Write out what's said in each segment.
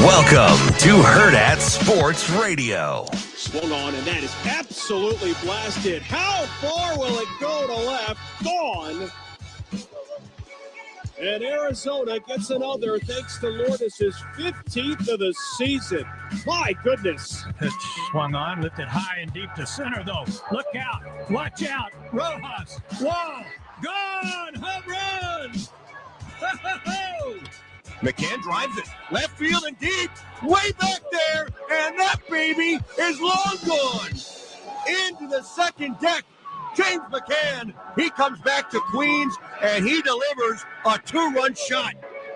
Welcome to Hurrdat Sports Radio. Swung on, and that is absolutely blasted. How far will it go to left? Gone. And Arizona gets another, thanks to Lourdes' 15th of the season. My goodness. Pitch swung on, lifted high and deep to center, though. Look out. Watch out. Rojas. Whoa. Gone. Home run. Ho-ho-ho. McCann drives it. Left field and deep. Way back there. And that baby is long gone. Into the second deck. James McCann, he comes back to Queens, and he delivers a two-run shot.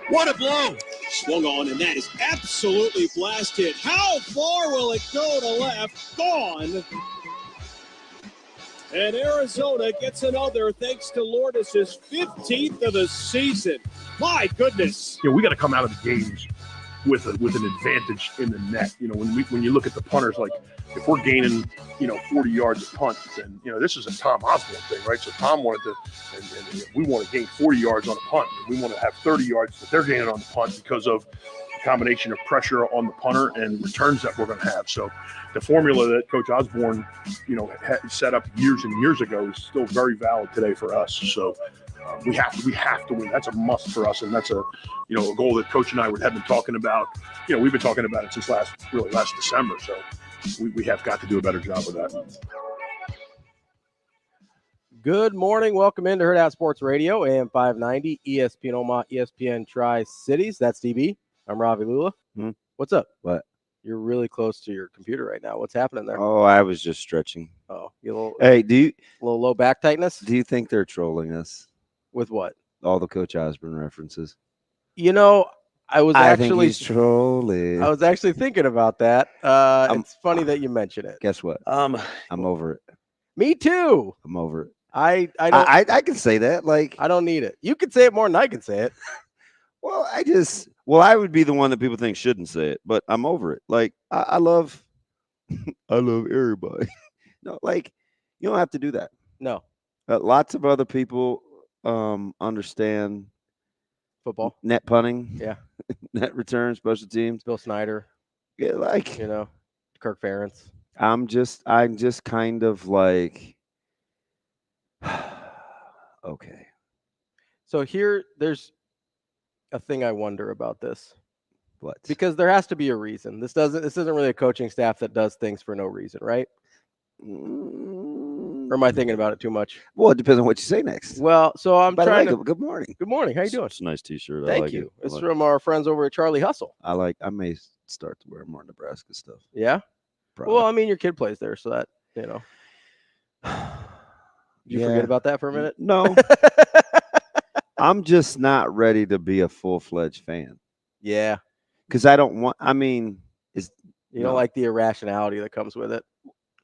What a blow. Swung on, and that is absolutely blasted. How far will it go to left? Gone. And Arizona gets another, thanks to Lourdes' 15th of the season. My goodness. We got to come out of the games with an advantage in the net. When you look at the punters, like if we're gaining, 40 yards a punt, then, this is a Tom Osborne thing, right? So Tom wanted to, and we want to gain 40 yards on a punt. And we want to have 30 yards that they're gaining on the punt because of the combination of pressure on the punter and returns that we're going to have. So the formula that Coach Osborne, had set up years and years ago is still very valid today for us. So we have to win. That's a must for us, and that's a goal that Coach and I have been talking about. We've been talking about it since last December. So we have got to do a better job of that. Good morning. Welcome into Hurrdat Sports Radio, AM 590, ESPN Omaha, ESPN Tri-Cities. That's DB. I'm Ravi, Lulla. What's up? What? You're really close to your computer right now. What's happening there? Oh, I was just stretching. Oh, you a little, Hey, a little low back tightness? do you think they're trolling us? With what? All the Coach Osborne references. I think he's trolling. I was actually thinking about that. It's funny that you mention it. Guess what? I'm over it. Me too. I'm over it. I I can say that. Like, I don't need it. You can say it more than I can say it. well, I would be the one that people think shouldn't say it, but I'm over it. Like, I love everybody. No, like, you don't have to do that. No. Lots of other people understand Football. net punting. Yeah. Net return, special teams. Bill Snyder. Yeah, like, Kirk Ferentz. I'm just kind of like, okay. So there's a thing I wonder about this. What? Because there has to be a reason. This isn't really a coaching staff that does things for no reason, right? Or am I thinking about it too much? Well, it depends on what you say next. Well, so I'm By the trying way, to. Good morning. Good morning. How you doing? It's a nice T-shirt. Thank you. It's from our friends over at Charlie Hustle. I may start to wear more Nebraska stuff. Yeah. Probably. Well, I mean, your kid plays there, so that Did you forget about that for a minute? No. I'm just not ready to be a full-fledged fan. Yeah. Because I don't want. I mean, you don't like the irrationality that comes with it.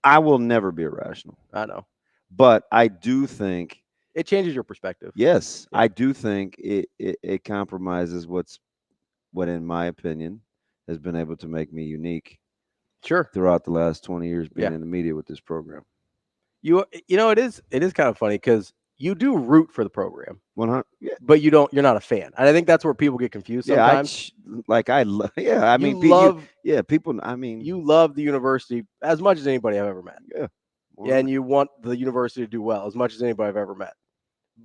I will never be irrational. I know. But I do think it changes your perspective. Yes, yeah. I do think it compromises what, in my opinion, has been able to make me unique. Sure. Throughout the last 20 years being in the media with this program. It is kind of funny because you do root for the program. 100. Yeah. But you're not a fan. And I think that's where people get confused sometimes. People. I mean, you love the university as much as anybody I've ever met. Yeah. Yeah, and you want the university to do well as much as anybody I've ever met.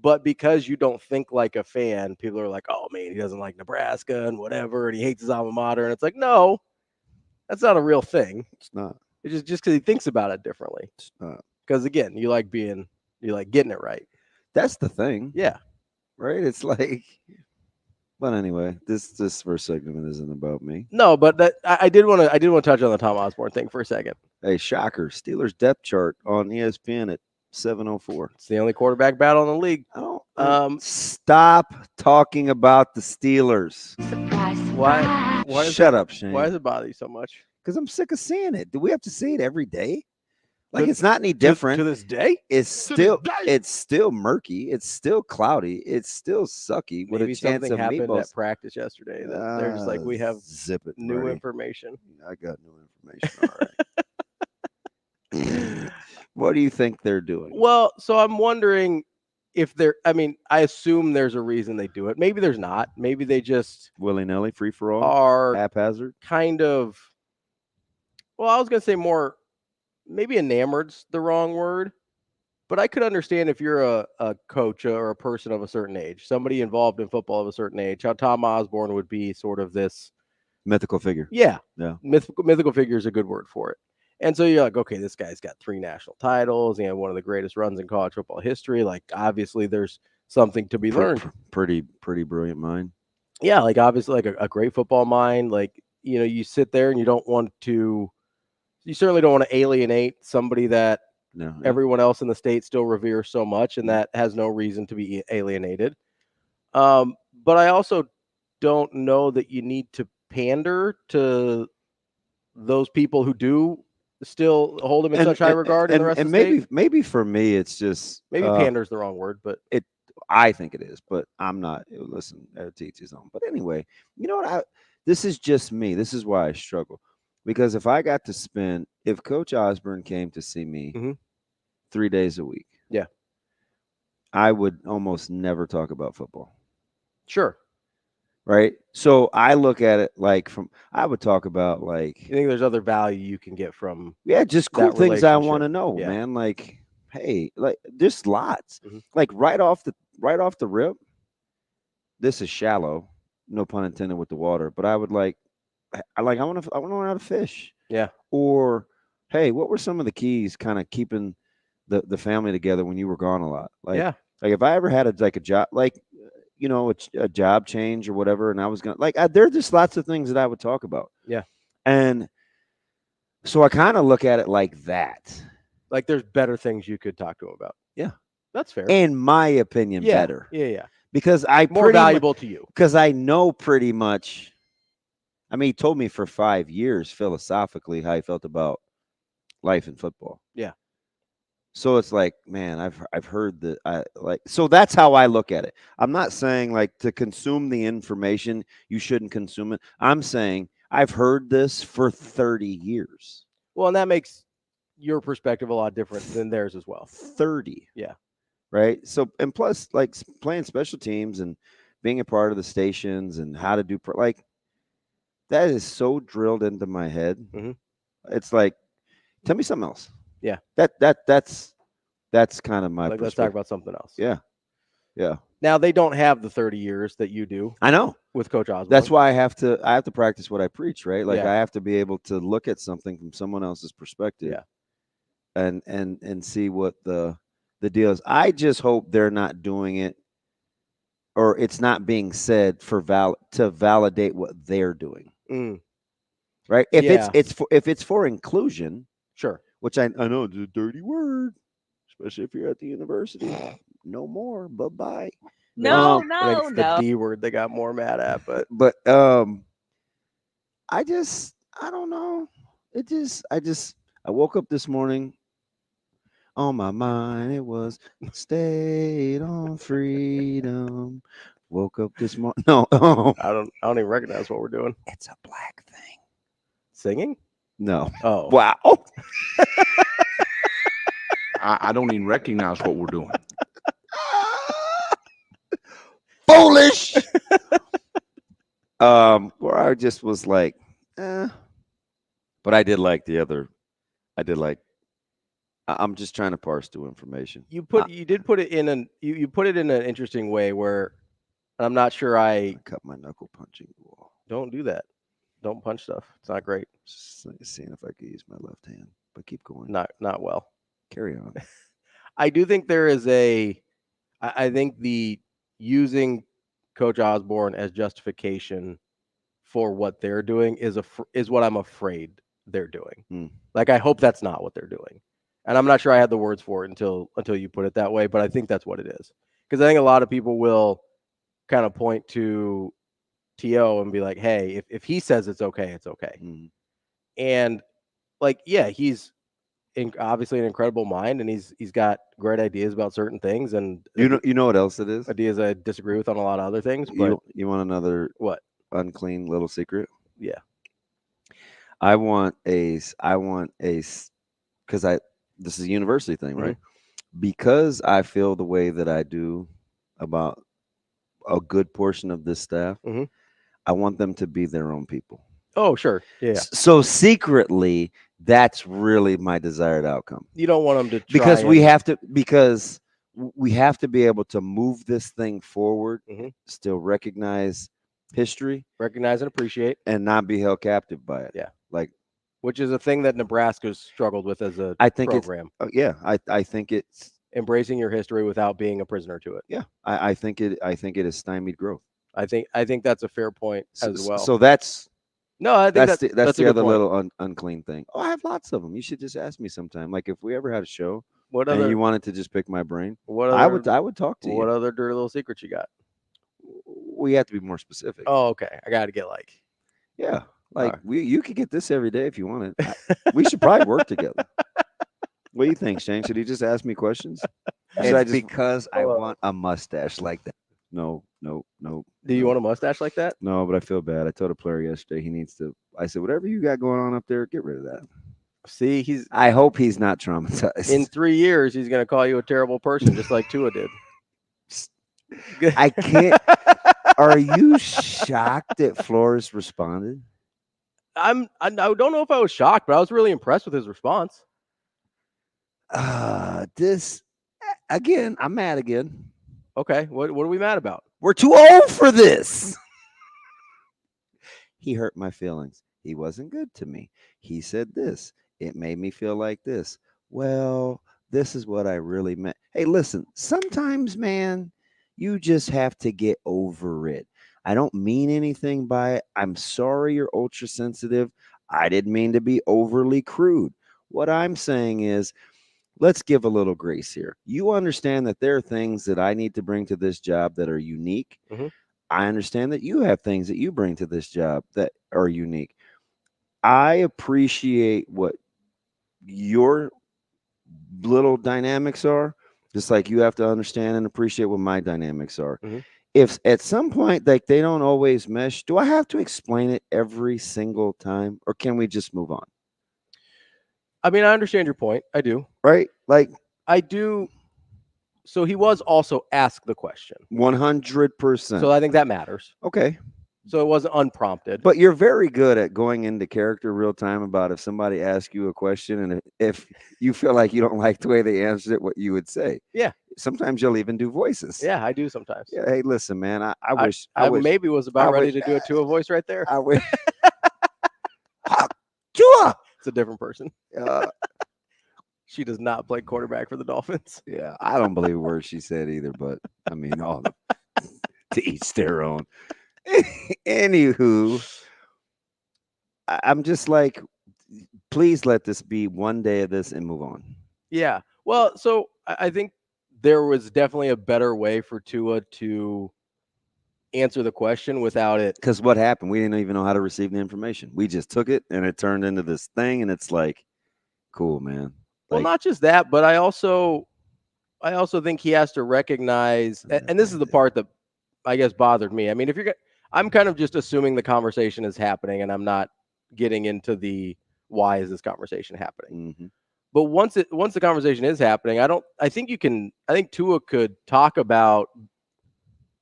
But because you don't think like a fan, people are like, oh, man, he doesn't like Nebraska and whatever, and he hates his alma mater. And it's like, no, that's not a real thing. It's not. It's just because he thinks about it differently. It's not. Because, again, you like getting it right. That's the thing. Yeah. Right? It's like, but anyway, this first segment isn't about me. No, but I did want to touch on the Tom Osborne thing for a second. Hey, shocker. Steelers depth chart on ESPN at 7:04. It's the only quarterback battle in the league. Stop talking about the Steelers. Surprise. Why Shut up, Shane. Why does it bother you so much? Because I'm sick of seeing it. Do we have to see it every day? Like, it's not any different. To this day? It's still murky. It's still cloudy. It's still sucky. Maybe something happened at practice yesterday that they're just like, we have new information. I got new information. All right. What do you think they're doing? Well, so I'm wondering if they're, I mean, I assume there's a reason they do it. Maybe there's not. Maybe they just willy-nilly, free for all, are haphazard. kind of, well, I was going to say more, maybe enamored's the wrong word, but I could understand if you're a coach or a person of a certain age, somebody involved in football of a certain age, how Tom Osborne would be sort of this mythical figure. Yeah. Yeah. Mythical figure is a good word for it. And so you're like, okay, this guy's got 3 national titles and one of the greatest runs in college football history. Like, obviously there's something to be learned. Pretty brilliant mind. Yeah. Like, obviously, like a great football mind. Like, you know, you sit there and you certainly don't want to alienate somebody that everyone else in the state still reveres so much, and that has no reason to be alienated. But I also don't know that you need to pander to those people who do still hold him in such high regard in the rest of the state. Maybe for me, it's just pander is the wrong word, but I think it is, but I'm not. Listen, to each his own. But anyway, you know what? This is just me. This is why I struggle, because if Coach Osborne came to see me 3 days a week, I would almost never talk about football. Sure. Right. So I look at it like I would talk about like. You think there's other value you can get from? Yeah, just cool things I want to know, man. Like, hey, like there's lots. Like right off the rip. This is shallow, no pun intended with the water. But I would I want to learn how to fish. Yeah. Or, hey, what were some of the keys kind of keeping the family together when you were gone a lot? Like if I ever had a job you know, a job change or whatever, and I was going to there are just lots of things that I would talk about. Yeah. And so I kind of look at it like that. Like there's better things you could talk to him about. Yeah. That's fair. In my opinion, better. Yeah. Because more valuable to you. Because I know pretty much. I mean, he told me for 5 years philosophically how he felt about life in football. Yeah. So it's like, man, I've heard that so that's how I look at it. I'm not saying like to consume the information, you shouldn't consume it. I'm saying I've heard this for 30 years. Well, and that makes your perspective a lot different than theirs as well. 30. Yeah. Right. So, and plus like playing special teams and being a part of the stations and how to do that is so drilled into my head. It's like, tell me something else. Yeah. That's kind of my perspective. Let's talk about something else. Yeah. Yeah. Now they don't have the 30 years that you do. I know. With Coach Osborne. That's why I have to practice what I preach, right? Like I have to be able to look at something from someone else's perspective. Yeah. And see what the deal is. I just hope they're not doing it or it's not being said to validate what they're doing. Right? If it's for inclusion, sure. Which I know is a dirty word, especially if you're at the university. No more. Bye-bye. No. The D word they got more mad at, but I don't know. I woke up this morning. On my mind, it was state on freedom. Woke up this morning. No, I don't even recognize what we're doing. It's a black thing. Singing? No. Oh. Wow. I don't even recognize what we're doing. Foolish. Where I just was like, But I did like the other. I'm just trying to parse through information. You did put it in an interesting way where I'm not sure I cut my knuckle punching the wall. Don't do that. Don't punch stuff. It's not great. Just seeing if I could use my left hand, but keep going. Not well. Carry on. I do think there is I think the using Coach Osborne as justification for what they're doing is what I'm afraid they're doing. Like I hope that's not what they're doing. And I'm not sure I had the words for it until you put it that way, but I think that's what it is. Because I think a lot of people will kind of point to T.O. and be like, hey, if he says it's okay, it's okay. And like, yeah, he's obviously an incredible mind, and he's got great ideas about certain things. And you know what else it is? Ideas I disagree with on a lot of other things. But you want another what unclean little secret? Yeah, I want a because this is a university thing, right? because I feel the way that I do about a good portion of this staff, Mhm. I want them to be their own people. Oh, sure. Yeah. So secretly, that's really my desired outcome. You don't want them to try Because we have to be able to move this thing forward, Mhm. still recognize history, recognize and appreciate, and not be held captive by it. Yeah. Like, which is a thing that Nebraska's struggled with as a I think program. I think it's Embracing your history without being a prisoner to it. Yeah, I think it has stymied growth. I think that's a fair point as well. So that's I think that's the a other good point. little unclean thing. Oh, I have lots of them. You should just ask me sometime. Like if we ever had a show and you wanted to just pick my brain, I would talk to you. What other dirty little secrets you got? We have to be more specific. Oh, okay. I got to get like. Yeah, like you could get this every day if you want it. We should probably work together. What do you think, Shane? Should he just ask me questions? Because I want a mustache like that. No. Do you want a mustache like that? No, but I feel bad. I told a player yesterday he needs to. I said, whatever you got going on up there, get rid of that. See, I hope he's not traumatized. In 3 years, he's going to call you a terrible person, just like Tua did. I can't. Are you shocked that Flores responded? I don't know if I was shocked, but I was really impressed with his response. This again. I'm mad again. Okay, what are we mad about? We're too old for this. He hurt my feelings. He wasn't good to me. He said this. It made me feel like this. Well, this is what I really meant. Hey, listen, sometimes, man, you just have to get over it. I don't mean anything by it. I'm sorry you're ultra sensitive. I didn't mean to be overly crude. What I'm saying is, let's give a little grace here. You understand that there are things that I need to bring to this job that are unique. Mm-hmm. I understand that you have things that you bring to this job that are unique. I appreciate what your little dynamics are, just like you have to understand and appreciate what my dynamics are. Mm-hmm. If at some point like they don't always mesh, do I have to explain it every single time, or can we just move on? I mean, I understand your point. I do. Right? Like I do. So he was also asked the question. 100%. So I think that matters. Okay. So it wasn't unprompted. But you're very good at going into character real time about if somebody asks you a question and if you feel like you don't like the way they answered it, what you would say. Yeah. Sometimes you'll even do voices. Yeah, I do sometimes. Yeah. Hey, listen, man. I wish I maybe was about ready to do a Tua voice right there. I wish. Tua. It's a different person. She does not play quarterback for the Dolphins. Yeah, I don't believe a word she said either, but I mean, all to each their own. Anywho, I'm just like, please let this be one day of this and move on. Yeah. Well, so I think there was definitely a better way for Tua to answer the question without it. Because what happened? We didn't even know how to receive the information. We just took it and it turned into this thing, and it's like, cool, man. Well, not just that, but I also think he has to recognize, and this is the part that I guess bothered me. I mean, I'm kind of just assuming the conversation is happening, and I'm not getting into the why is this conversation happening. Mm-hmm. But once the conversation is happening, I think Tua could talk about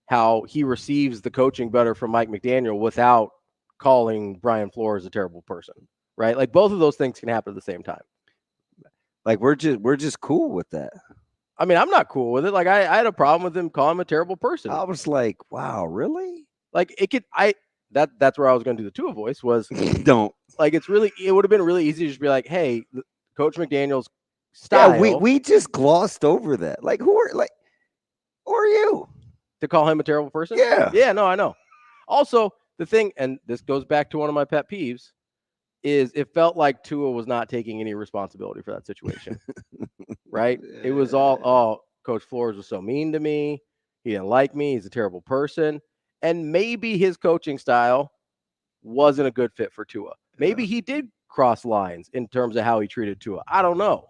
how he receives the coaching better from Mike McDaniel without calling Brian Flores a terrible person, right? Like both of those things can happen at the same time. Like we're just cool with that. I mean, I'm not cool with it. Like I had a problem with him calling him a terrible person. I was like, wow, really? Like that's where I was going to do the Tua voice was don't like it would have been really easy to just be like, hey, Coach McDaniel's style. Yeah, we just glossed over that. Like who are you to call him a terrible person? Yeah, no, I know. Also, the thing, and this goes back to one of my pet peeves, is it felt like Tua was not taking any responsibility for that situation, right? It was all, Coach Flores was so mean to me. He didn't like me. He's a terrible person. And maybe his coaching style wasn't a good fit for Tua. Maybe he did cross lines in terms of how he treated Tua. I don't know.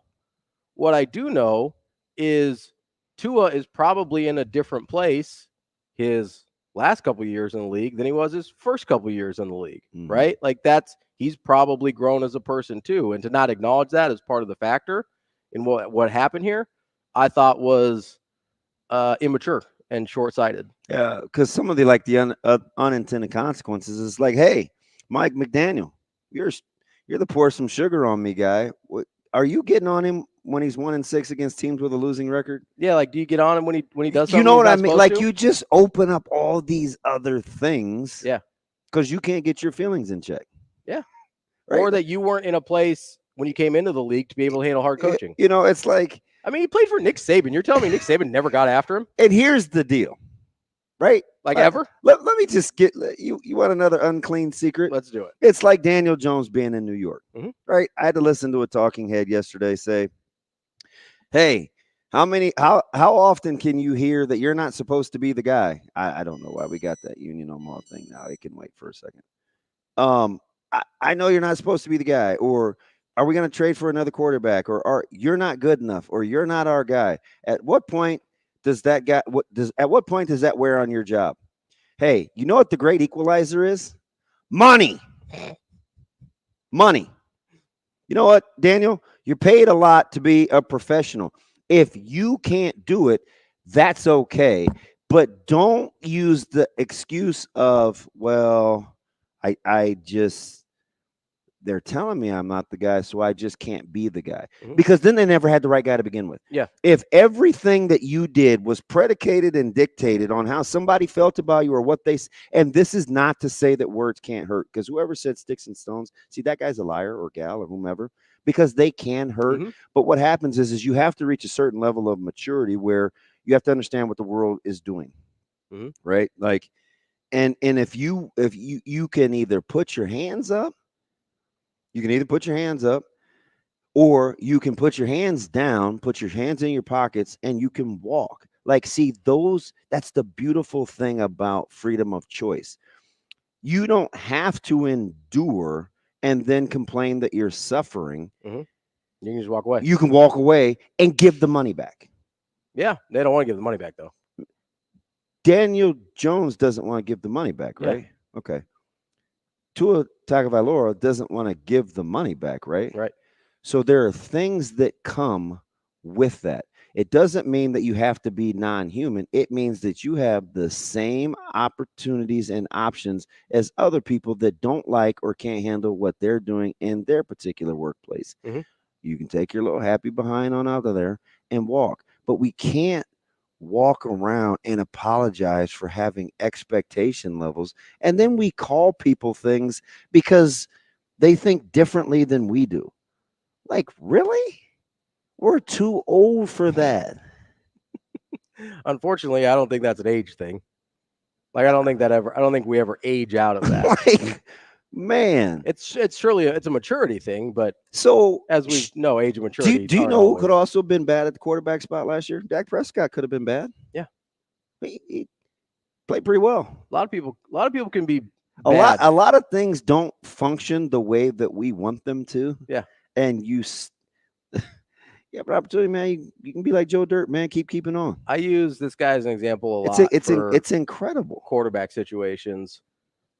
What I do know is Tua is probably in a different place his last couple of years in the league than he was his first couple of years in the league, right? Like he's probably grown as a person too. And to not acknowledge that as part of the factor in what happened here, I thought was immature and short-sighted. Yeah, because some of the unintended consequences is like, hey, Mike McDaniel, you're the pour some sugar on me guy. Are you getting on him when he's 1-6 against teams with a losing record? Yeah, like do you get on him when he does something? You know what I mean? Like to? you just open up all these other things. Yeah, because you can't get your feelings in check. Yeah, right? Or that you weren't in a place when you came into the league to be able to handle hard coaching. You know, it's like, I mean, he played for Nick Saban. You're telling me Nick Saban never got after him? And here's the deal, right? Like ever? Let me just get you. You want another unclean secret? Let's do it. It's like Daniel Jones being in New York, right? I had to listen to a talking head yesterday say, "Hey, how often can you hear that you're not supposed to be the guy?" I don't know why we got that Union Omaha thing now. It can wait for a second. I know you're not supposed to be the guy, or are we going to trade for another quarterback, or you're not good enough, or you're not our guy? At what point does that guy? At what point does that wear on your job? Hey, you know what the great equalizer is? Money. Money. You know what, Daniel? You're paid a lot to be a professional. If you can't do it, that's okay. But don't use the excuse of, well, I just, they're telling me I'm not the guy, so I just can't be the guy. Because then they never had the right guy to begin with. Yeah. If everything that you did was predicated and dictated on how somebody felt about you or what they, and this is not to say that words can't hurt, because whoever said sticks and stones, see, that guy's a liar or gal or whomever, because they can hurt. But what happens is you have to reach a certain level of maturity where you have to understand what the world is doing. Right? Like, and if you can either put your hands up, you can either put your hands up, or you can put your hands down, put your hands in your pockets, and you can walk. Like, see, that's the beautiful thing about freedom of choice. You don't have to endure and then complain that you're suffering. You can just walk away. You can walk away and give the money back. Yeah, they don't want to give the money back, though. Daniel Jones doesn't want to give the money back, right? Yeah. Okay. Tua Tagovailoa doesn't want to give the money back, right? Right. So there are things that come with that. It doesn't mean that you have to be non-human. It means that you have the same opportunities and options as other people that don't like or can't handle what they're doing in their particular workplace. You can take your little happy behind on out of there and walk. But we can't walk around and apologize for having expectation levels, and then we call people things because they think differently than we do. Like, really? We're too old for that. Unfortunately, I don't think that's an age thing. Like, I don't think we ever age out of that. Like, man, it's surely it's a maturity thing, but so as we know, age and maturity. Do you know who could also have been bad at the quarterback spot last year? Dak Prescott could have been bad. Yeah, he played pretty well. A lot of people can be bad. A lot of things don't function the way that we want them to. Yeah, and you but opportunity, man. You can be like Joe Dirt, man. Keeping on. I use this guy as an example a lot. It's incredible quarterback situations.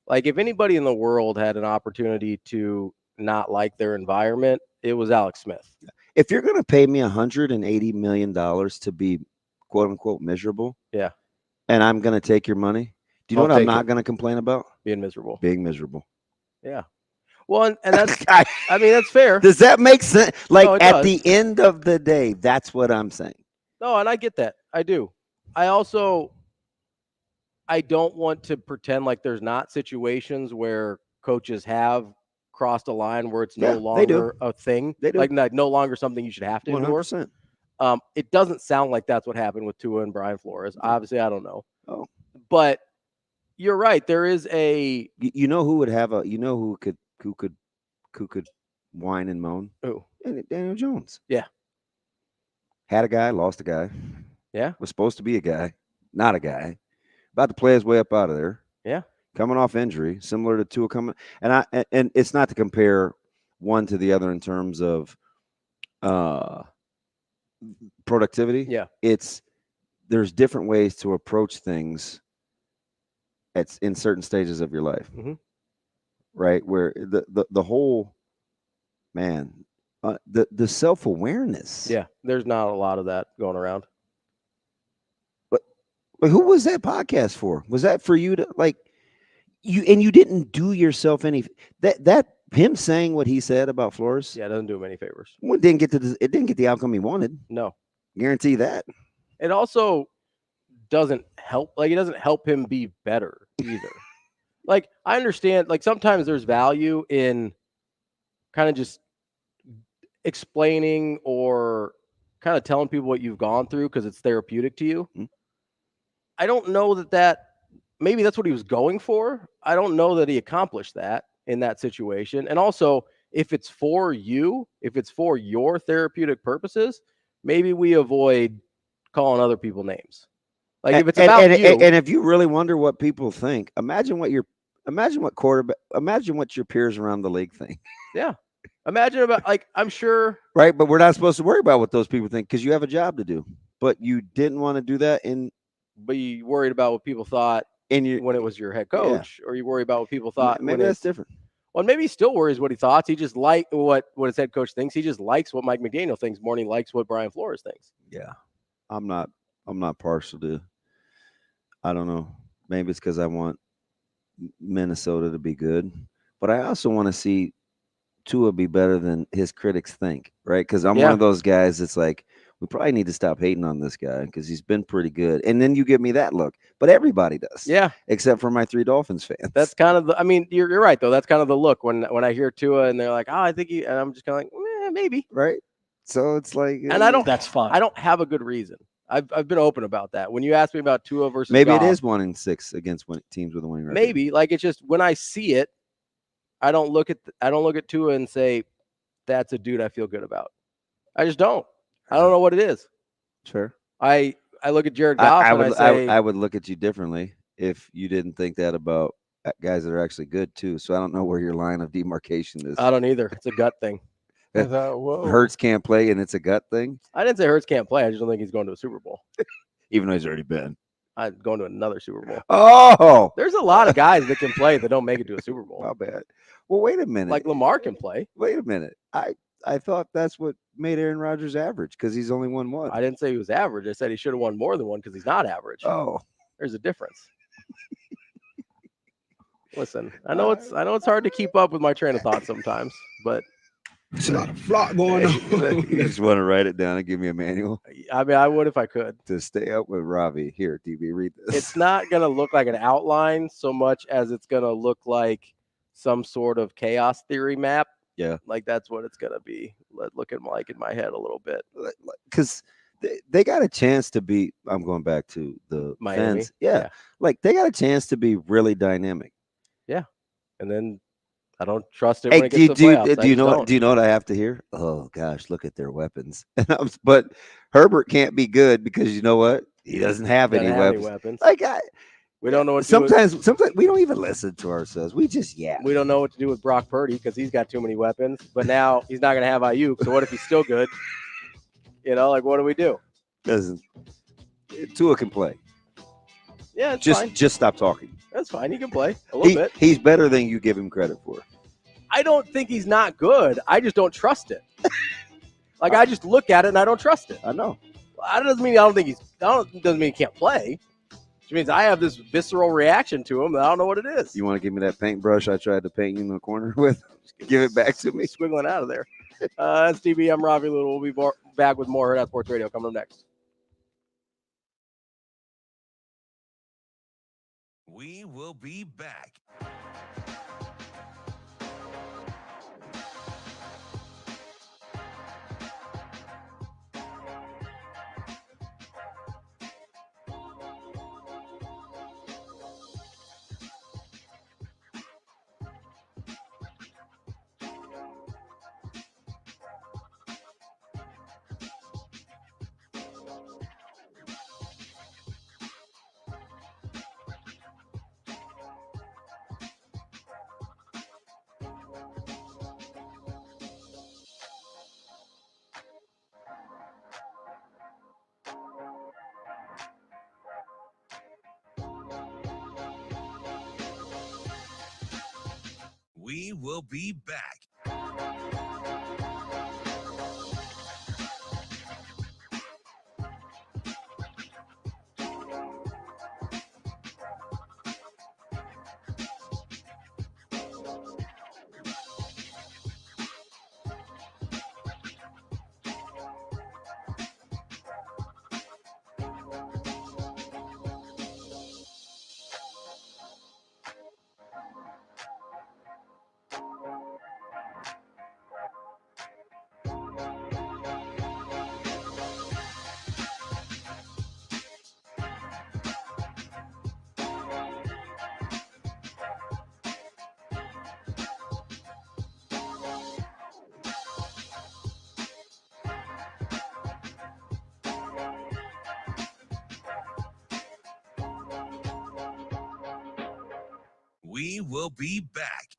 Like, if anybody in the world had an opportunity to not like their environment, it was Alex Smith. If you're going to pay me $180 million to be quote unquote miserable, yeah, and I'm going to take your money, do you know what I'm not going to complain about? Being miserable. Being miserable. Yeah. Well, and that's, I mean, that's fair. Does that make sense? Like, no, at the end of the day, that's what I'm saying. No, and I get that. I do. I don't want to pretend like there's not situations where coaches have crossed a line where it's no longer a thing. They do. Like no longer something you should have to endure. 100%. It doesn't sound like that's what happened with Tua and Brian Flores. Obviously, I don't know. Oh, but you're right. There is a. You know who would have a. You know who could whine and moan? Who? Daniel Jones. Yeah. Had a guy, lost a guy. Yeah. Was supposed to be a guy, not a guy. About to play his way up out of there. Yeah. Coming off injury, similar to Tua coming. And it's not to compare one to the other in terms of productivity. Yeah. There's different ways to approach things in certain stages of your life. Right? Where the whole, man, the self-awareness. Yeah, there's not a lot of that going around. But who was that podcast for? Was that for you to like you? And you didn't do yourself any that him saying what he said about Flores. Yeah, it doesn't do him any favors. Well, it didn't get the outcome he wanted. No, guarantee that. It also doesn't help. Like, it doesn't help him be better either. Like, I understand. Like, sometimes there's value in kind of just explaining or kind of telling people what you've gone through because it's therapeutic to you. Mm-hmm. I don't know that maybe that's what he was going for. I don't know that he accomplished that in that situation. And also, if it's for you, if it's for your therapeutic purposes, maybe we avoid calling other people names. Like, if it's about you. And if you really wonder what people think, imagine what your peers around the league think. Yeah. Imagine about, like, I'm sure. Right. But we're not supposed to worry about what those people think because you have a job to do. But you didn't want to do that but you worried about what people thought when it was your head coach, or you worry about what people thought. Maybe that's different. Well, maybe he still worries what he thought. He just likes what his head coach thinks. He just likes what Mike McDaniel thinks more than he likes what Brian Flores thinks. Yeah. I'm not partial to, I don't know. Maybe it's because I want Minnesota to be good, but I also want to see Tua be better than his critics think, right? Because I'm one of those guys that's like, we probably need to stop hating on this guy because he's been pretty good. And then you give me that look, but everybody does. Yeah. Except for my 3 Dolphins fans. That's kind of you're right though. That's kind of the look when I hear Tua and they're like, oh, I think and I'm just kind of like, maybe. Right. So it's like, and that's fine. I don't have a good reason. I've been open about that. When you ask me about Tua versus maybe Goff, it is 1-6 against teams with a winning record. Maybe, like, it's just when I see it, I don't look at Tua and say that's a dude I feel good about. I just don't. I don't know what it is. Sure. I look at Jared Goff I would look at you differently if you didn't think that about guys that are actually good too. So I don't know where your line of demarcation is. I don't either. It's a gut thing. Hurts can't play and it's a gut thing. I didn't say Hurts can't play. I just don't think he's going to a Super Bowl. Even though he's already been. I'm going to another Super Bowl. Oh, there's a lot of guys that can play that don't make it to a Super Bowl. Not bad. Well, wait a minute. Like Lamar can play. Wait a minute. I thought that's what made Aaron Rodgers average because he's only won one. I didn't say he was average. I said he should have won more than one because he's not average. Oh, there's a difference. Listen, I know it's hard to keep up with my train of thought sometimes, but it's a lot of flock going on. You just want to write it down and give me a manual? I mean, I would if I could. To stay up with Ravi. Here, DB, read this. It's not going to look like an outline so much as it's going to look like some sort of chaos theory map. Yeah. Like, that's what it's going to be. Look at like in my head a little bit. Because they got a chance to be, I'm going back to the Miami. fence. Yeah. Like, they got a chance to be really dynamic. Yeah. And then I don't trust it when it gets to the playoffs. Do you know what I have to hear? Oh gosh, look at their weapons. But Herbert can't be good because you know what? He doesn't have any weapons. Like we don't know what. Sometimes we don't even listen to ourselves. We just We don't know what to do with Brock Purdy because he's got too many weapons. But now he's not going to have Ayuk. So what if he's still good? Like, what do we do? Tua can play. Yeah, it's fine. Just stop talking. That's fine. He can play a little bit. He's better than you give him credit for. I don't think he's not good. I just don't trust it. I just look at it and I don't trust it. I know. That doesn't mean doesn't mean he can't play. Which means I have this visceral reaction to him that I don't know what it is. You want to give me that paintbrush I tried to paint you in the corner with? Give it back to me. Squiggling out of there. That's DB. I'm Ravi. We'll be back with more Hurrdat Sports Radio coming up next. We will be back. We will be back. We will be back.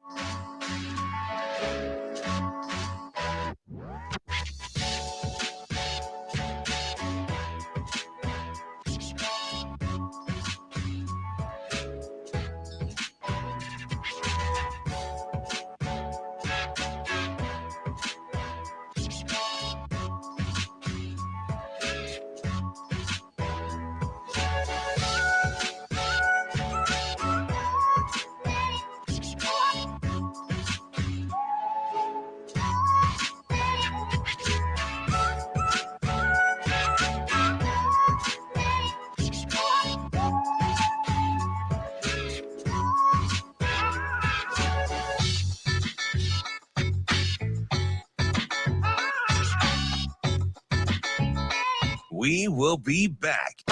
We will be back.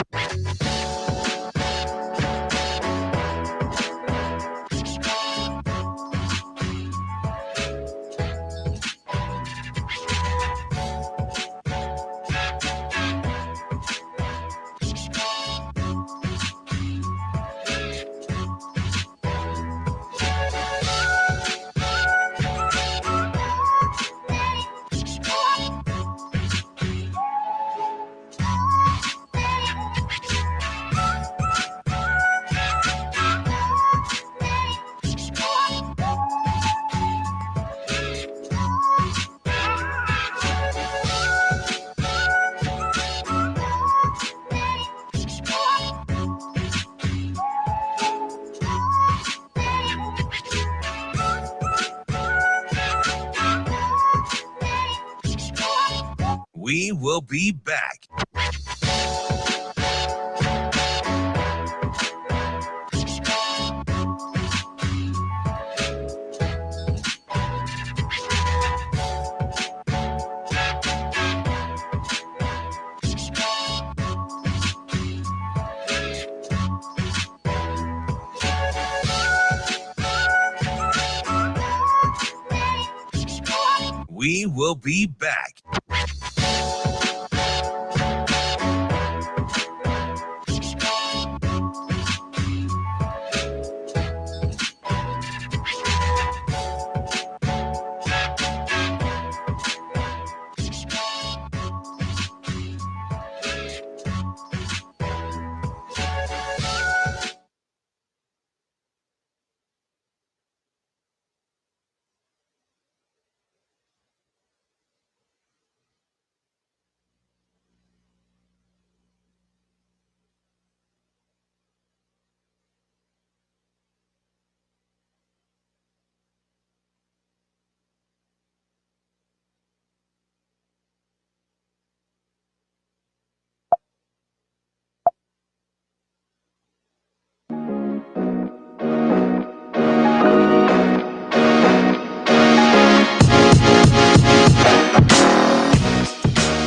We will be back. We will be back.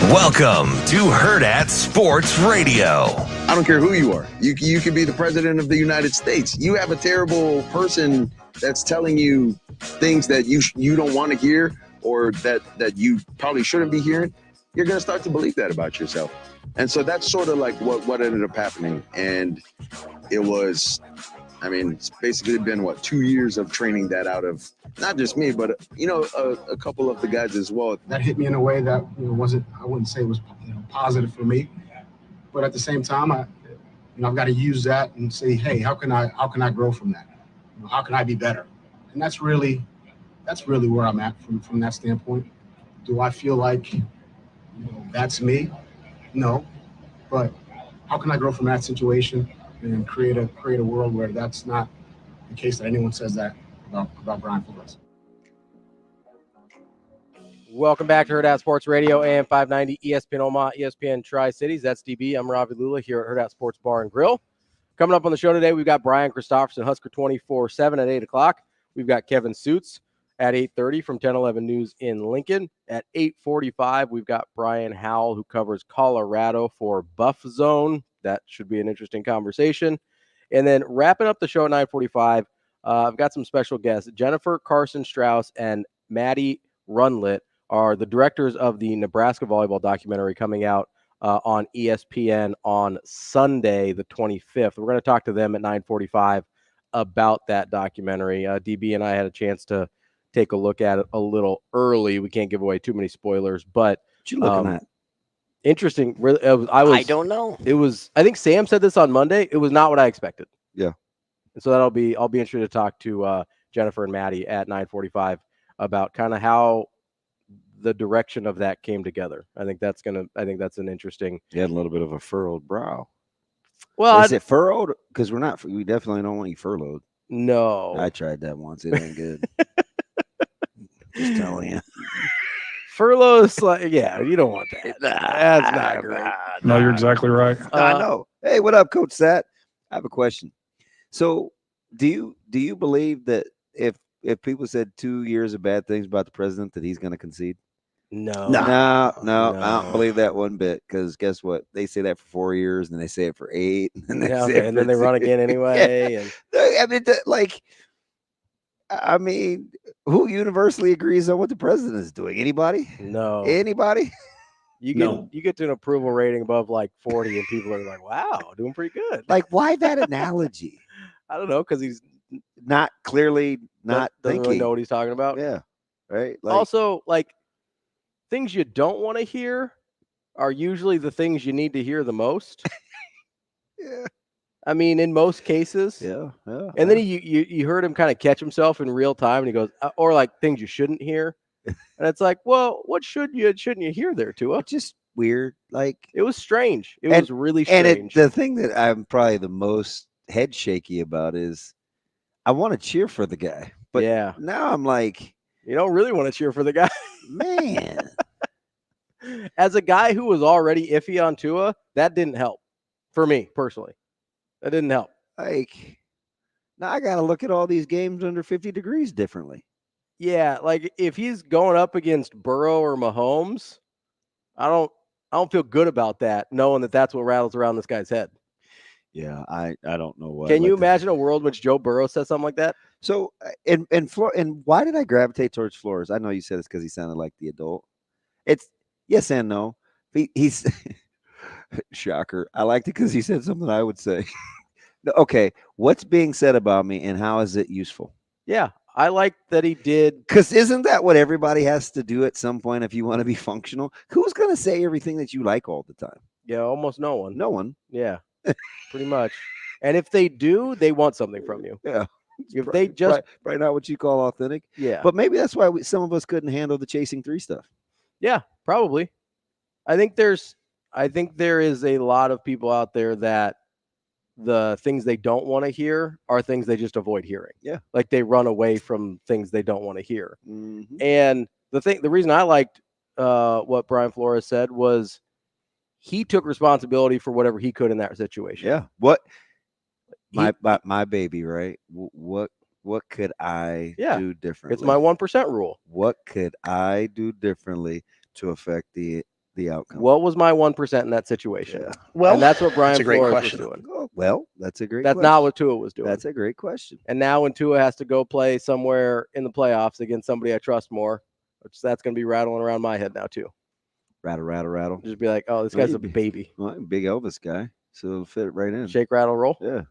Welcome to Hurrdat Sports Radio. I don't care who you are. You could be the president of the United States. You have a terrible person that's telling you things that you don't want to hear or that you probably shouldn't be hearing. You're going to start to believe that about yourself. And so that's sort of like what ended up happening. And it was, I mean, it's basically been, 2 years of training that out of not just me, but, a couple of the guys as well. That hit me in a way that I wouldn't say was positive for me. But at the same time, I've got to use that and say, hey, how can I grow from that? How can I be better? And that's really where I'm at from that standpoint. Do I feel like that's me? No. But how can I grow from that situation and create a world where that's not the case, that anyone says that about Brian Christopherson? Welcome back to Hurrdat Sports Radio, AM 590, ESPN Omaha, ESPN Tri-Cities. That's DB. I'm Ravi Lulla here at Hurrdat Sports Bar and Grill. Coming up on the show today, we've got Brian Christopherson, Husker 24/7 at 8 o'clock. We've got Kevin Sjuts at 8:30 from 1011 News in Lincoln. At 8:45, we've got Brian Howell, who covers Colorado for Buff Zone. That should be an interesting conversation. And then wrapping up the show at 9:45, I've got some special guests. Jennifer Karson-Strauss and Maddie Rundett are the directors of the Nebraska volleyball documentary coming out on ESPN on Sunday, the 25th. We're going to talk to them at 9:45 about that documentary. DB and I had a chance to take a look at it a little early. We can't give away too many spoilers, but What you looking at? Interesting. I don't know. It was. I think Sam said this on Monday. It was not what I expected. Yeah. And so I'll be interested to talk to Jennifer and Maddie at 9:45 about kind of how the direction of that came together. I think that's an interesting. You had a little bit of a furrowed brow. Well, is it furrowed? Because we definitely don't want you furloughed. No. I tried that once. It ain't good. Just telling you. Furlough's like, yeah, you don't want that. That's not great. No, you're exactly right. I know. Hey, what up, Coach Sat? I have a question. So, do you believe that if people said 2 years of bad things about the president, that he's going to concede? No, I don't believe that one bit. Because guess what? They say that for 4 years, and then they say it for 8, and then they run again anyway. Yeah. And I mean, who universally agrees on what the president is doing? Anybody? No. Anybody? You get to an approval rating above like 40, and people are like, "Wow, doing pretty good." Like, why that analogy? I don't know, because he's not clearly doesn't thinking. really know what he's talking about. Yeah, right. Also, like things you don't want to hear are usually the things you need to hear the most. Yeah. I mean, in most cases. Yeah. And then you heard him kind of catch himself in real time, and he goes, or like things you shouldn't hear. And it's like, well, what shouldn't you hear there, Tua? It's just weird. Like, it was strange. It was really strange. And the thing that I'm probably the most head shaky about is I want to cheer for the guy, but yeah, now I'm like, you don't really want to cheer for the guy, man. As a guy who was already iffy on Tua, that didn't help for me personally. That didn't help. Like, now I got to look at all these games under 50 degrees differently. Yeah, like if he's going up against Burrow or Mahomes, I don't feel good about that, knowing that that's what rattles around this guy's head. Yeah, I don't know what. Can you imagine a world in which Joe Burrow says something like that? So, and why did I gravitate towards Flores? I know you said it's because he sounded like the adult. It's yes and no. He's shocker. I liked it because he said something I would say. Okay, what's being said about me, and how is it useful? Yeah, I like that he did. Because isn't that what everybody has to do at some point if you want to be functional? Who's going to say everything that you like all the time? Yeah, almost no one. No one. Yeah, pretty much. And if they do, they want something from you. Yeah. If they just probably not what you call authentic. Yeah. But maybe that's why some of us couldn't handle the chasing 3 stuff. Yeah, probably. I think there is a lot of people out there that the things they don't want to hear are things they just avoid hearing. Yeah. Like they run away from things they don't want to hear. Mm-hmm. And the reason I liked what Brian Flores said was he took responsibility for whatever he could in that situation. Yeah. What my baby, right? What could I do differently? It's my 1% rule. What could I do differently to affect the outcome? What was my 1% in that situation? Yeah. Well, and that's what Brian Flores was doing. Oh, well, that's a great That's question. not what Tua was doing. That's a great question. And now when Tua has to go play somewhere in the playoffs against somebody I trust more, that's going to be rattling around my head now too. Rattle, rattle, rattle. Just be like, oh, this guy's a baby. Well, I'm a big Elvis guy, so it'll fit right in. Shake, rattle, roll. Yeah.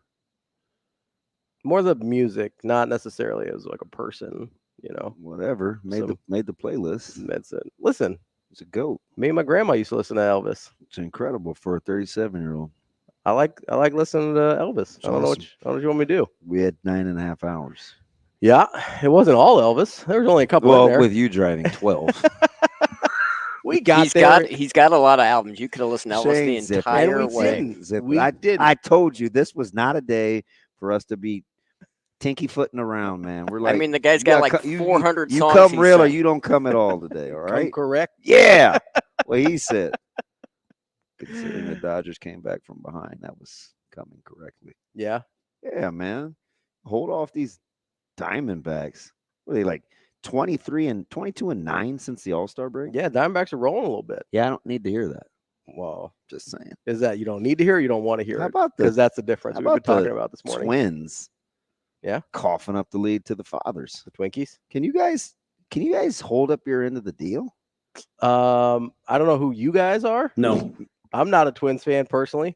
More the music, not necessarily as like a person, you know. Whatever. Made the playlist. That's it. Listen. It's a goat. Me and my grandma used to listen to Elvis. It's incredible for a 37-year-old. I like listening to Elvis. I don't know what you want me to do. We had 9.5 hours. Yeah, it wasn't all Elvis. There was only a couple in there. With you driving 12. We got He's got a lot of albums. You could have listened to Elvis the entire way. We didn't. I told you this was not a day for us to be tinky footing around, man. We're like, I mean, the guy's got like 400 you songs. You come real or you don't come at all today, all right? Correct. Yeah. Well, he said, considering the Dodgers came back from behind, that was coming correctly. Yeah. Yeah, man. Hold off these Diamondbacks. What are they like 22-9 since the All-Star break? Yeah, Diamondbacks are rolling a little bit. Yeah, I don't need to hear that. Well, just saying. Is that you don't need to hear or you don't want to hear How it? about because that's the difference we've been talking about this morning. Twins. Yeah. Coughing up the lead to the Fathers. The Twinkies. Can you guys hold up your end of the deal? I don't know who you guys are. No. I'm not a Twins fan personally.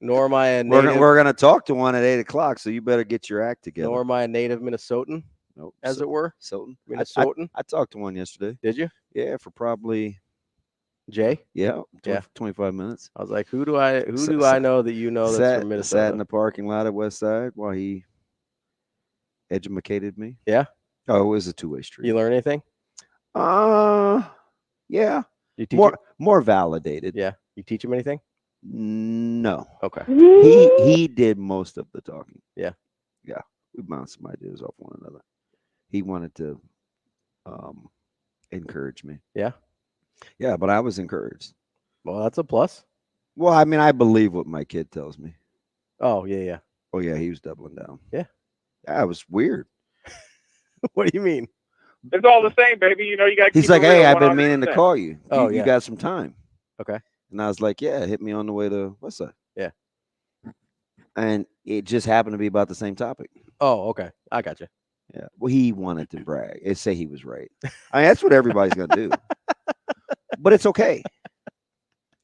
Nor am I a We're native. we're gonna talk to one at 8:00, so you better get your act together. Nor am I a native Minnesotan, Nope. as it were. Minnesotan. I talked to one yesterday. Did you? Yeah, for probably Jay? 25 minutes. I was like, who do I know that you know that's from Minnesota? Sat in the parking lot at West Side while he educated me. Yeah. Oh, it was a two-way street. You learn anything? Yeah. You teach More validated. Yeah. You teach him anything? No. Okay. He did most of the talking. Yeah. Yeah. We bounced some ideas off one another. He wanted to encourage me. Yeah. Yeah, but I was encouraged. Well, that's a plus. Well, I mean, I believe what my kid tells me. Oh, yeah. Oh, yeah, he was doubling down. Yeah. That was weird. What do you mean? It's all the same, baby. You know, you got to keep He's like, it real hey, I've been 100%. meaning to call you. Oh, You got some time. Okay. And I was like, yeah, hit me on the way to West Side. Yeah. And it just happened to be about the same topic. Oh, okay. I got you. Yeah. Well, he wanted to brag and say he was right. I mean, that's what everybody's going to do. But it's okay.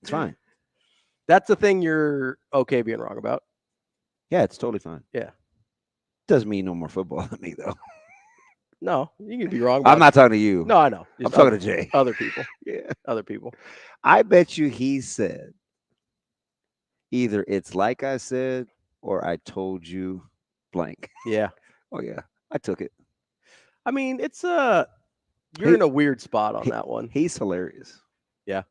It's fine. That's the thing you're okay being wrong about. Yeah, it's totally fine. Yeah. Doesn't mean no more football than me, though. No, you can be wrong about I'm not talking to you. No, I know. I'm talking to Jay. Other people. Yeah. Other people. I bet you he said either it's like I said or I told you blank. Yeah. Oh, yeah. I took it. I mean, it's you're in a weird spot on that one. He's hilarious. Yeah.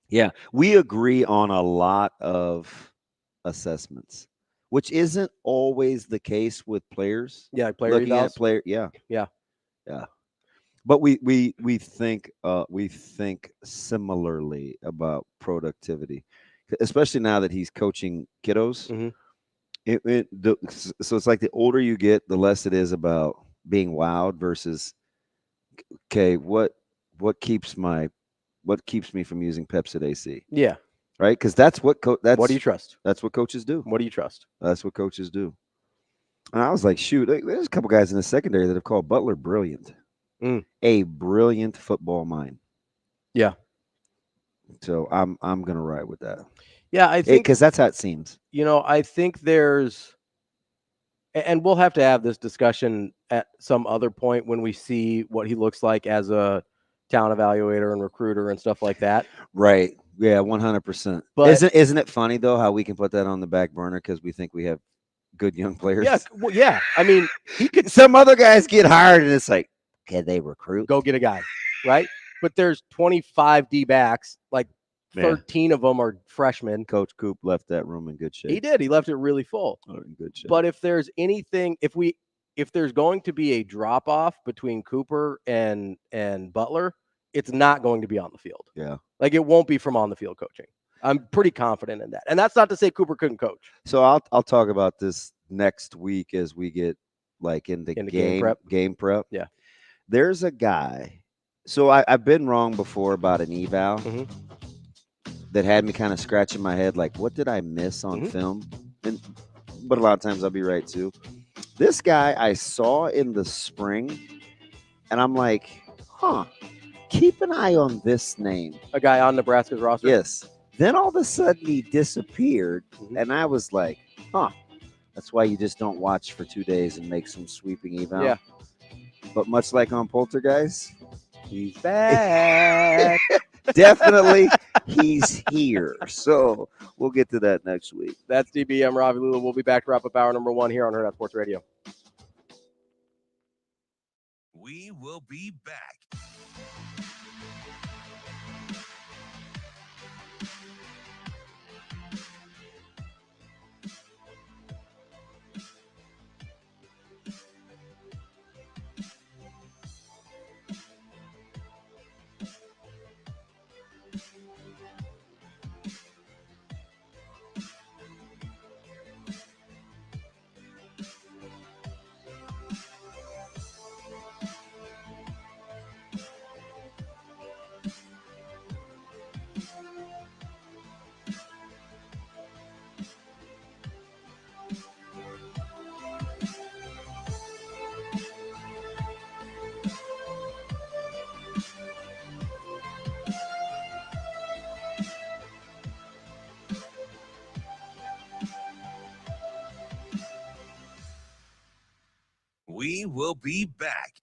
Yeah. We agree on a lot of assessments, which isn't always the case with players. Yeah, like player looking at evals. player. Yeah. Yeah. Yeah. But we think similarly about productivity, especially now that he's coaching kiddos. Mm-hmm. So it's like the older you get, the less it is about being wowed versus, okay, what keeps me from using Pepsid AC? Yeah. Right? Because that's what what do you trust? That's what coaches do. What do you trust? That's what coaches do. And I was like, shoot, there's a couple guys in the secondary that have called Butler brilliant. A brilliant football mind. Yeah. So I'm gonna ride with that. Yeah, I think because that's how it seems. You know, I think there's, and we'll have to have this discussion at some other point when we see what he looks like as a talent evaluator and recruiter and stuff like that. Right. Yeah, 100%. But isn't it funny though how we can put that on the back burner because we think we have good young players? Yeah, well, yeah. I mean, he could. Some other guys get hired and it's like, can they recruit? Go get a guy, right? But there's 25 D backs, like 13 of them are freshmen. Coach Coop left that room in good shape. He did. He left it really full. Oh, in good shape. But if there's anything, if there's going to be a drop off between Cooper and Butler, it's not going to be on the field. Yeah. Like it won't be from on the field coaching. I'm pretty confident in that. And that's not to say Cooper couldn't coach. So I'll talk about this next week as we get like into game prep. Yeah. There's a guy. So I've been wrong before about an eval that had me kind of scratching my head like, what did I miss on film? But a lot of times I'll be right too. This guy I saw in the spring and I'm like, keep an eye on this name. A guy on Nebraska's roster? Yes. Then all of a sudden he disappeared and I was like, that's why you just don't watch for 2 days and make some sweeping eval. Yeah. But much like on Poltergeist, he's back. Definitely he's here. So we'll get to that next week. That's DB. I'm Ravi Lulla. We'll be back to wrap up hour number 1 here on Hurrdat Sports Radio. We will be back. will be back.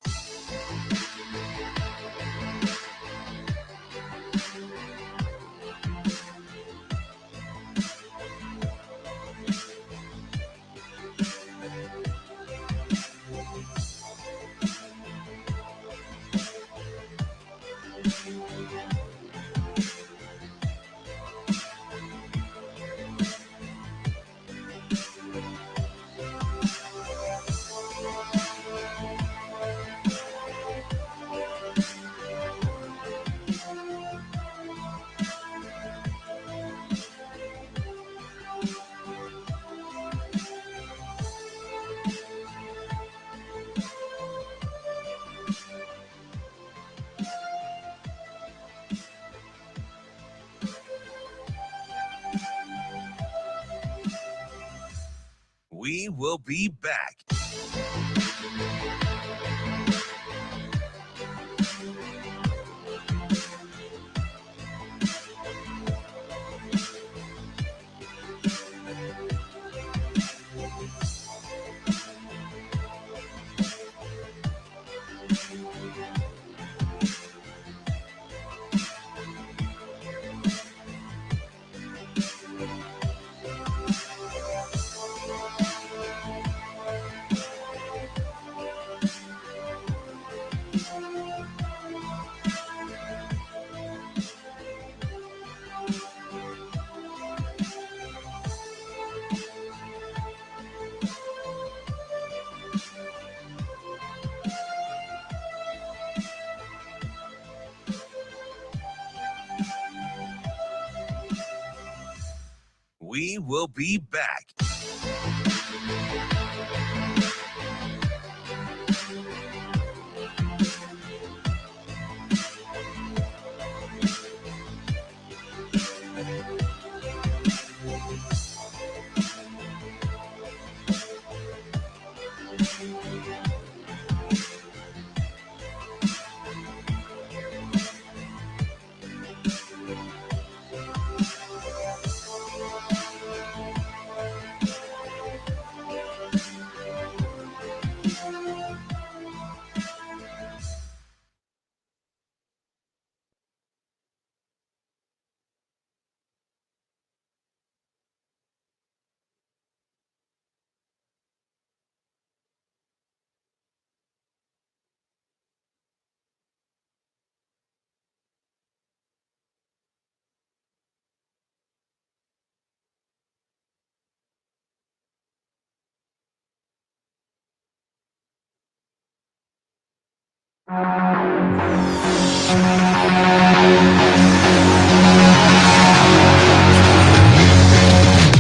We will be back. We will be back.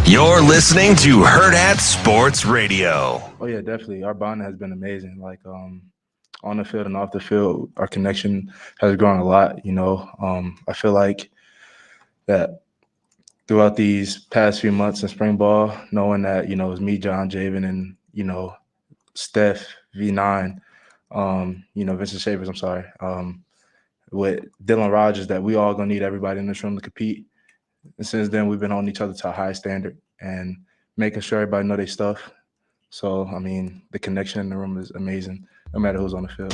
You're listening to Hurrdat Sports Radio. Oh yeah, definitely. Our bond has been amazing. Like on the field and off the field, our connection has grown a lot. I feel like that throughout these past few months in spring ball, knowing that it's me, John, Javen, and Steph, V9, Vincent Shavers. I'm sorry. With Dylan Rogers, that we all gonna need everybody in this room to compete. And since then, we've been holding each other to a high standard and making sure everybody know their stuff. So, the connection in the room is amazing, no matter who's on the field.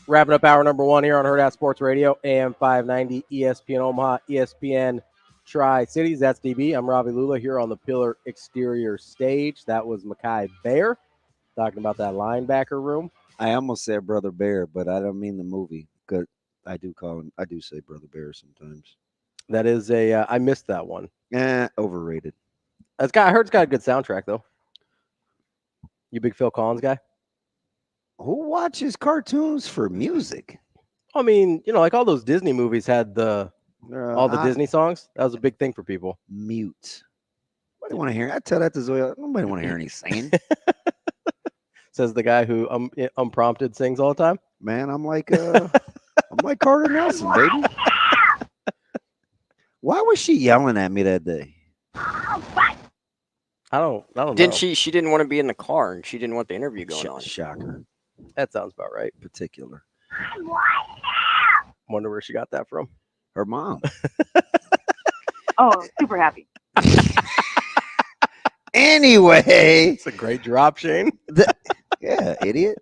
Wrapping up hour number one here on Hurrdat Sports Radio, AM 590, ESPN Omaha, ESPN Tri-Cities. That's DB. I'm Ravi Lulla here on the Pillar Exterior stage. That was Mekhi Bear talking about that linebacker room. I almost said Brother Bear, but I don't mean the movie. Because I do say Brother Bear sometimes. That is I missed that one. Overrated. I heard it's got a good soundtrack, though. You big Phil Collins guy? Who watches cartoons for music? Like all those Disney movies had all the Disney songs. That was a big thing for people. Mute. Nobody want to hear. I tell that to Zoya. Nobody want to hear any singing. Says the guy who unprompted sings all the time. Man, I'm like Carter Nelson, baby. Why was she yelling at me that day? I don't know. Didn't she? She didn't want to be in the car, and she didn't want the interview going on. Shocker. That sounds about right. Particular. Wonder where she got that from. Her mom. Oh, super happy. Anyway, it's a great drop, Shane. Yeah, idiot.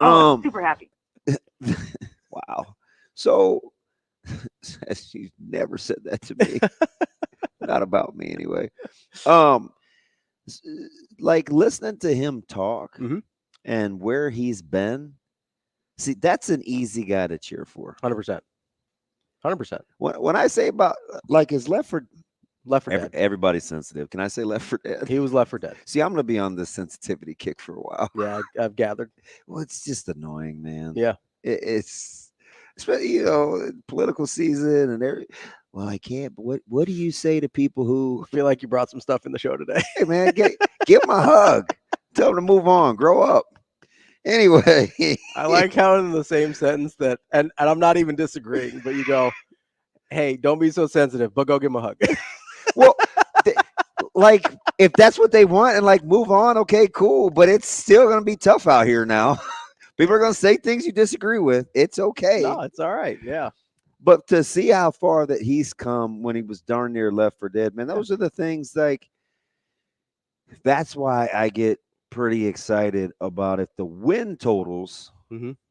Super happy. Wow. So she never said that to me. Not about me anyway. Like listening to him talk and where he's been. See, that's an easy guy to cheer for. 100%. 100%. When I say about like his Left 4 Dead. Everybody's sensitive. Can I say Left 4 Dead? He was Left 4 Dead. See, I'm gonna be on this sensitivity kick for a while. Yeah, I've gathered. Well, it's just annoying, man. Yeah, it's political season and every. Well, I can't. But what do you say to people who feel like you brought some stuff in the show today? Hey, man, give them a hug. Tell them to move on, grow up. Anyway, I like how in the same sentence that, and I'm not even disagreeing, but you go, "Hey, don't be so sensitive, but go give him a hug." Well, like if that's what they want and like move on, okay, cool. But it's still gonna be tough out here now. People are gonna say things you disagree with. It's okay. No, it's all right. Yeah. But to see how far that he's come when he was darn near Left 4 Dead, man, those are the things like. That's why I get pretty excited about if the win totals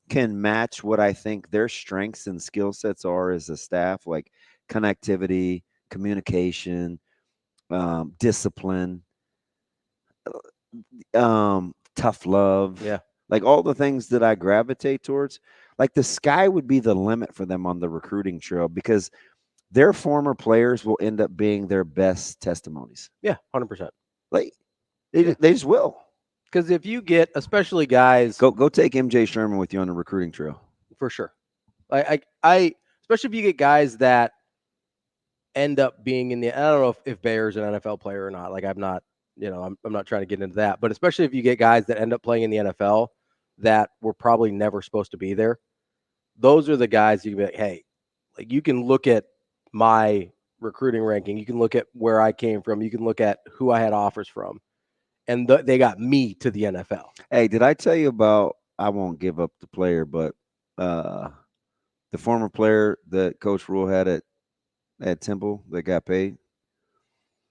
can match what I think their strengths and skill sets are as a staff, like connectivity, communication, discipline, tough love. Yeah. Like all the things that I gravitate towards, like the sky would be the limit for them on the recruiting trail because their former players will end up being their best testimonies. Yeah, 100%. Like they just will. Because if you get, especially guys, go take MJ Sherman with you on the recruiting trail for sure. I especially if you get guys that end up being in the. I don't know if Bayer's an NFL player or not. Like I'm not, I'm not trying to get into that. But especially if you get guys that end up playing in the NFL that were probably never supposed to be there. Those are the guys you can be like, hey, like you can look at my recruiting ranking. You can look at where I came from. You can look at who I had offers from. And they got me to the NFL. Hey, did I tell you about, I won't give up the player, but the former player that Coach Rule had at Temple that got paid?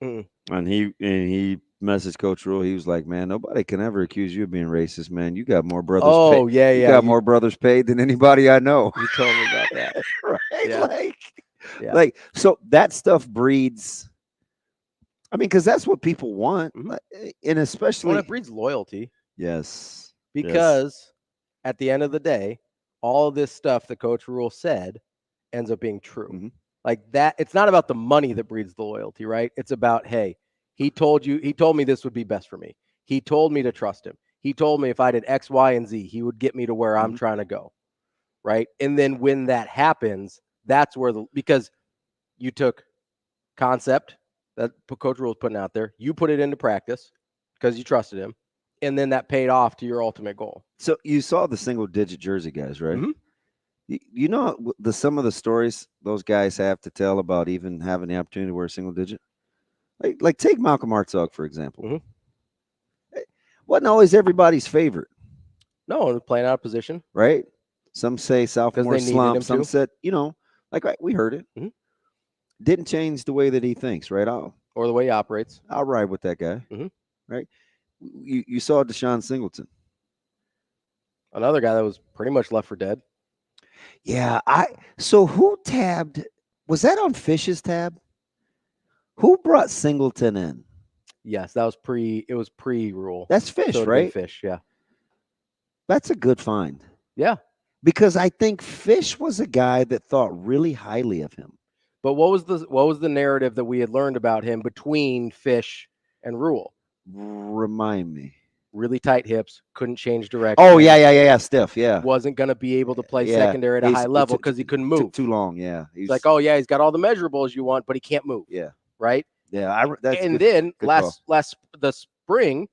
And he messaged Coach Rule. He was like, man, nobody can ever accuse you of being racist, man. You got more brothers paid. Yeah. You got more brothers paid than anybody I know. You told me about that. Right? Yeah. Like, so that stuff breeds. I mean, because that's what people want, and especially it breeds loyalty. Yes, because at the end of the day, all this stuff that Coach Rule said ends up being true. Like that, it's not about the money that breeds the loyalty, right? It's about, hey, he told me this would be best for me. He told me to trust him. He told me if I did X, Y, and Z, he would get me to where I'm trying to go, right? And then when that happens, that's where because you took concept that Coach Rule is putting out there. You put it into practice because you trusted him. And then that paid off to your ultimate goal. So you saw the single-digit jersey guys, right? You know some of the stories those guys have to tell about even having the opportunity to wear a single-digit? Like take Malcolm Hartzog, for example. Wasn't always everybody's favorite. No, playing out of position. Right? Some say sophomore slump. Some said, we heard it. Didn't change the way that he thinks, right? Or the way he operates. I'll ride with that guy, right? You saw Deshaun Singleton. Another guy that was pretty much Left 4 Dead. Yeah, so who tabbed? Was that on Fish's tab? Who brought Singleton in? Yes, that was pre-Rule. That's Fish, so right? Fish, yeah. That's a good find. Yeah. Because I think Fish was a guy that thought really highly of him. But what was the narrative that we had learned about him between Fish and Rule? Remind me. Really tight hips, couldn't change direction. Oh, yeah, stiff, yeah. Wasn't going to be able to play secondary at a high level because he couldn't move. Too long, yeah. He's like, oh, yeah, he's got all the measurables you want, but he can't move. Yeah. Right? Yeah. Then last spring,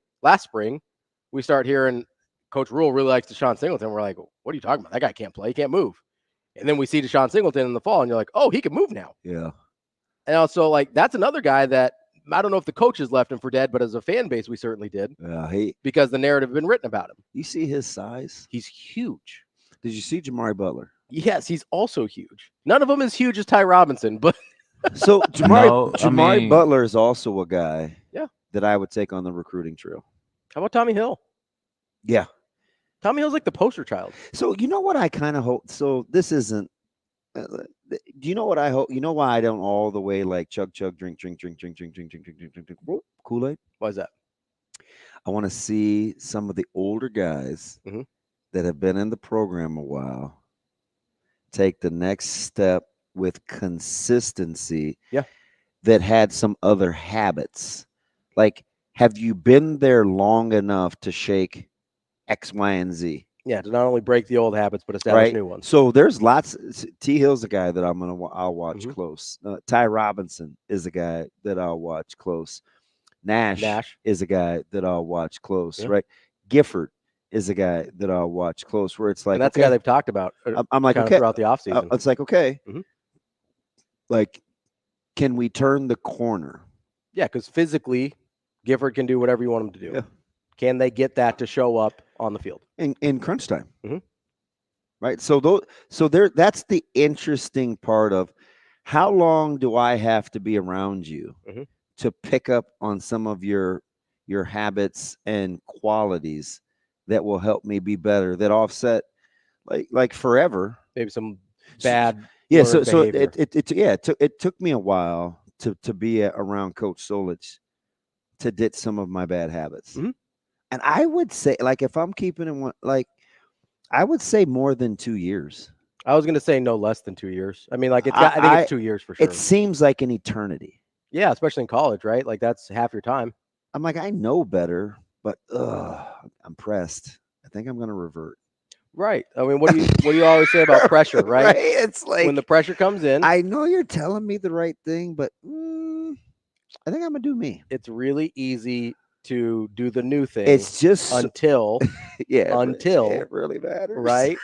we start hearing Coach Rule really likes Deshaun Singleton. We're like, what are you talking about? That guy can't play. He can't move. And then we see Deshaun Singleton in the fall, and you're like, oh, he can move now. Yeah. And also, that's another guy that I don't know if the coaches left him for dead, but as a fan base, we certainly did. Yeah, because the narrative had been written about him. You see his size? He's huge. Did you see Jamari Butler? Yes, he's also huge. None of them as huge as Ty Robinson, but so Jamari Butler is also a guy that I would take on the recruiting trail. How about Tommy Hill? Yeah. Tommy Hill's like the poster child. So you know what I kind of hope. So this isn't. Do you know what I hope? You know why I don't all the way like chug, drink Kool-Aid? Why is that? I want to see some of the older guys that have been in the program a while take the next step with consistency. Yeah. That had some other habits. Like, have you been there long enough to shake X, Y, and Z? Yeah, to not only break the old habits, but establish new ones. So there's lots. T. Hill's a guy that I'll watch close. Ty Robinson is a guy that I'll watch close. Nash is a guy that I'll watch close. Yeah. Right. Gifford is a guy that I'll watch close. Where it's like, and that's the guy they've talked about. I'm like, okay, throughout the offseason. It's like, okay, like, can we turn the corner? Yeah, because physically, Gifford can do whatever you want him to do. Yeah. Can they get that to show up on the field in crunch time? Right. So that's the interesting part of how long do I have to be around you to pick up on some of your habits and qualities that will help me be better, that offset like forever maybe some bad. Yeah, so it took me a while to be around Coach Solich to ditch some of my bad habits. And I would say, like, if I'm keeping in one, like, I would say more than 2 years. I was going to say no less than 2 years. I mean, like, I think it's 2 years for sure. It seems like an eternity. Yeah, especially in college, right? Like, that's half your time. I'm like, I know better, but I'm pressed. I think I'm going to revert. Right. I mean, what do you always say about pressure, right? Right? It's like when the pressure comes in. I know you're telling me the right thing, but I think I'm going to do me. It's really easy to do the new thing. It's just until it really matters, right?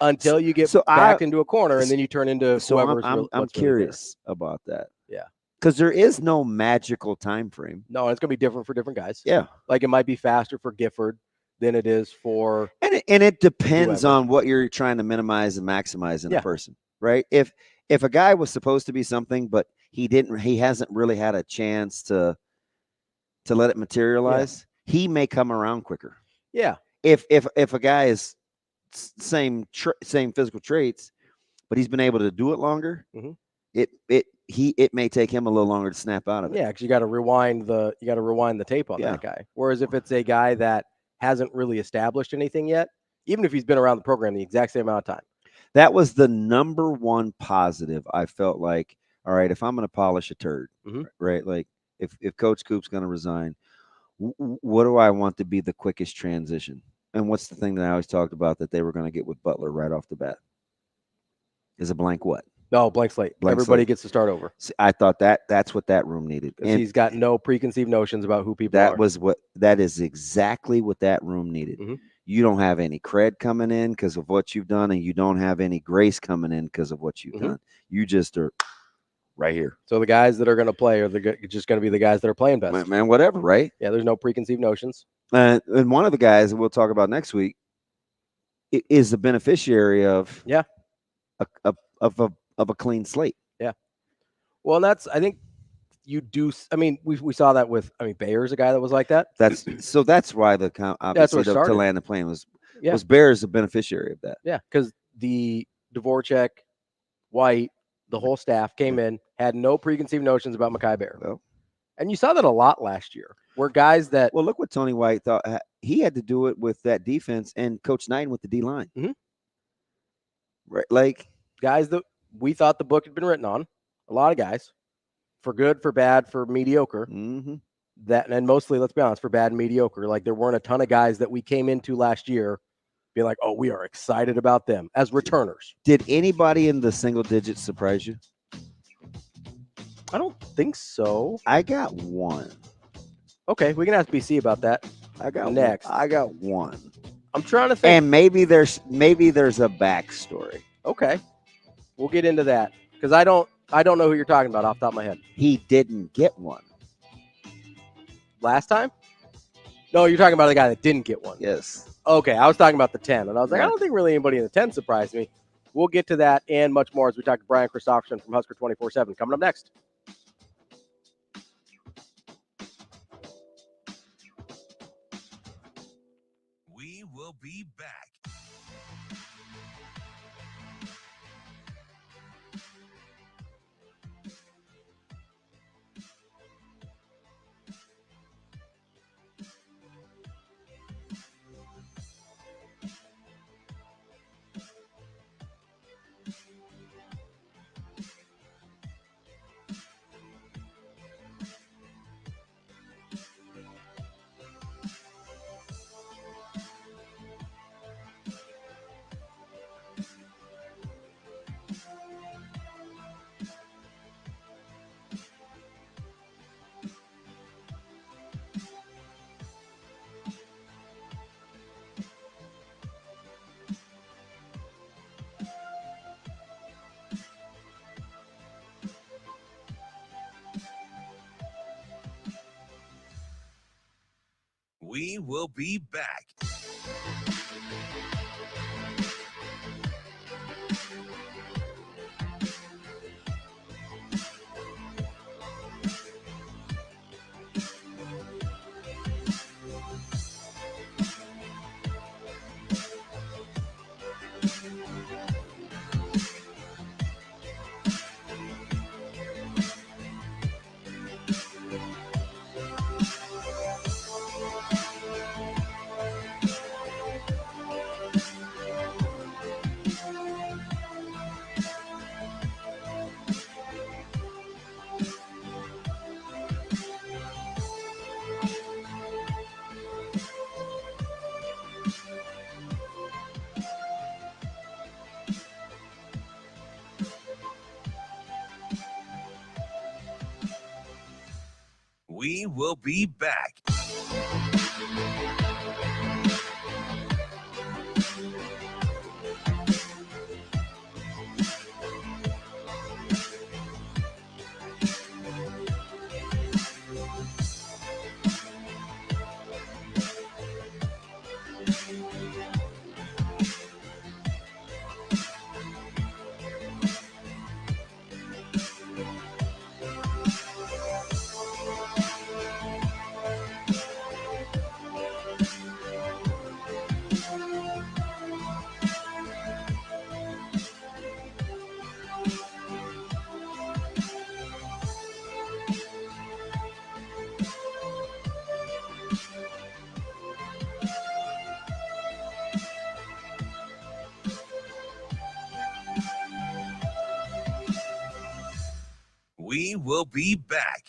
Until you get back into a corner, and then you turn into whoever's. I'm curious about that. Yeah, because there is no magical time frame. No, it's gonna be different for different guys. Yeah, like it might be faster for Gifford than it is for, and it depends on what you're trying to minimize and maximize in a person, right? If a guy was supposed to be something, but he hasn't really had a chance to let it materialize, he may come around quicker. Yeah. If a guy is same physical traits, but he's been able to do it longer, it may take him a little longer to snap out of it. Yeah, because you got to rewind the tape on that guy. Whereas if it's a guy that hasn't really established anything yet, even if he's been around the program the exact same amount of time. That was the number one positive. I felt like, all right, if I'm going to polish a turd, right? Like, if Coach Coop's going to resign, what do I want to be the quickest transition? And what's the thing that I always talked about that they were going to get with Butler right off the bat? Is a blank what? No, blank slate. Everybody gets to start over. See, I thought that's what that room needed. And he's got no preconceived notions about who people are. That is exactly what that room needed. You don't have any cred coming in because of what you've done, and you don't have any grace coming in because of what you've done. You just are right here. So the guys that are going to play are just going to be the guys that are playing best. Man, whatever, right? Yeah, there's no preconceived notions. And one of the guys that we'll talk about next week is the beneficiary of a clean slate. Yeah. Well, and that's, I think you do. I mean, we saw that with, Bayer's a guy that was like that. That's why obviously to land the plane was Bayer's a beneficiary of that. Yeah, because the Dvorak, White, the whole staff came in, had no preconceived notions about Mekhi Bear. Well, and you saw that a lot last year, where guys that... Well, look what Tony White thought. He had to do it with that defense and Coach Knighton with the D-line. Right, like... Guys that we thought the book had been written on, a lot of guys, for good, for bad, for mediocre. That, and mostly, let's be honest, for bad and mediocre. Like, there weren't a ton of guys that we came into last year being like, oh, we are excited about them as returners. Did anybody in the single digits surprise you? I don't think so. I got one. Okay, we can ask BC about that. I got next. I got one. I'm trying to think. And maybe there's a backstory. Okay, we'll get into that because I don't know who you're talking about off the top of my head. He didn't get one last time. No, you're talking about the guy that didn't get one. Yes. Okay, I was talking about the 10, and I was like, I don't think really anybody in the 10 surprised me. We'll get to that and much more as we talk to Brian Christopherson from Husker 24/7. Coming up next. will be back. We will be back. We will be back.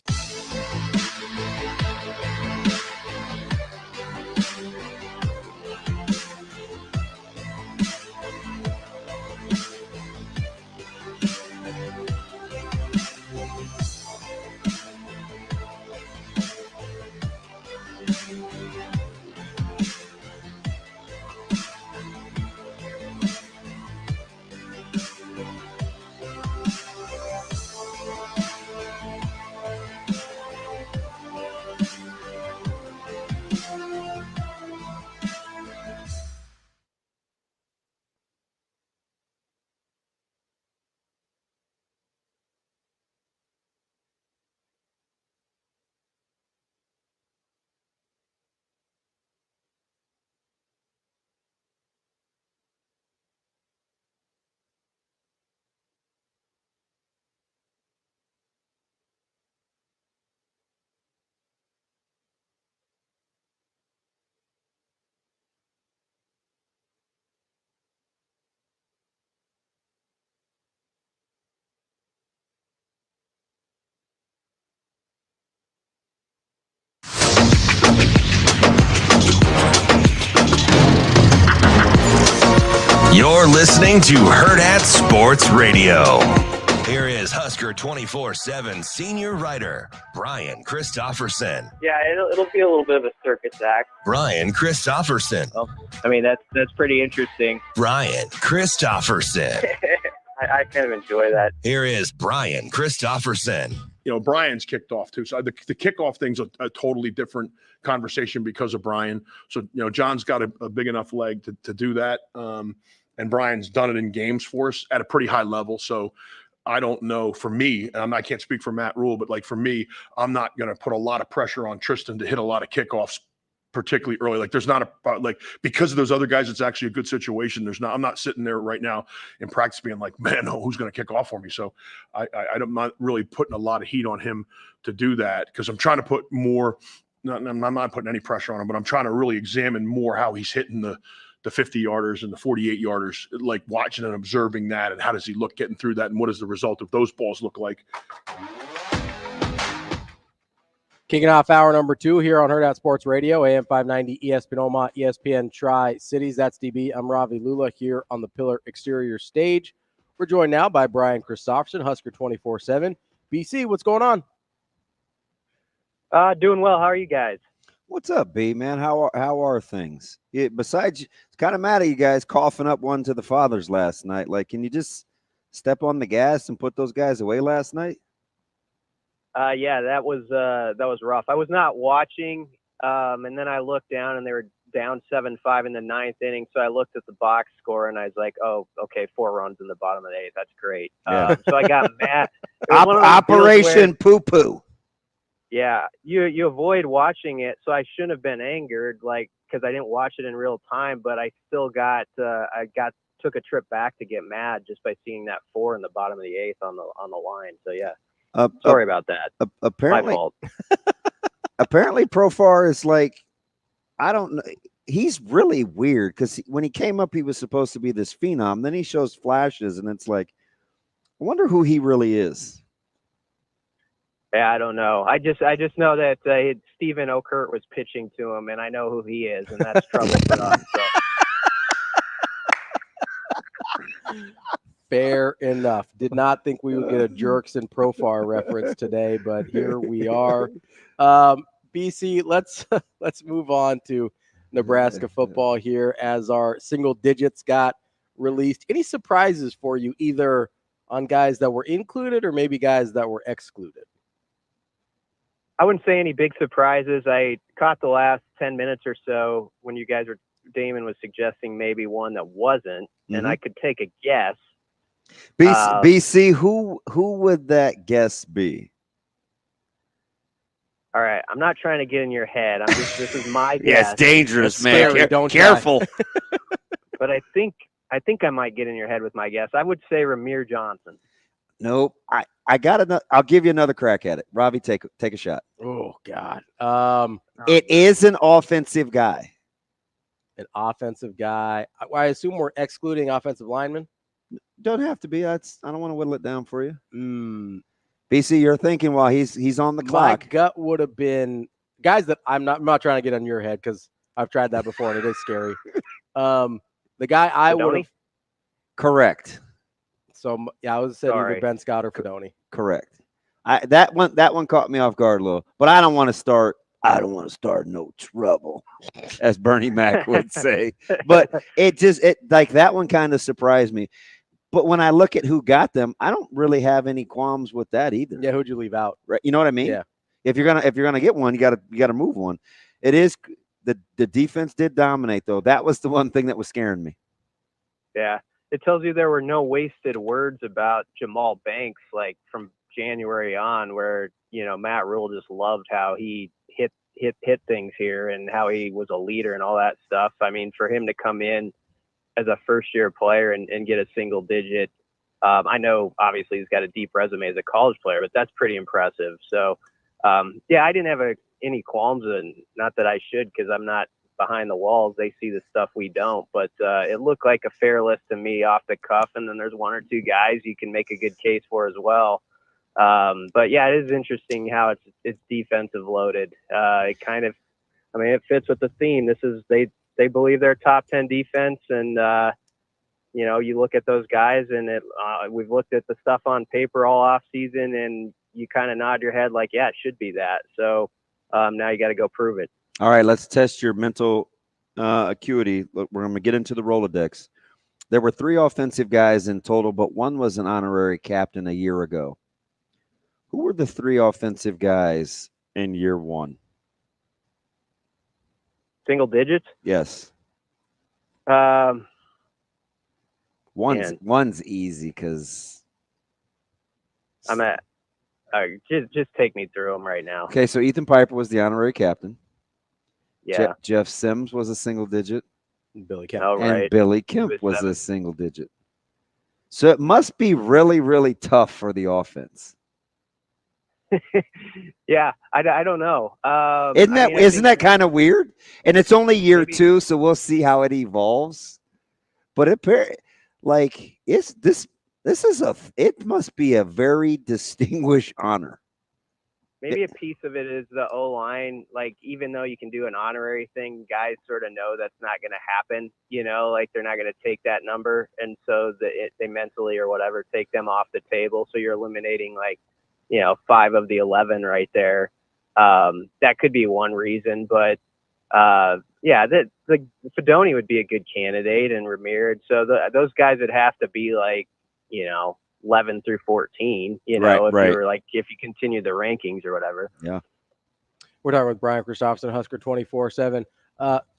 You're listening to Hurrdat Sports Radio. Here is Husker 24/7 senior writer, Brian Christopherson. Yeah, it'll be a little bit of a circus act. Brian Christopherson. Well, I mean, that's pretty interesting. Brian Christopherson. I kind of enjoy that. Here is Brian Christopherson. You know, Brian's kicked off too. So the kickoff thing's a totally different conversation because of Brian. So, you know, John's got a big enough leg to do that. And Brian's done it in games for us at a pretty high level. So I don't know, for me, and I can't speak for Matt Rule, but like for me, I'm not going to put a lot of pressure on Tristan to hit a lot of kickoffs, particularly early. Like there's not because of those other guys, it's actually a good situation. I'm not sitting there right now in practice being like, man, who's going to kick off for me? So I'm not really putting a lot of heat on him to do that, because I'm trying to put more, I'm not putting any pressure on him, but I'm trying to really examine more how he's hitting the 50-yarders and the 48-yarders, like watching and observing that, and how does he look getting through that, and what does the result of those balls look like? Kicking off hour number 2 here on Hurrdat Sports Radio, AM 590, ESPN Omaha, ESPN Tri-Cities. That's DB. I'm Ravi Lulla here on the Pillar Exterior stage. We're joined now by Brian Christopherson, Husker 24/7. BC, what's going on? Doing well. How are you guys? What's up, B, man? How are things? Besides, it's kind of mad at you guys coughing up one to the fathers last night. Like, can you just step on the gas and put those guys away last night? Yeah, that was rough. I was not watching. And then I looked down, and they were down 7-5 in the 9th inning. So I looked at the box score, and I was like, oh, okay, 4 runs in the bottom of the 8th. That's great. Yeah. So I got mad. Operation Poo-Poo. Yeah, you avoid watching it, so I shouldn't have been angered, like, because I didn't watch it in real time. But I still took a trip back to get mad just by seeing that 4 in the bottom of the 8th on the line. So yeah, sorry about that. Apparently, my fault. Apparently, Profar is like, I don't know. He's really weird because when he came up, he was supposed to be this phenom. Then he shows flashes, and it's like, I wonder who he really is. Yeah, I don't know. I just know that Stephen Okert was pitching to him, and I know who he is, and that's trouble for us. So. Fair enough. Did not think we would get a Jerks and Profar reference today, but here we are. BC, let's move on to Nebraska football here as our single digits got released. Any surprises for you, either on guys that were included or maybe guys that were excluded? I wouldn't say any big surprises. I caught the last 10 minutes or so when you guys Damon was suggesting maybe one that wasn't, and I could take a guess. BC, who would that guess be? All right, I'm not trying to get in your head. This is my guess. Yeah, it's dangerous, it's man. Scary. Don't careful. But I think I might get in your head with my guess. I would say Ramir Johnson. Nope. I got another. I'll give you another crack at it. Ravi, take a shot. Oh God. It is an offensive guy. An offensive guy. I assume we're excluding offensive linemen. Don't have to be. I don't want to whittle it down for you. BC, you're thinking while he's on the clock. My gut would have been guys that I'm not trying to get on your head because I've tried that before and it is scary. The guy I would have. Correct. So yeah, I was saying either Ben Scott or Fedoni. Correct. That one caught me off guard a little, but I don't want to start no trouble, as Bernie Mac would say. But it like that one kind of surprised me. But when I look at who got them, I don't really have any qualms with that either. Yeah, who'd you leave out? Right. You know what I mean? Yeah. If you're gonna get one, you gotta move one. It is the defense did dominate though. That was the one thing that was scaring me. Yeah. It tells you there were no wasted words about Jamal Banks, like from January on, where, Matt Rule just loved how he hit things here and how he was a leader and all that stuff. I mean, for him to come in as a first-year player and get a single digit, I know obviously he's got a deep resume as a college player, but that's pretty impressive. So, yeah, I didn't have any qualms, and not that I should because I'm not behind the walls. They see the stuff we don't, but it looked like a fair list to me off the cuff, and then there's one or two guys you can make a good case for as well. But yeah, it is interesting how it's defensive loaded. It fits with the theme. This is they believe they're top 10 defense, and you look at those guys, and we've looked at the stuff on paper all off season, and you kind of nod your head like, yeah, it should be that. So now you got to go prove it. All right, let's test your mental acuity. Look, we're going to get into the Rolodex. There were 3 offensive guys in total, but one was an honorary captain a year ago. Who were the 3 offensive guys in year 1? Single digits? Yes. One's easy because I'm at. Just take me through them right now. Okay, so Ethan Piper was the honorary captain. Yeah. Jeff Sims was a single digit. Billy Kemp. Oh, right. And Billy Kemp was a single digit. So it must be really, really tough for the offense. Yeah, I don't know. Isn't that kind of weird? And it's only year 2, so we'll see how it evolves. But it must be a very distinguished honor. Maybe a piece of it is the O-line. Like, even though you can do an honorary thing, guys sort of know that's not going to happen. Like they're not going to take that number, and so they mentally or whatever take them off the table. So you're eliminating 5 of the 11 right there. That could be one reason, but yeah, the Fedoni would be a good candidate, and Ramir. So those guys would have to be 11 through 14. If you were if you continue the rankings or whatever. Yeah. We're talking with Brian Christopherson, Husker 24/7.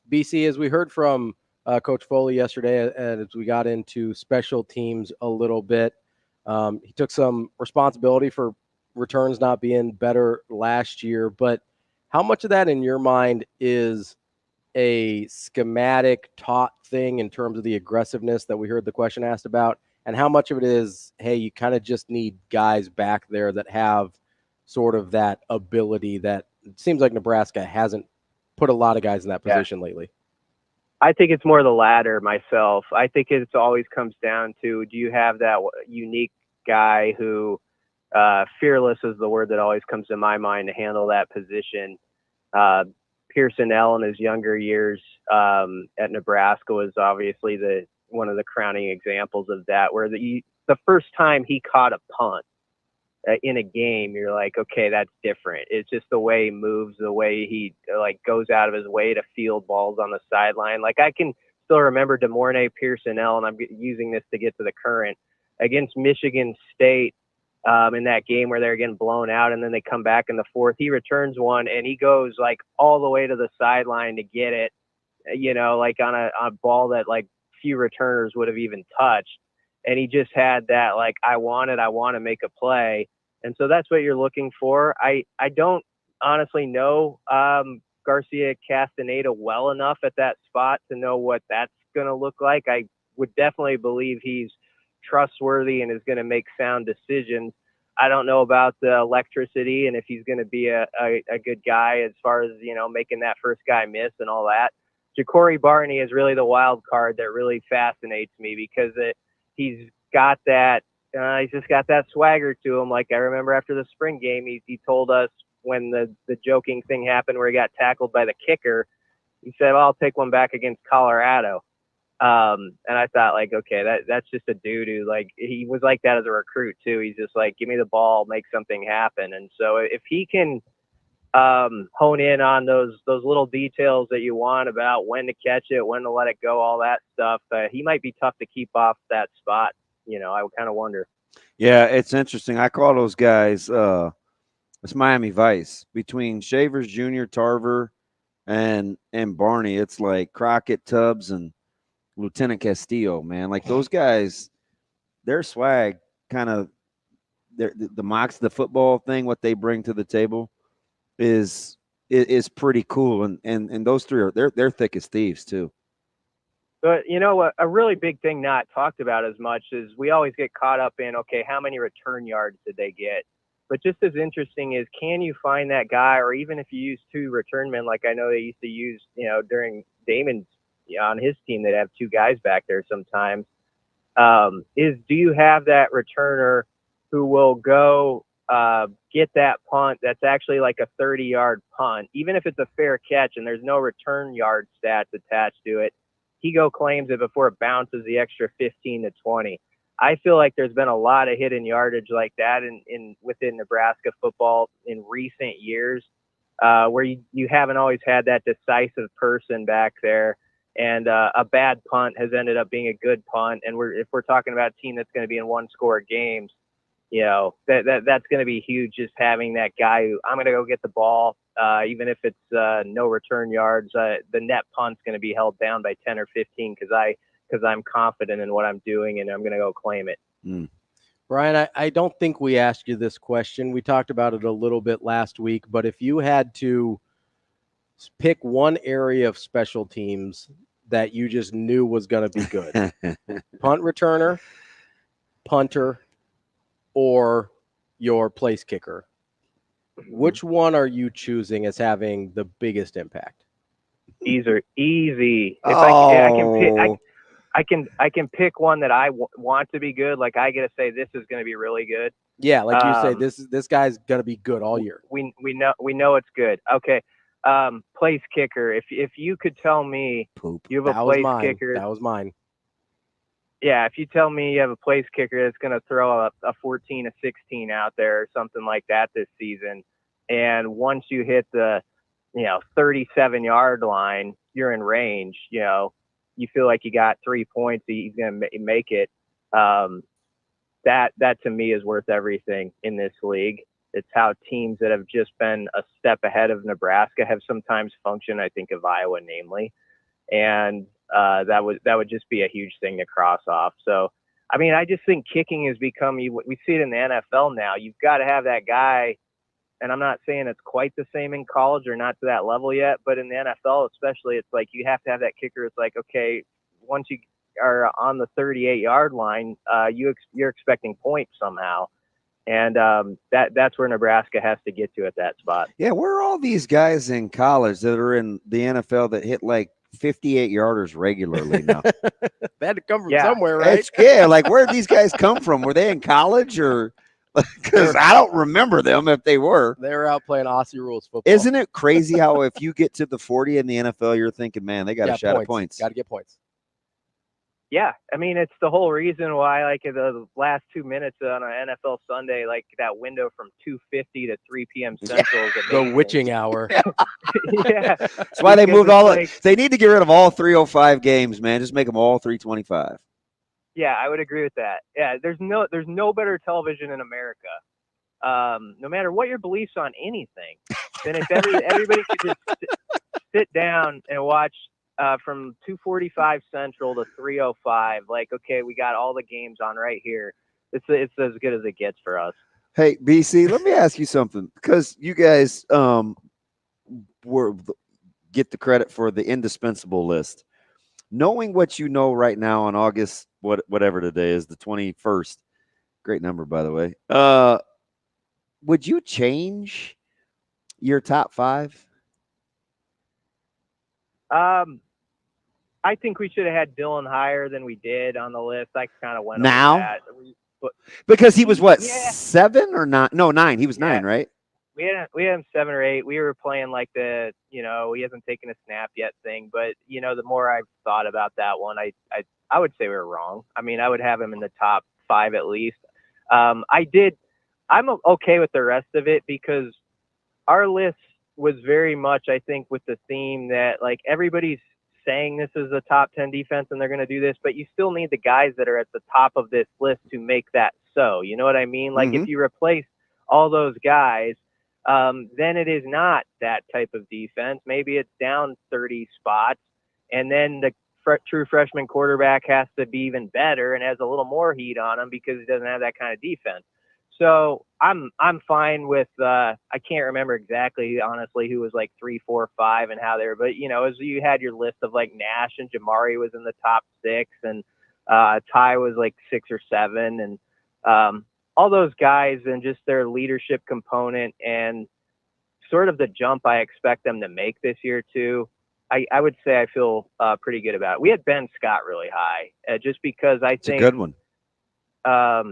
BC, as we heard from Coach Foley yesterday, and as we got into special teams a little bit, he took some responsibility for returns not being better last year. But how much of that, in your mind, is a schematic taught thing in terms of the aggressiveness that we heard the question asked about? And how much of it is, hey, you kind of just need guys back there that have sort of that ability that it seems like Nebraska hasn't put a lot of guys in that position lately? I think it's more the latter myself. I think it always comes down to, do you have that unique guy who, fearless is the word that always comes to my mind to handle that position. Pearson L in his younger years at Nebraska was obviously one of the crowning examples of that, where the first time he caught a punt in a game, you're like, okay, that's different. It's just the way he moves, the way he goes out of his way to field balls on the sideline. Like, I can still remember DeMornay Pearson L, and I'm using this to get to the current, against Michigan State in that game where they're getting blown out, and then they come back in the fourth. He returns one, and he goes all the way to the sideline to get it, on a ball that few returners would have even touched. And he just had that, I want to make a play. And so that's what you're looking for. I don't honestly know Garcia Castaneda well enough at that spot to know what that's going to look like. I would definitely believe he's trustworthy and is going to make sound decisions. I don't know about the electricity and if he's going to be a good guy as far as, making that first guy miss and all that. Ja'Cory Barney is really the wild card that really fascinates me, because he's got that, he's just got that swagger to him. Like, I remember after the spring game, he told us when the joking thing happened where he got tackled by the kicker, he said, well, I'll take one back against Colorado. And I thought, okay, that's just a dude who, he was like that as a recruit too. He's just give me the ball, make something happen. And so if he can hone in on those little details that you want about when to catch it, when to let it go, all that stuff, he might be tough to keep off that spot. I would kind of wonder. Yeah, it's interesting. I call those guys, it's Miami Vice. Between Shavers Jr., Tarver, and Barney, it's like Crockett, Tubbs, and Lieutenant Castillo, man. Those guys, their swag, kind of the mocks, the football thing, what they bring to the table is pretty cool. And those three they're thick as thieves too. But a really big thing not talked about as much is we always get caught up in, okay, how many return yards did they get? But just as interesting is, can you find that guy, or even if you use two return men, like I know they used to use, during Damon's on his team, they'd have two guys back there sometimes. Do you have that returner who will go get that punt that's actually like a 30-yard punt, even if it's a fair catch and there's no return yard stats attached to it? He claims it before it bounces the extra 15 to 20. I feel like there's been a lot of hidden yardage like that within Nebraska football in recent years, where you haven't always had that decisive person back there, and a bad punt has ended up being a good punt. And if we're talking about a team that's going to be in one-score games, that's going to be huge, just having that guy who, I'm going to go get the ball, even if it's no return yards. The net punt's going to be held down by 10 or 15 because I'm confident in what I'm doing, and I'm going to go claim it. Brian, I don't think we asked you this question. We talked about it a little bit last week, but if you had to pick one area of special teams that you just knew was going to be good, punt returner, punter, or your place kicker, which one are you choosing as having the biggest impact? Easy. I can pick one that I want to be good. Like, I get to say this is going to be really good. Yeah, like you say, this guy's going to be good all year. We know it's good. Okay. Place kicker. If you could tell me you have a place kicker. That was mine. Yeah, if you tell me you have a place kicker that's going to throw a 14, a 16 out there or something like that this season, and once you hit the 37-yard line, you're in range. You feel like you got 3 points, he's going to make it. That to me is worth everything in this league. It's how teams that have just been a step ahead of Nebraska have sometimes functioned. I think of Iowa, namely, and that would just be a huge thing to cross off. So, I mean, I just think kicking has become. We see it in the NFL now. You've got to have that guy. And I'm not saying it's quite the same in college or not to that level yet, but in the NFL especially, it's like you have to have that kicker. It's like, okay, once you are on the 38-yard line, you're expecting points somehow. And that's where Nebraska has to get to at that spot. Yeah, where are all these guys in college that are in the NFL that hit like 58-yarders regularly now? They had to come from somewhere, right? Like where did these guys come from? Were they in college or – because I don't remember them if they were. They were out playing Aussie rules football. Isn't it crazy how if you get to the 40 in the NFL, you're thinking, man, they got a shot at points. Got to get points. Yeah, I mean, it's the whole reason why, like, in the last 2 minutes on an NFL Sunday, like that window from 2:50 to 3 p.m. Central is amazing. The witching hour. Yeah. That's why they moved all they need to get rid of all 305 games, man. Just make them all 325. Yeah, I would agree with that. Yeah, there's no better television in America. No matter what your beliefs on anything, then if everybody could just sit down and watch from 2:45 Central to 3:05, like, okay, we got all the games on right here. It's as good as it gets for us. Hey, BC, let me ask you something, because you guys get the credit for the indispensable list. Knowing what you know right now on August, whatever today is, the 21st, great number, by the way, would you change your top 5? I think we should have had Dylan higher than we did on the list. I kind of went now over that. Because he was what, 7 or 9? No, 9. He was 9, right? We had him 7 or 8. We were playing like the, he hasn't taken a snap yet thing. But, the more I've thought about that one, I would say we were wrong. I mean, I would have him in the top 5 at least. I'm okay with the rest of it because our list was very much, I think, with the theme that, like, everybody's saying this is a top 10 defense and they're going to do this, but you still need the guys that are at the top of this list to make that so. You know what I mean? Like, if you replace all those guys, then it is not that type of defense. Maybe it's down 30 spots, and then the true freshman quarterback has to be even better and has a little more heat on him because he doesn't have that kind of defense. So I'm fine with I can't remember exactly, honestly, who was like 3, 4, 5 and how they were, but as you had your list of like Nash and Jamari was in the top 6 and Ty was like 6 or 7 and all those guys and just their leadership component and sort of the jump I expect them to make this year too. I would say I feel pretty good about it. We had Ben Scott really high just because I think it's a good one. I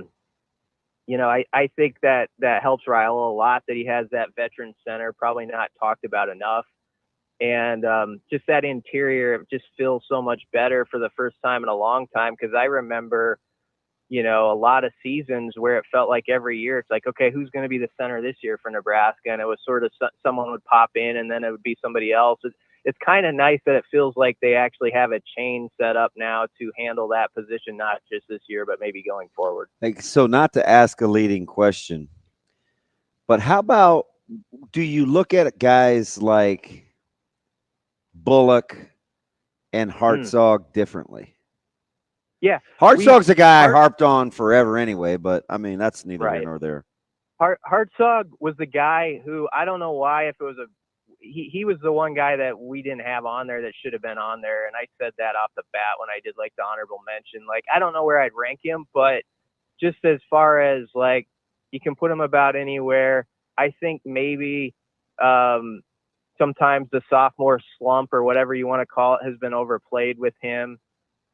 think that helps Raiola a lot that he has that veteran center, probably not talked about enough. And just that interior just feels so much better for the first time in a long time. Cause I remember, a lot of seasons where it felt like every year it's like, okay, who's going to be the center this year for Nebraska? And it was sort of someone would pop in and then it would be somebody else. It's kind of nice that it feels like they actually have a chain set up now to handle that position, not just this year, but maybe going forward. So not to ask a leading question, but how about, do you look at guys like Bullock and Hartzog differently? Yeah. Hartzog's a guy I harped on forever anyway, but I mean, that's neither here nor there. Hartzog was the guy who, I don't know why, if it was he was the one guy that we didn't have on there that should have been on there. And I said that off the bat when I did like the honorable mention. Like, I don't know where I'd rank him, but just as far as like, you can put him about anywhere. I think maybe sometimes the sophomore slump or whatever you want to call it has been overplayed with him.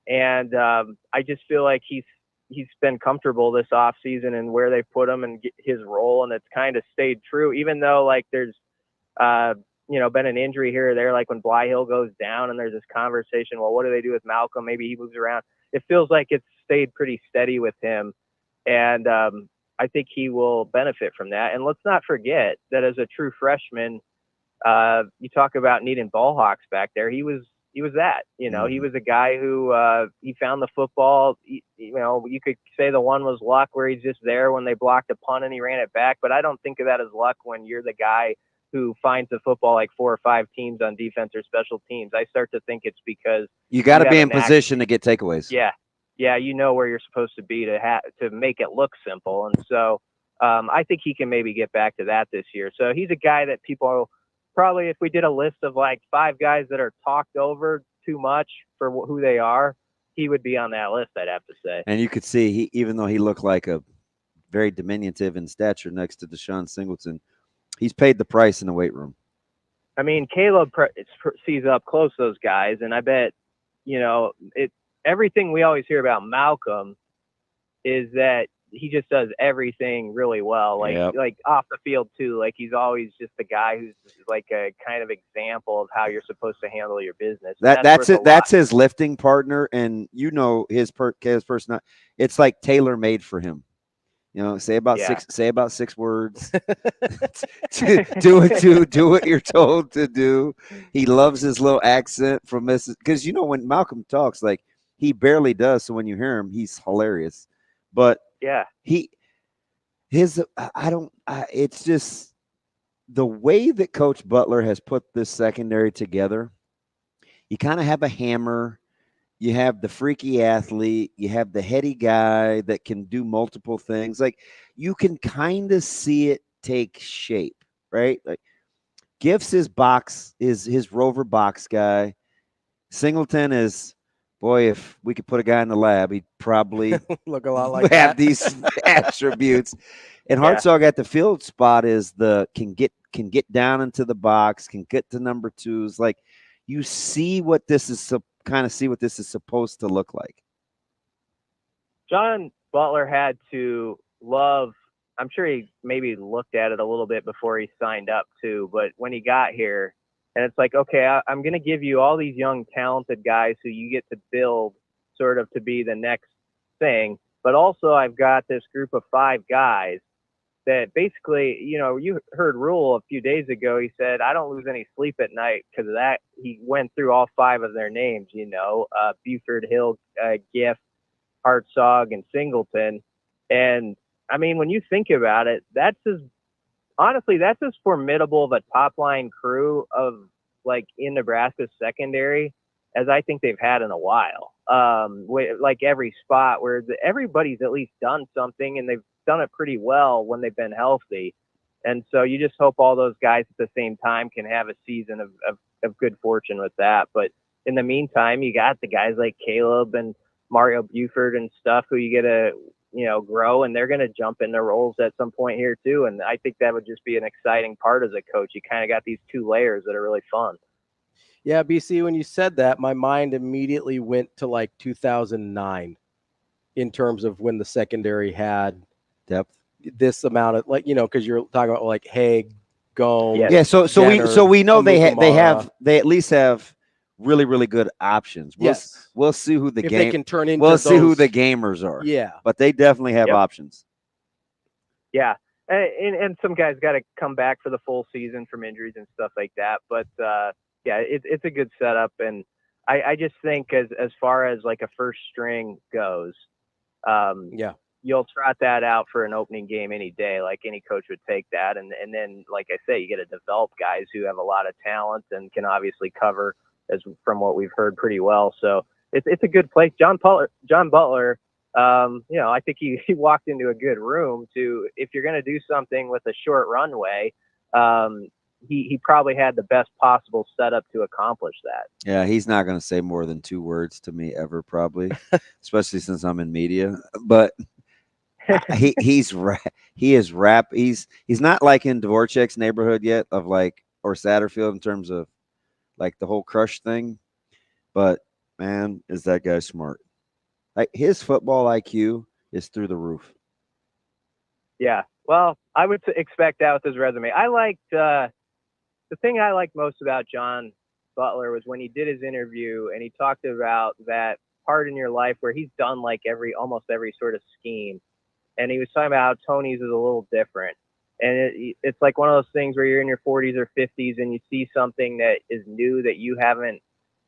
And I just feel like he's been comfortable this off season and where they put him and his role. And it's kind of stayed true, even though like there's, been an injury here or there, like when Blyhill goes down and there's this conversation, well, what do they do with Malcolm? Maybe he moves around. It feels like it's stayed pretty steady with him. And I think he will benefit from that. And let's not forget that as a true freshman, you talk about needing ball hawks back there. He was he was that. You know, he was a guy who he found the football. You know, you could say the one was luck where he's just there when they blocked a punt and he ran it back. But I don't think of that as luck when you're the guy who finds the football like 4 or 5 teams on defense or special teams. I start to think it's because you got to be in position to get takeaways. Yeah, you know where you're supposed to be to make it look simple. And so I think he can maybe get back to that this year. So he's a guy that people probably, if we did a list of like 5 guys that are talked over too much for who they are, he would be on that list, I'd have to say. And you could see, even though he looked like a very diminutive in stature next to Deshaun Singleton, he's paid the price in the weight room. I mean, Caleb sees up close those guys, and I bet, you know, everything we always hear about Malcolm is that he just does everything really well, like off the field too. Like he's always just the guy who's like a kind of example of how you're supposed to handle your business. That's it. That's his lifting partner, and you know his person. It's like tailor made for him. You know, say about 6 words. do what you're told to do. He loves his little accent from Mrs. Because you know when Malcolm talks, like he barely does. So when you hear him, he's hilarious. But it's just the way that Coach Butler has put this secondary together. You kind of have a hammer. You have the freaky athlete. You have the heady guy that can do multiple things. Like you can kind of see it take shape, right? Like Gifts his rover box guy. Singleton is, boy, if we could put a guy in the lab, he'd probably look a lot like have that. these attributes. And Hartzog at the field spot is can get down into the box, can get to number 2s. Like you see what this is supposed to look like. John Butler had to love, I'm sure he maybe looked at it a little bit before he signed up too, but when he got here, and it's like, okay, I'm going to give you all these young, talented guys who you get to build sort of to be the next thing. But also I've got this group of 5 guys that basically, you know, you heard Rule a few days ago. He said, I don't lose any sleep at night because of that. He went through all 5 of their names, you know, Buford, Hill, Gift, Hartzog, and Singleton. And I mean, when you think about it, that's as formidable of a top line crew of like in Nebraska's secondary as I think they've had in a while. Like every spot where everybody's at least done something, and they've done it pretty well when they've been healthy. And so you just hope all those guys at the same time can have a season of good fortune with that. But in the meantime, you got the guys like Caleb and Mario Buford and stuff who you get to, you know, grow, and they're going to jump in their roles at some point here too. And I think that would just be an exciting part as a coach. You kind of got these 2 layers that are really fun. Yeah, BC, when you said that, my mind immediately went to like 2009 in terms of when the secondary had depth, this amount of, like, you know, because you're talking about like Haig, Gomes. Yeah, so we know they at least have really, really good options. We'll see who the they can turn into we'll see who the gamers are. Yeah, but they definitely have options. Yeah, and some guys got to come back for the full season from injuries and stuff like that. But yeah, it's a good setup, and I just think as far as like a first string goes, you'll trot that out for an opening game any day. Like any coach would take that, and then like I say, you get to develop guys who have a lot of talent and can obviously cover, as from what we've heard, pretty well. So it's a good place. John Butler, you know, I think he walked into a good room to, if you're going to do something with a short runway, he probably had the best possible setup to accomplish that. Yeah, he's not going to say more than 2 words to me ever, probably, especially since I'm in media. But he is rap. He's not like in Dvorak's neighborhood yet of like, or Satterfield in terms of like the whole crush thing. But man, is that guy smart? Like his football IQ is through the roof. Yeah. Well, I would expect that with his resume. I liked the thing I liked most about John Butler was when he did his interview and he talked about that part in your life where he's done like almost every sort of scheme. And he was talking about how Tony's is a little different. And it's like one of those things where you're in your 40s or 50s and you see something that is new that you haven't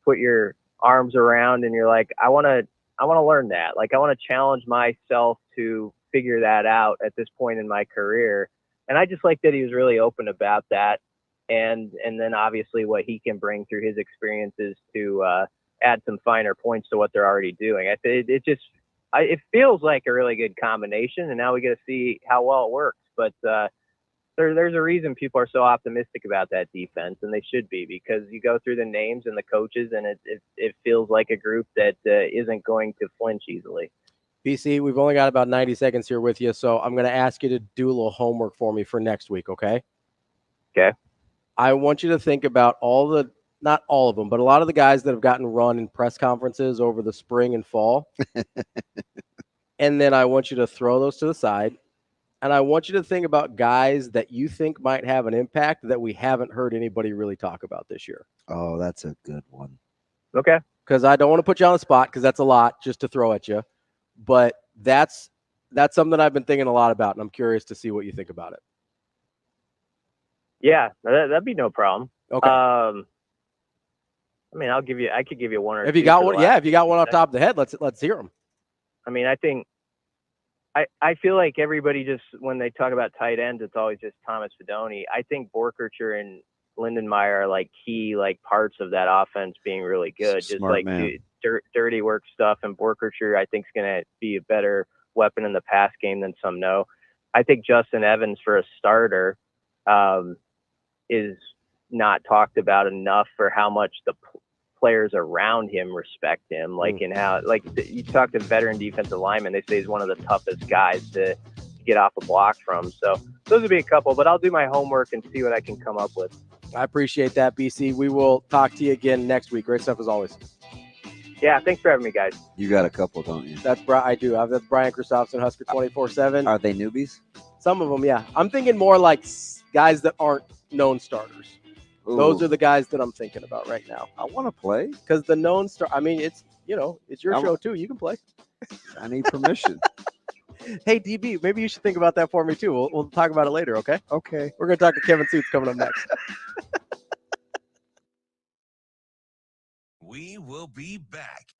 put your arms around and you're like, I want to learn that. Like, I want to challenge myself to figure that out at this point in my career. And I just like that he was really open about that. And then obviously what he can bring through his experiences to add some finer points to what they're already doing. It feels like a really good combination, and now we get to see how well it works. But there's a reason people are so optimistic about that defense, and they should be, because you go through the names and the coaches, and it feels like a group that isn't going to flinch easily. BC, we've only got about 90 seconds here with you, so I'm going to ask you to do a little homework for me for next week, okay? Okay. I want you to think about not all of them, but a lot of the guys that have gotten run in press conferences over the spring and fall. And then I want you to throw those to the side. And I want you to think about guys that you think might have an impact that we haven't heard anybody really talk about this year. Oh, that's a good one. Okay. Because I don't want to put you on the spot, because that's a lot just to throw at you. But that's something I've been thinking a lot about, and I'm curious to see what you think about it. Yeah, that'd be no problem. Okay. I mean, I could give you one or two. If you got one, if you got one off top of the head, let's hear them. I mean, I think I feel like everybody just, when they talk about tight ends, it's always just Thomas Fidone. I think Borkercher and Lindenmeyer are like key parts of that offense being really good. Smart just man. Dirty work stuff, and Borkercher I think is going to be a better weapon in the pass game than some know. I think Justin Evans for a starter is not talked about enough for how much the players around him respect him. You talk to veteran defensive linemen, they say he's one of the toughest guys to get off the block from. So those would be a couple, but I'll do my homework and see what I can come up with. I appreciate that, BC. We will talk to you again next week. Great stuff as always. Yeah, thanks for having me, guys. You got a couple, don't you? I do. That's Brian Christopherson, Husker 24/7. Are they newbies? Some of them, yeah. I'm thinking more like guys that aren't known starters. Ooh. Those are the guys that I'm thinking about right now. I want to play. Because the known star, I mean, it's your show too. You can play. I need permission. Hey, DB, maybe you should think about that for me too. We'll talk about it later, okay? Okay. We're going to talk to Kevin Sjuts coming up next. We will be back.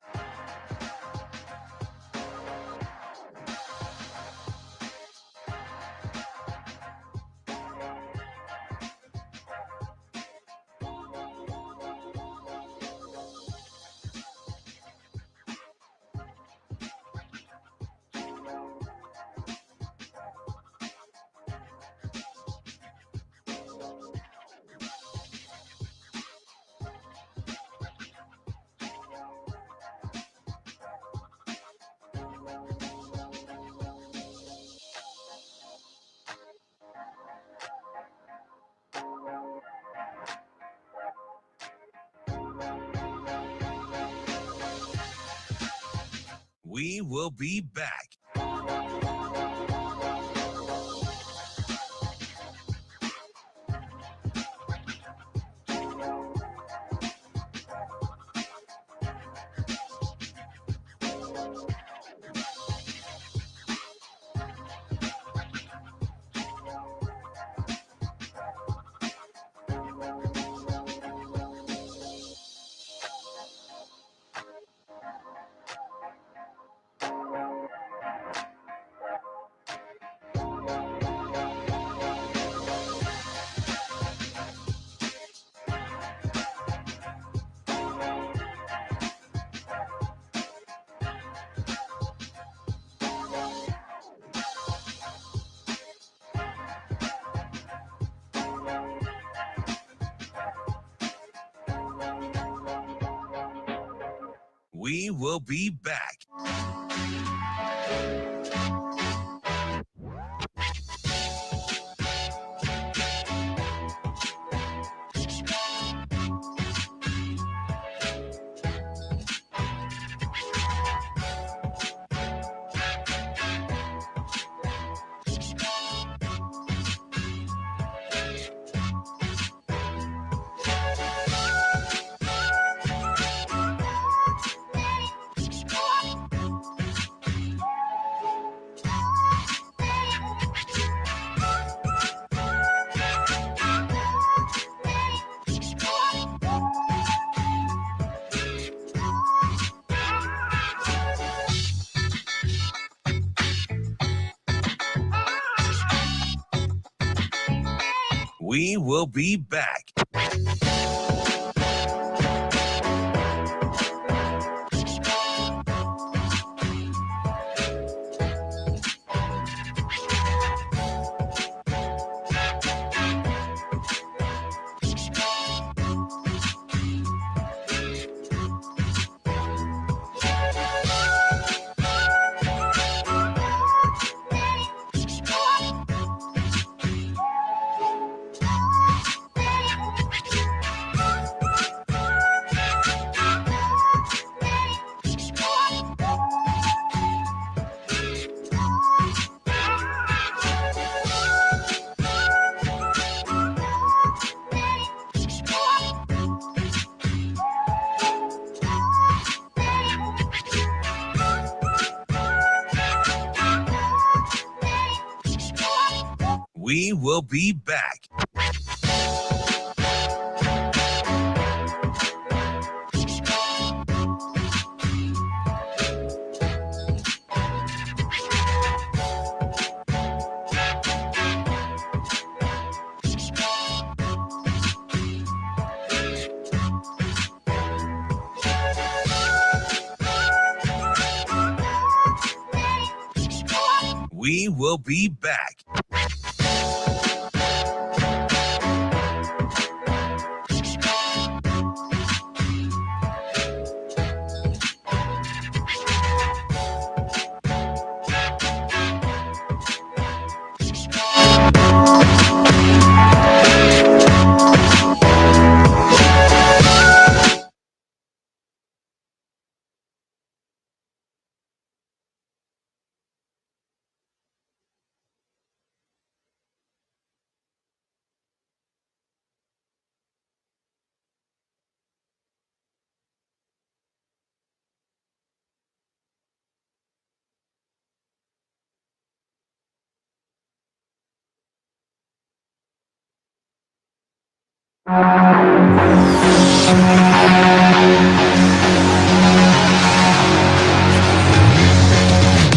We will be back. We will be back. We will be back. We will be back. We will be back.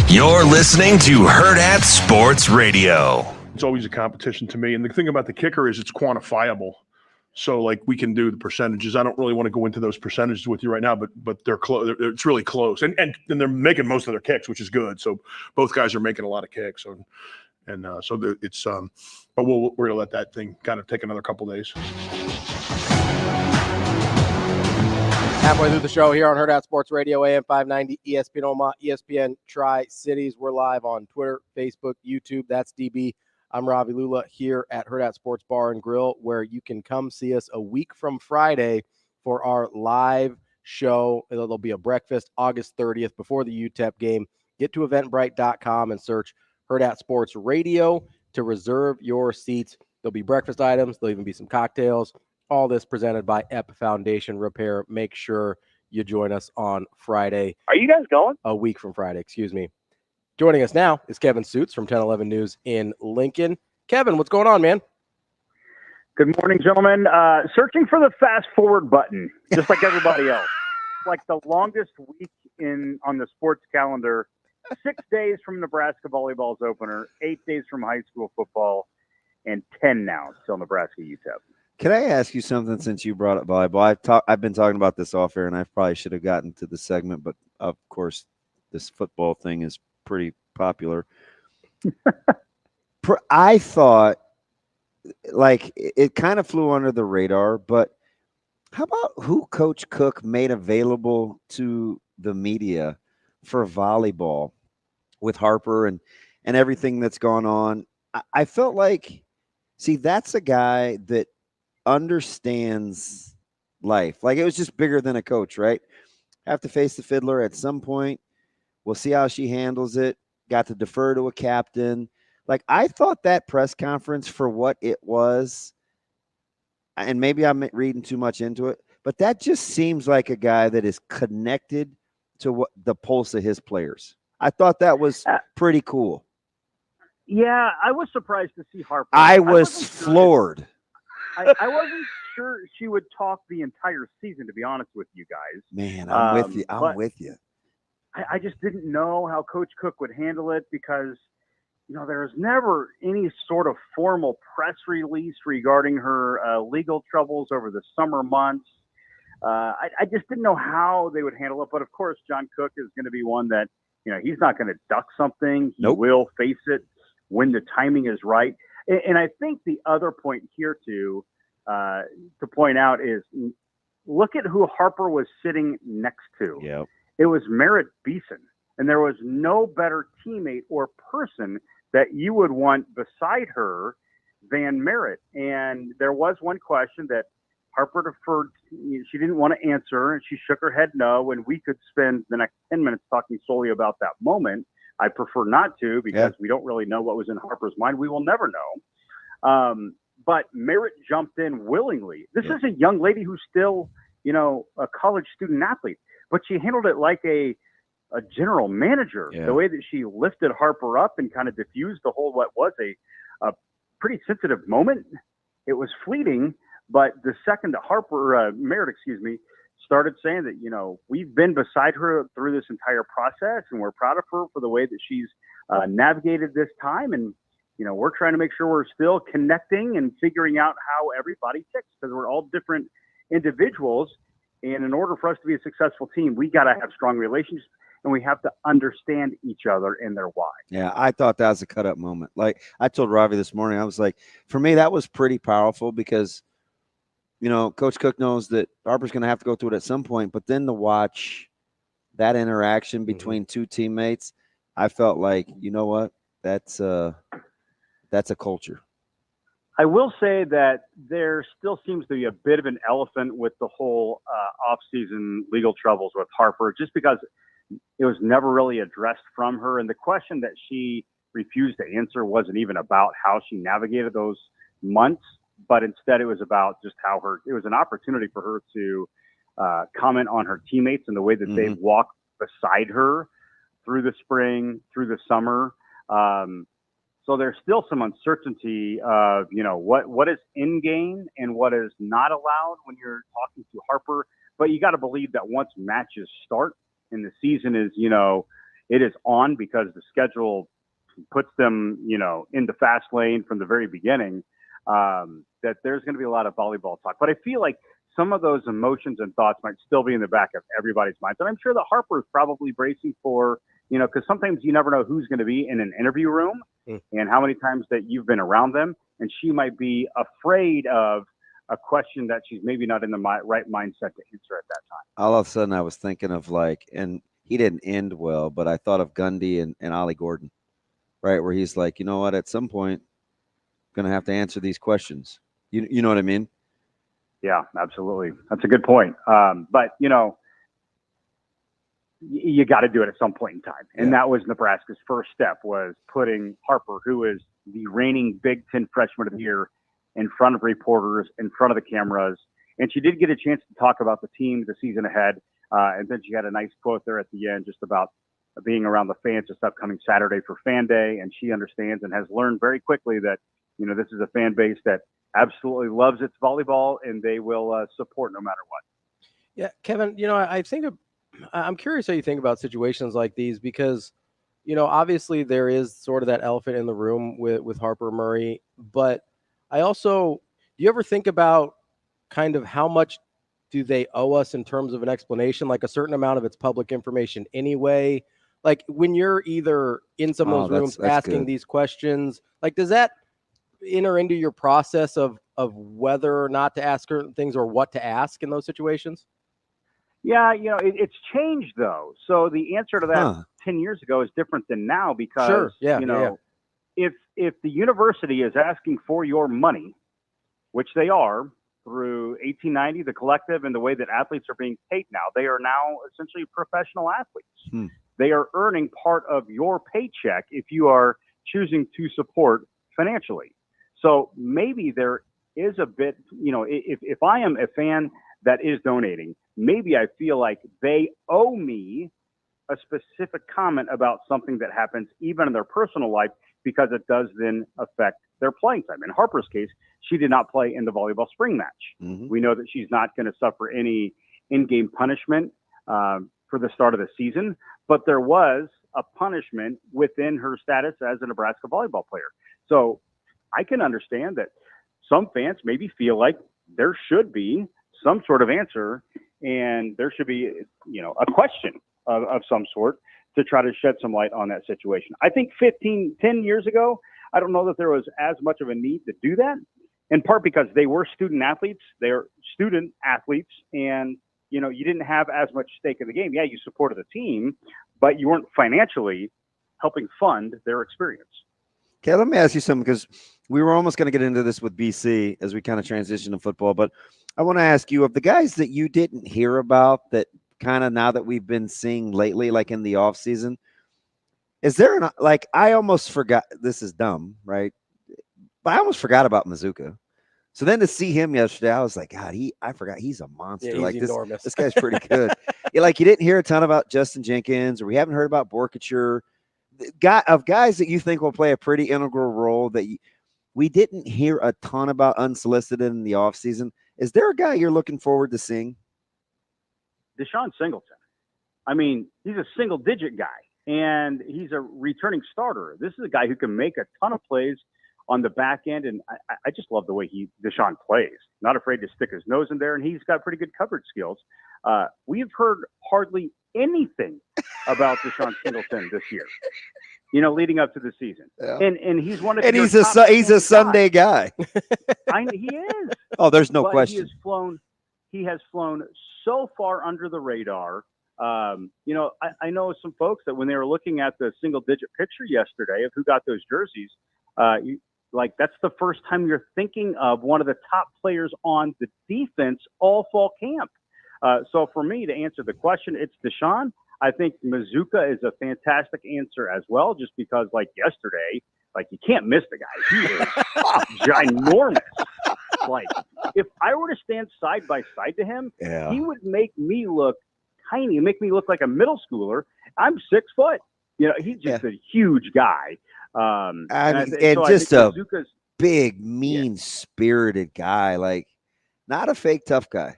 You're listening to Hurrdat Sports Radio. It's always a competition to me. And the thing about the kicker is it's quantifiable. So, like, we can do the percentages. I don't really want to go into those percentages with you right now, but they're close. It's really close. And they're making most of their kicks, which is good. So both guys are making a lot of kicks. So it's but we're going to let that thing kind of take another couple days. Halfway through the show here on Hurrdat Sports Radio, AM 590, ESPN Omaha, ESPN Tri-Cities. We're live on Twitter, Facebook, YouTube. That's DB. I'm Ravi Lulla here at Hurrdat Sports Bar and Grill, where you can come see us a week from Friday for our live show. There'll be a breakfast August 30th before the UTEP game. Get to eventbrite.com and search Hurrdat Sports Radio to reserve your seats. There'll be breakfast items. There'll even be some cocktails. All this presented by EP Foundation Repair. Make sure you join us on Friday. Are you guys going? A week from Friday, excuse me. Joining us now is Kevin Sjuts from 1011 News in Lincoln. Kevin, what's going on, man? Good morning, gentlemen. Searching for the fast forward button, just like everybody else. Like the longest week on the sports calendar, 6 days from Nebraska volleyball's opener, 8 days from high school football, and 10 now till Nebraska UTEP. Can I ask you something since you brought up volleyball? I've been talking about this off air, and I probably should have gotten to the segment, but of course, this football thing is pretty popular. I thought, like, it kind of flew under the radar, but how about who Coach Cook made available to the media for volleyball with Harper and everything that's gone on? I felt like, see, that's a guy that understands life. Like, it was just bigger than a coach, right? Have to face the fiddler at some point. We'll see how she handles it. Got to defer to a captain. Like, I thought that press conference, for what it was, and maybe I'm reading too much into it, but that just seems like a guy that is connected to what the pulse of his players. I thought that was pretty cool. Yeah, I was surprised to see Harper. I was floored. I wasn't sure she would talk the entire season, to be honest with you guys. Man, I'm with you. I'm with you. I just didn't know how Coach Cook would handle it because, there's never any sort of formal press release regarding her legal troubles over the summer months. I just didn't know how they would handle it. But, of course, John Cook is going to be one that, he's not going to duck something. He will face it when the timing is right. And I think the other point here, to point out is look at who Harper was sitting next to. Yep. It was Merritt Beeson. And there was no better teammate or person that you would want beside her than Merritt. And there was one question that Harper deferred. She didn't want to answer, and she shook her head no. And we could spend the next 10 minutes talking solely about that moment. I prefer not to, because we don't really know what was in Harper's mind. We will never know. But Merritt jumped in willingly. This is a young lady who's still, a college student athlete, but she handled it like a general manager. The way that she lifted Harper up and kind of diffused the whole, what was a pretty sensitive moment. It was fleeting, but the second that Merritt, started saying that, we've been beside her through this entire process, and we're proud of her for the way that she's navigated this time. And, we're trying to make sure we're still connecting and figuring out how everybody ticks, because we're all different individuals. And in order for us to be a successful team, we got to have strong relationships, and we have to understand each other and their why. Yeah, I thought that was a cut-up moment. Like I told Ravi this morning, I was like, for me, that was pretty powerful because, Coach Cook knows that Harper's going to have to go through it at some point. But then to watch that interaction between two teammates, I felt like, you know what, that's a culture. I will say that there still seems to be a bit of an elephant with the whole off-season legal troubles with Harper, just because it was never really addressed from her. And the question that she refused to answer wasn't even about how she navigated those months, but instead it was about just how it was an opportunity for her to comment on her teammates and the way that they walked beside her through the spring, through the summer. So there's still some uncertainty of, what is in game and what is not allowed when you're talking to Harper. But you got to believe that once matches start and the season is, it is on, because the schedule puts them, in the fast lane from the very beginning, that there's going to be a lot of volleyball talk. But I feel like some of those emotions and thoughts might still be in the back of everybody's minds. And I'm sure that Harper is probably bracing for, because sometimes you never know who's going to be in an interview room and how many times that you've been around them. And she might be afraid of a question that she's maybe not in the right mindset to answer at that time. All of a sudden I was thinking of and he didn't end well, but I thought of Gundy and Ollie Gordon, right? Where he's like, you know what, at some point, I'm going to have to answer these questions. You know what I mean? Yeah, absolutely. That's a good point. But, you got to do it at some point in time. And that was Nebraska's first step, was putting Harper, who is the reigning Big Ten freshman of the year, in front of reporters, in front of the cameras. And she did get a chance to talk about the team, the season ahead. And then she had a nice quote there at the end just about being around the fans this upcoming Saturday for Fan Day. And she understands and has learned very quickly that, this is a fan base that absolutely loves its volleyball, and they will support no matter what. Yeah, Kevin, I'm curious how you think about situations like these, because, obviously there is sort of that elephant in the room with Harper Murray, but I also, do you ever think about kind of how much do they owe us in terms of an explanation? Like a certain amount of it's public information anyway. Like when you're either in some of those rooms asking these questions, like does that enter into your process of whether or not to ask certain things or what to ask in those situations? Yeah, it's changed though. So the answer to that 10 years ago is different than now, because if the university is asking for your money, which they are through 1890, the collective, and the way that athletes are being paid now, they are now essentially professional athletes. They are earning part of your paycheck if you are choosing to support financially. So maybe there is a bit, if I am a fan that is donating, maybe I feel like they owe me a specific comment about something that happens even in their personal life, because it does then affect their playing time. In Harper's case, she did not play in the volleyball spring match. We know that she's not going to suffer any in-game punishment for the start of the season, but there was a punishment within her status as a Nebraska volleyball player. So I can understand that some fans maybe feel like there should be some sort of answer and there should be, a question of some sort to try to shed some light on that situation. I think 10 years ago, I don't know that there was as much of a need to do that, in part because they were student athletes. They're student athletes, and, you didn't have as much stake in the game. Yeah, you supported the team, but you weren't financially helping fund their experience. Okay, let me ask you something, because we were almost going to get into this with BC as we kind of transition to football, but I want to ask you, of the guys that you didn't hear about that kind of now that we've been seeing lately, like in the off season, is there I almost forgot, this is dumb, right? But I almost forgot about Mazuka. So then to see him yesterday, I was like, God, I forgot he's a monster. Yeah, he's enormous. This guy's pretty good. You didn't hear a ton about Justin Jenkins, or we haven't heard about Borkature. Of guys that you think will play a pretty integral role that we didn't hear a ton about unsolicited in the offseason. Is there a guy you're looking forward to seeing? Deshaun Singleton. I mean, he's a single-digit guy, and he's a returning starter. This is a guy who can make a ton of plays on the back end, and I just love the way Deshaun plays. Not afraid to stick his nose in there, and he's got pretty good coverage skills. We've heard hardly anything about Deshaun Singleton this year, leading up to the season. Yeah. And he's one of he's a Sunday guy. He is. Oh, there's no question. He has flown so far under the radar. I know some folks that when they were looking at the single-digit picture yesterday of who got those jerseys, that's the first time you're thinking of one of the top players on the defense all fall camp. So for me, to answer the question, it's Deshaun. I think Mazuka is a fantastic answer as well, just because yesterday, you can't miss the guy. He is ginormous. If I were to stand side by side to him, he would make me look tiny, make me look like a middle schooler. I'm 6 foot. He's just a huge guy. Just a big, mean-spirited guy, not a fake tough guy.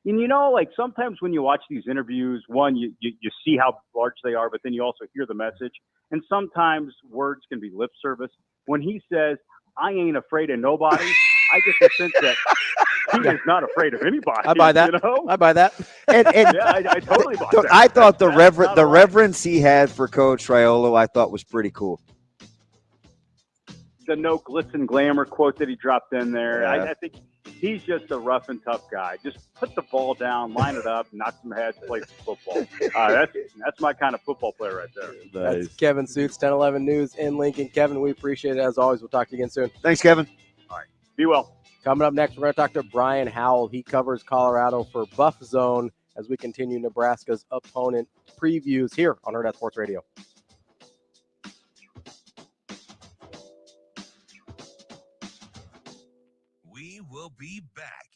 And sometimes when you watch these interviews, one, you see how large they are, but then you also hear the message. And sometimes words can be lip service. When he says, "I ain't afraid of nobody," I get the sense that he is not afraid of anybody. I buy that. I buy that. And yeah, I totally buy that. I thought the reverence he had for Coach Raiola, I thought was pretty cool. The no glitz and glamour quote that he dropped in there. Yeah. I think he's just a rough and tough guy. Just put the ball down, line it up, knock some heads, play some football. That's my kind of football player right there. Nice. That's Kevin Sjuts, 1011 News in Lincoln. Kevin, we appreciate it as always. We'll talk to you again soon. Thanks, Kevin. All right. Be well. Coming up next, we're going to talk to Brian Howell. He covers Colorado for Buff Zone as we continue Nebraska's opponent previews here on Hurrdat Sports Radio. We will be back.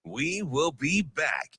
We will be back.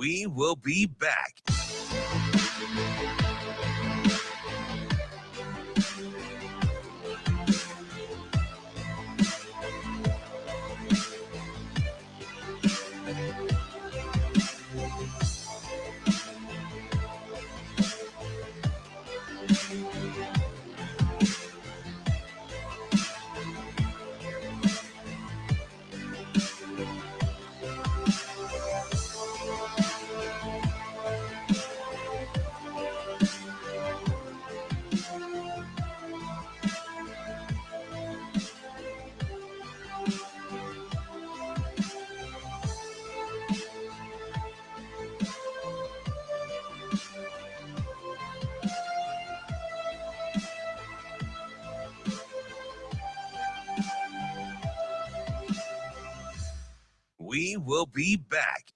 We will be back. We will be back.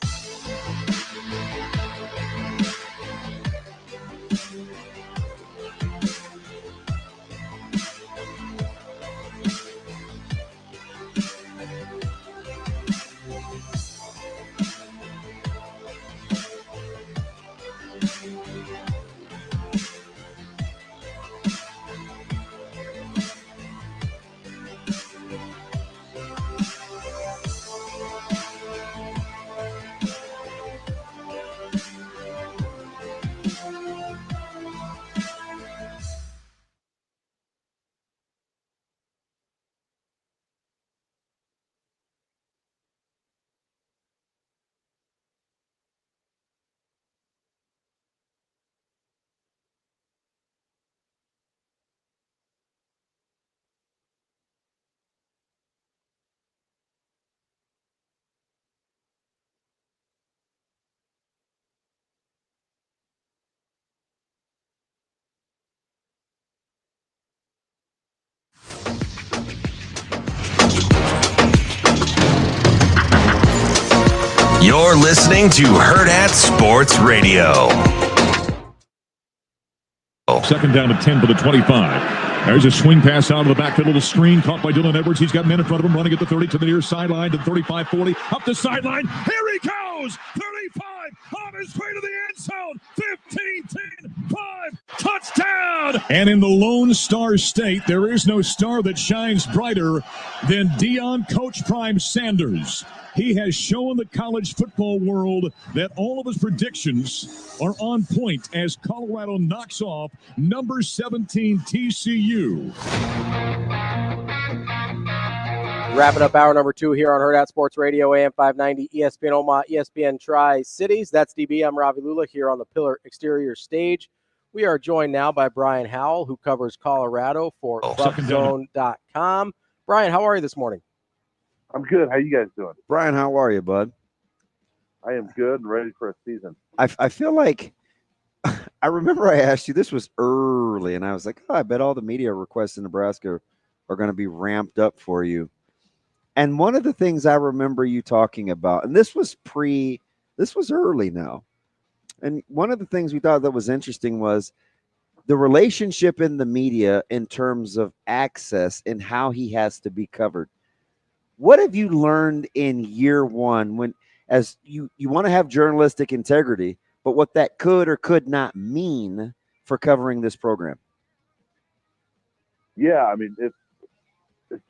You're listening to Hurrdat Sports Radio. Second down and 10 for the 25. There's a swing pass out of the backfield of the screen, caught by Dylan Edwards. He's got men in front of him, running at the 30 to the near sideline, to the 35, 40, up the sideline. Here he goes! 35, on his way to the end zone. 15, 10, 5, touchdown! And in the Lone Star State, there is no star that shines brighter than Deion Coach Prime Sanders. He has shown the college football world that all of his predictions are on point as Colorado knocks off number 17 TCU. Wrapping up hour number 2 here on Hurrdat Sports Radio, AM 590, ESPN Omaha, ESPN Tri-Cities. That's DB. I'm Ravi Lulla here on the Pillar Exterior stage. We are joined now by Brian Howell, who covers Colorado for BuffZone.com. Brian, how are you this morning? I'm good. How you guys doing? Brian, how are you, bud? I am good and ready for a season. I feel like I remember I asked you, this was early, and I was like, oh, I bet all the media requests in Nebraska are going to be ramped up for you. And one of the things I remember you talking about, and this was early now, and one of the things we thought that was interesting was the relationship in the media in terms of access and how he has to be covered. What have you learned in year one when, as you want to have journalistic integrity, but what that could or could not mean for covering this program? Yeah, I mean, it's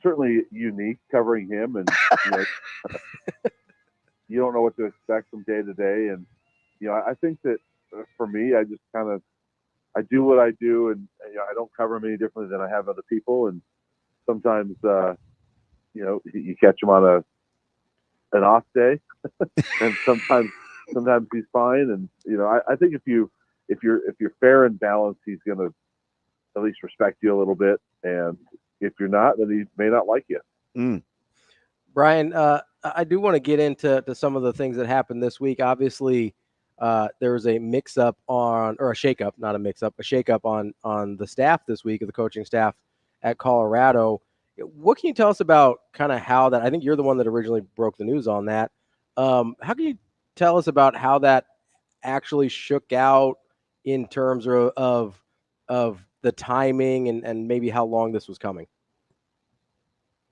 certainly unique covering him, and you don't know what to expect from day to day. And I think that for me, I just I do what I do, and I don't cover him any differently than I have other people. And sometimes you catch him on an off day, and sometimes he's fine. And I think if you're fair and balanced, he's going to at least respect you a little bit. And if you're not, then he may not like you. Brian, I do want to get into some of the things that happened this week. Obviously, there was a mix-up a shake-up on the staff this week, of the coaching staff at Colorado. What can you tell us about kind of how that, I think you're the one that originally broke the news on that. How can you tell us about how that actually shook out in terms of the timing and maybe how long this was coming?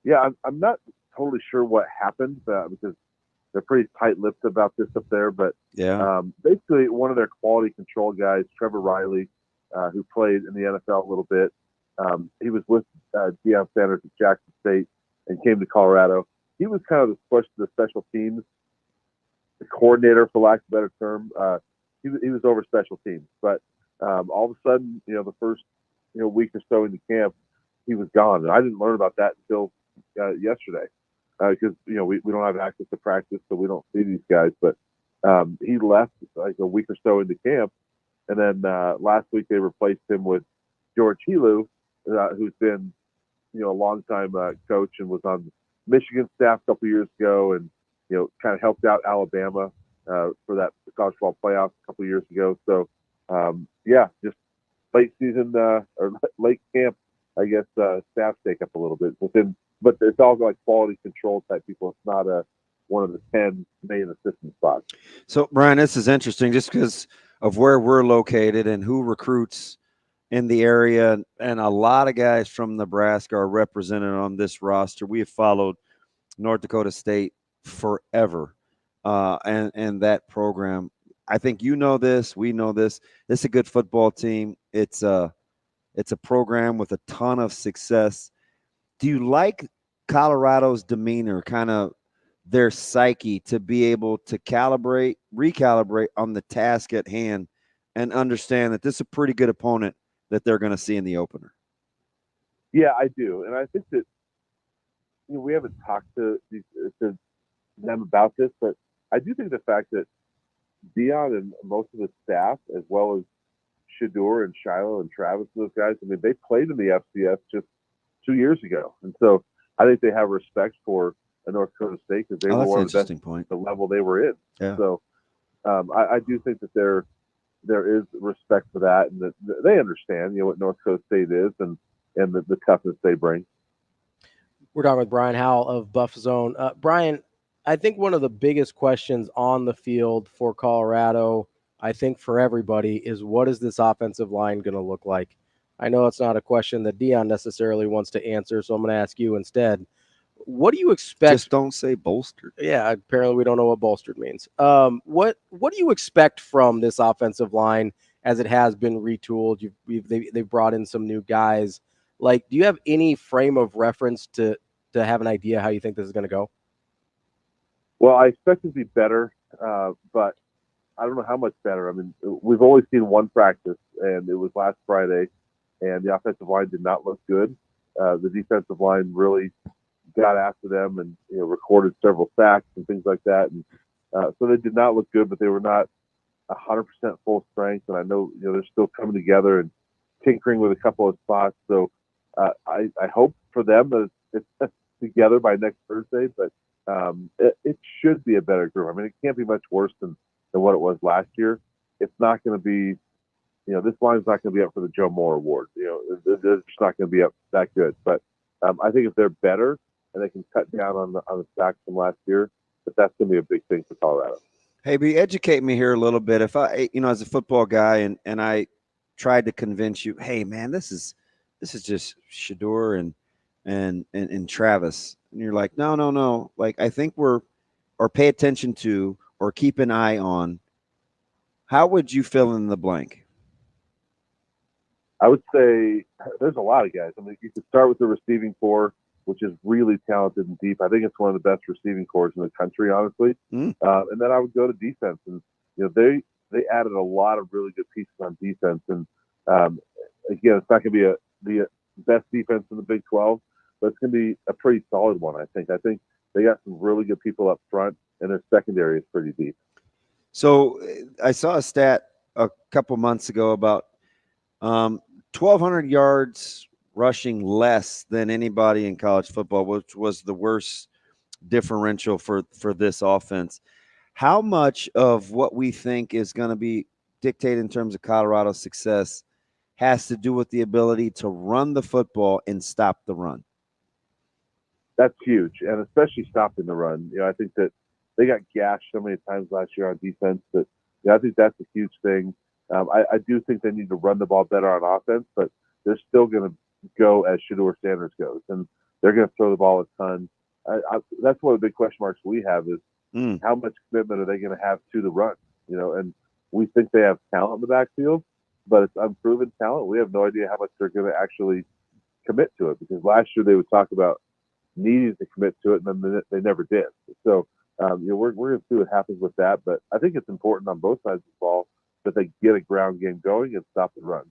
Yeah, I'm not totally sure what happened because they're pretty tight-lipped about this up there. But yeah, basically one of their quality control guys, Trevor Riley, who played in the NFL a little bit. He was with Deion Sanders at Jackson State and came to Colorado. He was kind of the special teams coordinator, for lack of a better term. He was over special teams, but all of a sudden, the first week or so into camp, he was gone, and I didn't learn about that until yesterday because we don't have access to practice, so we don't see these guys. But he left like a week or so into camp, and then last week they replaced him with George Helu, who's been a long-time coach and was on Michigan staff a couple years ago, and kind of helped out Alabama for that college football playoff a couple years ago. So just late season or late camp, I guess staff take up a little bit but it's all like quality control type people. It's not one of the 10 main assistant spots. So Brian, this is interesting just because of where we're located and who recruits in the area, and a lot of guys from Nebraska are represented on this roster. We have followed North Dakota State forever, and that program. I think we know this. This is a good football team. It's a program with a ton of success. Do you like Colorado's demeanor, kind of their psyche, to be able to recalibrate on the task at hand and understand that this is a pretty good opponent that they're going to see in the opener? Yeah, I do. And I think that we haven't talked to them about this, but I do think the fact that Deion and most of his staff, as well as Shedeur and Shiloh and Travis and those guys, I mean, they played in the FCS just 2 years ago. And so I think they have respect for North Dakota State because they were one of the best at the level they were in. Yeah. So I do think that there is respect for that, and that they understand, what North Dakota State is and the toughness they bring. We're talking with Brian Howell of Buff Zone. Brian, I think one of the biggest questions on the field for Colorado, I think for everybody, is what is this offensive line going to look like? I know it's not a question that Deion necessarily wants to answer, so I'm going to ask you instead. What do you expect? Just don't say bolstered. Yeah, apparently we don't know what bolstered means. What do you expect from this offensive line as it has been retooled? They've brought in some new guys. Like, do you have any frame of reference to have an idea how you think this is going to go? Well, I expect it to be better, but I don't know how much better. I mean, we've only seen one practice, and it was last Friday, and the offensive line did not look good. The defensive line really got after them and recorded several sacks and things like that, and so they did not look good, but they were not 100% full strength. And I know they're still coming together and tinkering with a couple of spots. So I hope for them that it's together by next Thursday, but it should be a better group. I mean, it can't be much worse than what it was last year. It's not going to be, this line's not going to be up for the Joe Moore Award. They're just not going to be up that good. But I think if they're better and they can cut down on the sacks from last year, that's going to be a big thing for Colorado. Hey, B, educate me here a little bit. If I, as a football guy, and I tried to convince you, hey, man, this is just Shedeur and Travis, and you're like, no, like I think or pay attention to or keep an eye on. How would you fill in the blank? I would say there's a lot of guys. I mean, you could start with the receiving corps, which is really talented and deep. I think it's one of the best receiving corps in the country, honestly. And then I would go to defense, and they added a lot of really good pieces on defense. And again, it's not going to be the best defense in the Big 12, but it's going to be a pretty solid one. I think they got some really good people up front, and their secondary is pretty deep. So I saw a stat a couple months ago about 1,200 yards rushing less than anybody in college football, which was the worst differential for this offense. How much of what we think is going to be dictated in terms of Colorado's success has to do with the ability to run the football and stop the run? That's huge, and especially stopping the run. I think that they got gashed so many times last year on defense that I think that's a huge thing. I do think they need to run the ball better on offense, but they're still going to go as Shedeur Sanders goes, and they're going to throw the ball a ton. That's one of the big question marks we have is how much commitment are they going to have to the run? And we think they have talent in the backfield, but it's unproven talent. We have no idea how much they're going to actually commit to it, because last year they would talk about needing to commit to it, and then they never did. So, we're going to see what happens with that. But I think it's important on both sides of the ball that they get a ground game going and stop the run.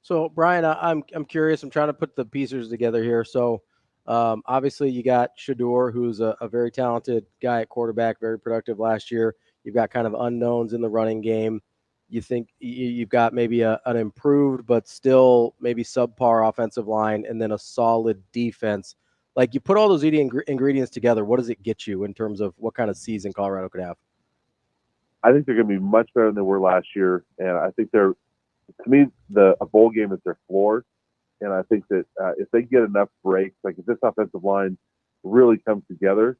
So, Brian, I'm curious. I'm trying to put the pieces together here. So, obviously, you got Shedeur, who's a very talented guy at quarterback, very productive last year. You've got kind of unknowns in the running game. You think you've got maybe an improved but still maybe subpar offensive line, and then a solid defense. Like, you put all those ingredients together, what does it get you in terms of what kind of season Colorado could have? I think they're going to be much better than they were last year, and I think to me, a bowl game is their floor. And I think that if they get enough breaks, like if this offensive line really comes together,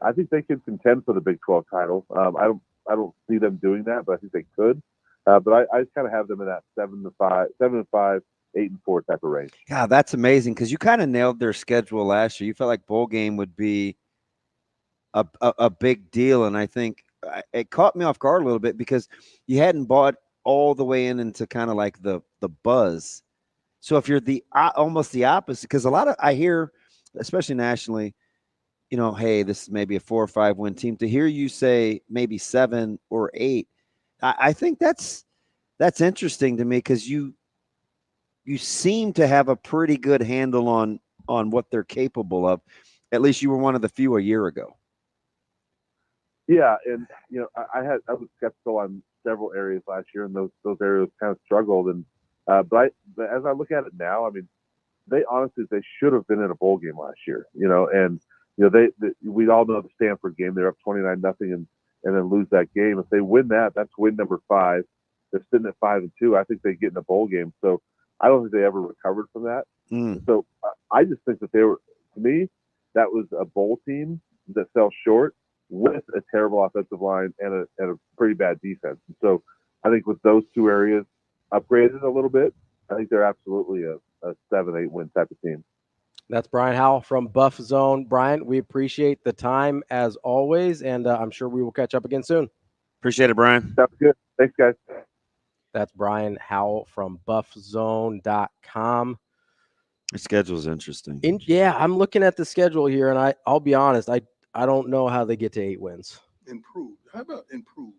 I think they can contend for the Big 12 title. I don't see them doing that, but I think they could. But I kind of have them in that 7-5, 8-4 type of range. God, that's amazing, because you kind of nailed their schedule last year. You felt like bowl game would be a big deal, and I think it caught me off guard a little bit because you hadn't bought all the way into kind of like the buzz. So if you're almost the opposite, because I hear, especially nationally, hey, this is maybe a 4 or 5 win team. To hear you say maybe 7 or 8, I think that's interesting to me, because you seem to have a pretty good handle on what they're capable of. At least you were one of the few a year ago. Yeah, and I was skeptical on several areas last year, and those areas kind of struggled. And but as I look at it now, I mean, they should have been in a bowl game last year. And we all know the Stanford game. They're up 29-0 and then lose that game. If they win that, that's win number 5. They're sitting at 5-2. I think they get in a bowl game. So I don't think they ever recovered from that. So I just think that to me, that was a bowl team that fell short with a terrible offensive line and a pretty bad defense. And so I think with those two areas upgraded a little bit, I think they're absolutely a 7-8 win type of team. That's Brian Howell from Buff Zone. Brian, we appreciate the time as always, and I'm sure we will catch up again soon. Appreciate it, Brian. Sounds good. Thanks, guys. That's Brian Howell from buffzone.com. The schedule is interesting. I'm looking at the schedule here, and I'll be honest, I don't know how they get to 8 wins. Improved. How about improved?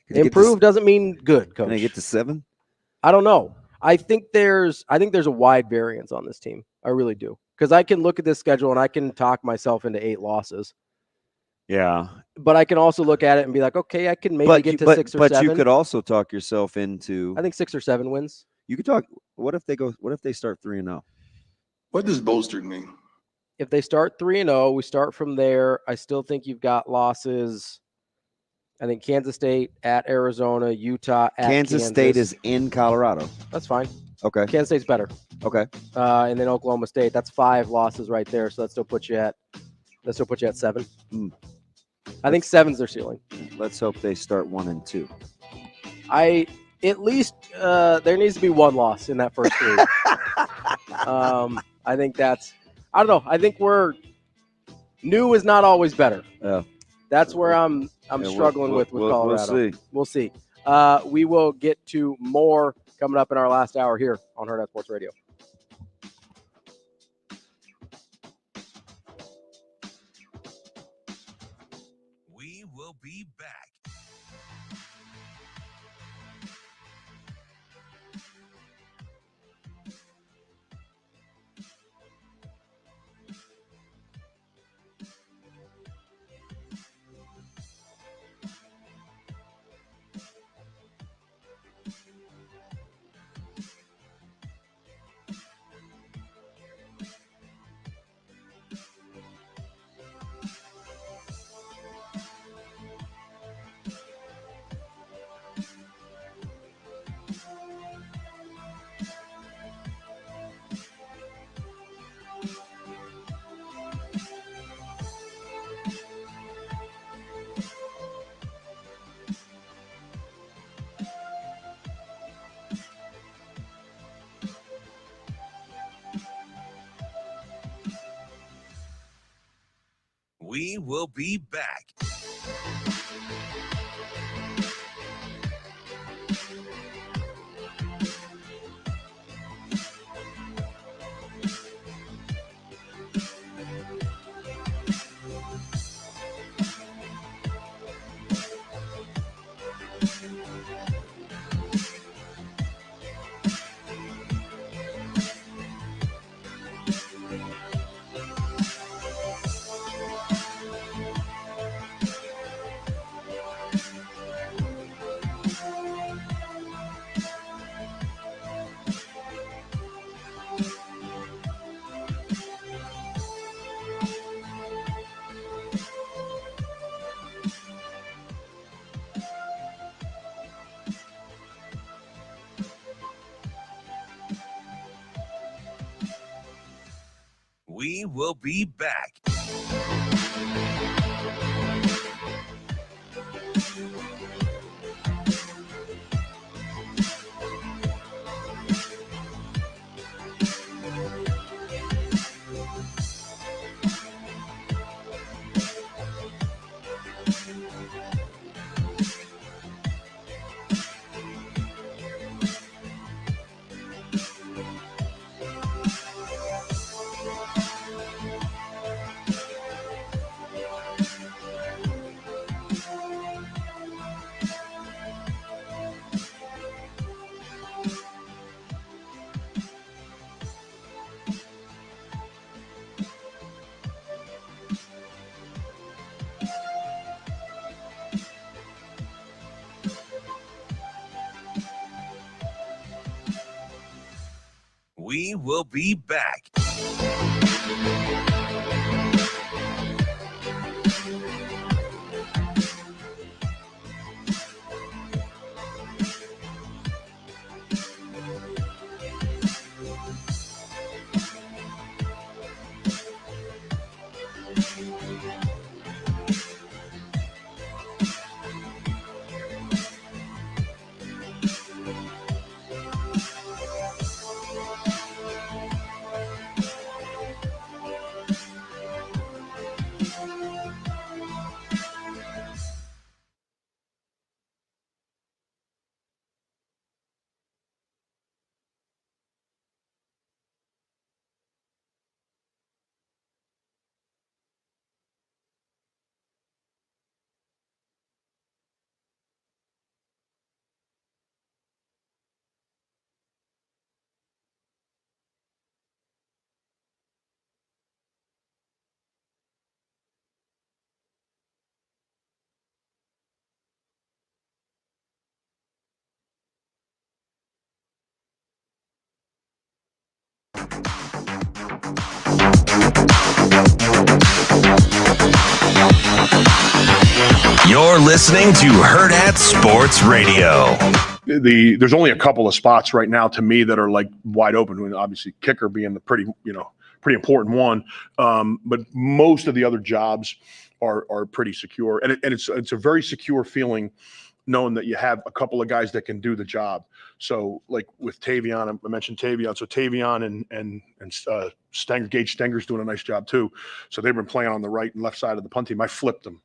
Improved doesn't mean good, Coach. Can they get to 7? I don't know. I think there's a wide variance on this team. I really do. Because I can look at this schedule and I can talk myself into 8 losses. Yeah. But I can also look at it and be like, okay, I can maybe get to 6 or 7. But you could also talk yourself into, I think 6 or 7 wins. You could talk. What if they start 3-0? What does bolstered mean? If they start 3-0, we start from there. I still think you've got losses. I think Kansas State at Arizona, Utah at Kansas State is in Colorado. That's fine. Okay. Kansas State's better. Okay. And then Oklahoma State. That's 5 losses right there. So that still puts you at 7. I think 7's their ceiling. Let's hope they start 1-2. At least there needs to be 1 loss in that first 3. I think I don't know. I think new is not always better. Yeah. That's where I'm struggling with Colorado. We'll see. We will get to more coming up in our last hour here on Hurrdat Sports Radio. We will be back. We will be back. We will be back. We will be back. You're listening to Hurrdat Sports Radio. There's only a couple of spots right now to me that are like wide open. Obviously, kicker being the pretty important one. But most of the other jobs are pretty secure, and it's a very secure feeling knowing that you have a couple of guys that can do the job. So like with Tavion, I mentioned Tavion. So Tavion and Stenger, Gage Stenger's doing a nice job too. So they've been playing on the right and left side of the punt team. I flipped them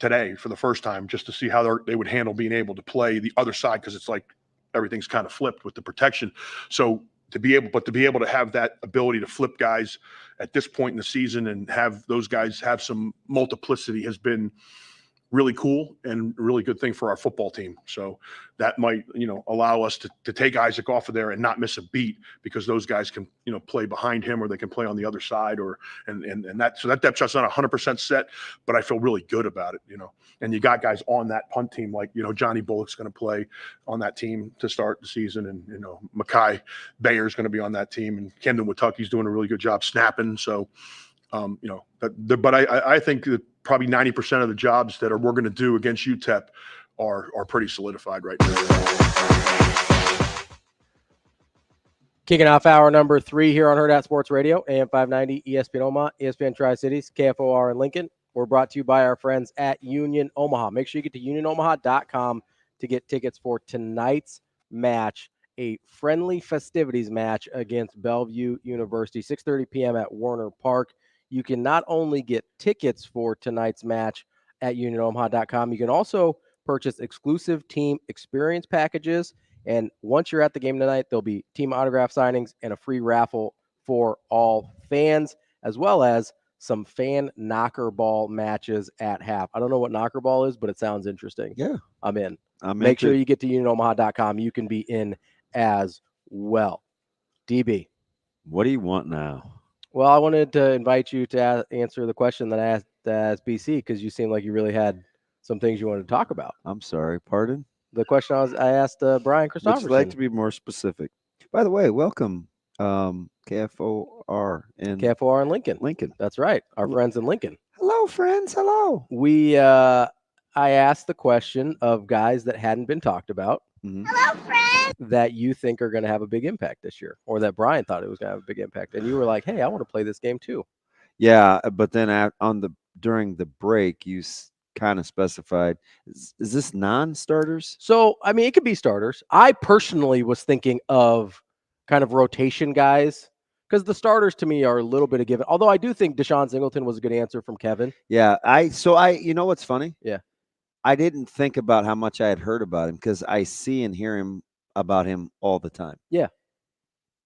today for the first time just to see how they would handle being able to play the other side, because it's like everything's kind of flipped with the protection. So to be able to have that ability to flip guys at this point in the season and have those guys have some multiplicity has been really cool and a really good thing for our football team. So that might, allow us to take Isaac off of there and not miss a beat, because those guys can, play behind him, or they can play on the other side, and that depth chart's not 100% set, but I feel really good about it, and you got guys on that punt team, like, Johnny Bullock's going to play on that team to start the season. And, Mackay Bayer's going to be on that team, and Camden Watucky's doing a really good job snapping. So, but I think that probably 90% of the jobs that we're going to do against UTEP are pretty solidified right now. Kicking off hour number 3 here on Hurrdat Sports Radio, AM 590, ESPN Omaha, ESPN Tri-Cities, KFOR in Lincoln. We're brought to you by our friends at Union Omaha. Make sure you get to unionomaha.com to get tickets for tonight's match, a friendly festivities match against Bellevue University, 6:30 p.m. at Warner Park. you can not only get tickets for tonight's match at unionomaha.com, you can also purchase exclusive team experience packages. And once you're at the game tonight, there'll be team autograph signings and a free raffle for all fans, as well as some fan knocker ball matches at half. I don't know what knocker ball is, but it sounds interesting. Yeah. I'm in. I'm Make sure into- you get to unionomaha.com. You can be in as well. DB. What do you want now? Well, I wanted to invite you to answer the question that I asked BC, because you seemed like you really had some things you wanted to talk about. I'm sorry. Pardon? The question I asked Brian Christopherson. Would you like to be more specific? By the way, welcome, KFOR in Lincoln. Lincoln. That's right. Our friends in Lincoln. Hello, friends. Hello. I asked the question of guys that hadn't been talked about. Hello, friends. That you think are going to have a big impact this year, or that Brian thought it was going to have a big impact. And you were like, hey, I want to play this game too. Yeah, but then during the break, you kind of specified, is this non-starters? So, I mean, it could be starters. I personally was thinking of kind of rotation guys, because the starters to me are a little bit of given. Although I do think Deshaun Singleton was a good answer from Kevin. Yeah, you know what's funny? Yeah. I didn't think about how much I had heard about him, because I see and hear him about him all the time. Yeah.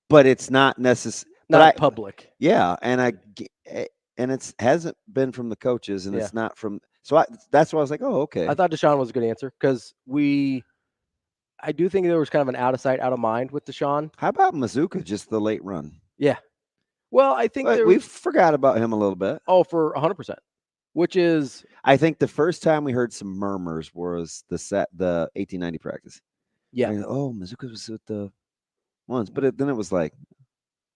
But it's not necessary. Not public. Yeah, and it hasn't been from the coaches, and Yeah. it's not from. So that's why I was like, oh, okay. I thought Deshaun was a good answer, because I do think there was kind of an out of sight, out of mind with Deshaun. How about Mazuka, just the late run? Yeah. Well, I think we forgot about him a little bit. Oh, for 100%. Which is, I think the first time we heard some murmurs was the 1890 practice. Yeah. Like, oh, Mazuka was with the ones, but then it was like,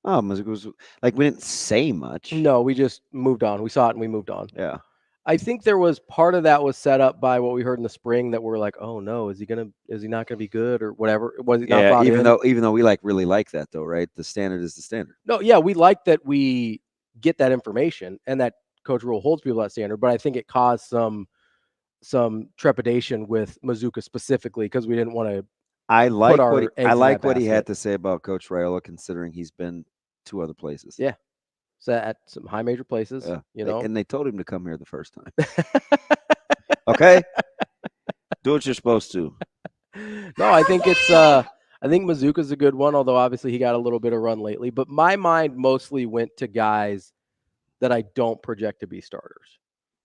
oh, Mazuka was like, we didn't say much. No, we just moved on. We saw it and we moved on. Yeah. I think there was part of that was set up by what we heard in the spring, that we're like, oh no, is he not gonna be good or whatever? Was he not brought even in? though we really like that though, right? The standard is the standard. No, yeah, we like that we get that information and that Coach Rule holds people at standard, but I think it caused some trepidation with Mazuka specifically, because we didn't want to. I like what he had to say about Coach Raiola, considering he's been 2 other places. Yeah. So at some high major places, Yeah. you know. And they told him to come here the first time. Okay? Do what you're supposed to. No, I think I think Mazuka's a good one, although obviously he got a little bit of run lately. But my mind mostly went to guys that I don't project to be starters.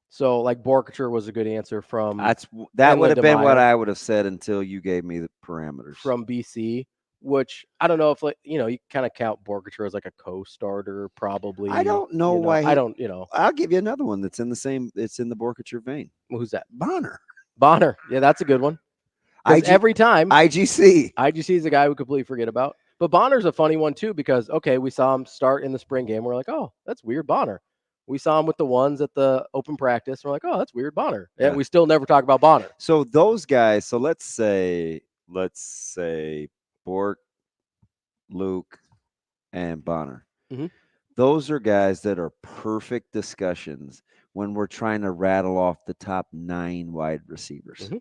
So like Borkacher was a good answer from that would have been what I would have said until you gave me the parameters. From BC, which I don't know if you kind of count Borkacher as like a co-starter probably. I don't know why. I don't, I'll give you another one that's in the same. It's in the Borkacher vein. Well, who's that? Bonner. Yeah, that's a good one. Every time IGC is a guy we completely forget about. But Bonner's a funny one too, because we saw him start in the spring game. We're like, oh, that's weird, Bonner. We saw him with the ones at the open practice. We're like, oh, that's weird, Bonner. Yeah. And we still never talk about Bonner. So those guys. So let's say Bork, Luke, and Bonner. Mm-hmm. Those are guys that are perfect discussions when we're trying to rattle off the top 9 wide receivers. Mm-hmm.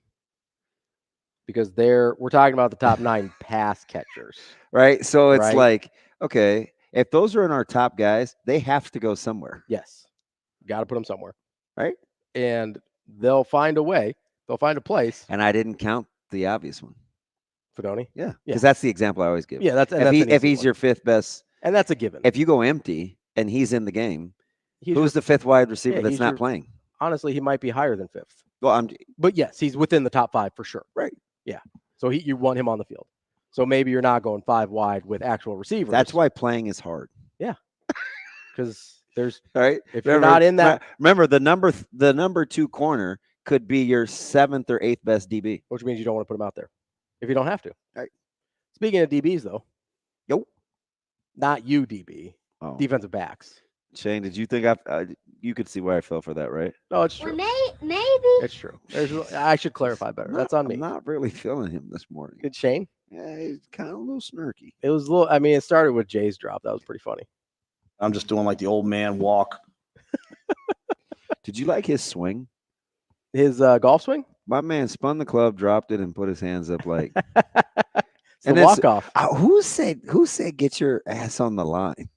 Because we're talking about the top 9 pass catchers. Right. So it's like, okay, if those are in our top guys, they have to go somewhere. Yes. Got to put them somewhere. Right. And they'll find a way. They'll find a place. And I didn't count the obvious one. Fedoni? Yeah. Because that's the example I always give. Yeah. If he's your 5th best. And that's a given. If you go empty and he's in the game, who's the 5th wide receiver that's not playing? Honestly, he might be higher than 5th. Well, but yes, he's within the top 5 for sure. Right. Yeah. So you want him on the field. So maybe you're not going 5 wide with actual receivers. That's why playing is hard. Yeah. Because there's right. If you're not in that, remember the number 2 corner could be your 7th or 8th best DB, which means you don't want to put him out there if you don't have to. Right. Speaking of DBs, though, not you, DB, oh. Defensive backs. Shane, did you think you could see why I fell for that, right? No, it's true. Well, maybe it's true. I should clarify better. That's on me. I'm not really feeling him this morning. Good Shane. Yeah, he's kind of a little snarky. It was a little. I mean, it started with Jay's drop. That was pretty funny. I'm just doing like the old man walk. Did you like his swing? His golf swing? My man spun the club, dropped it, and put his hands up like. It's a walk off. Who said get your ass on the line?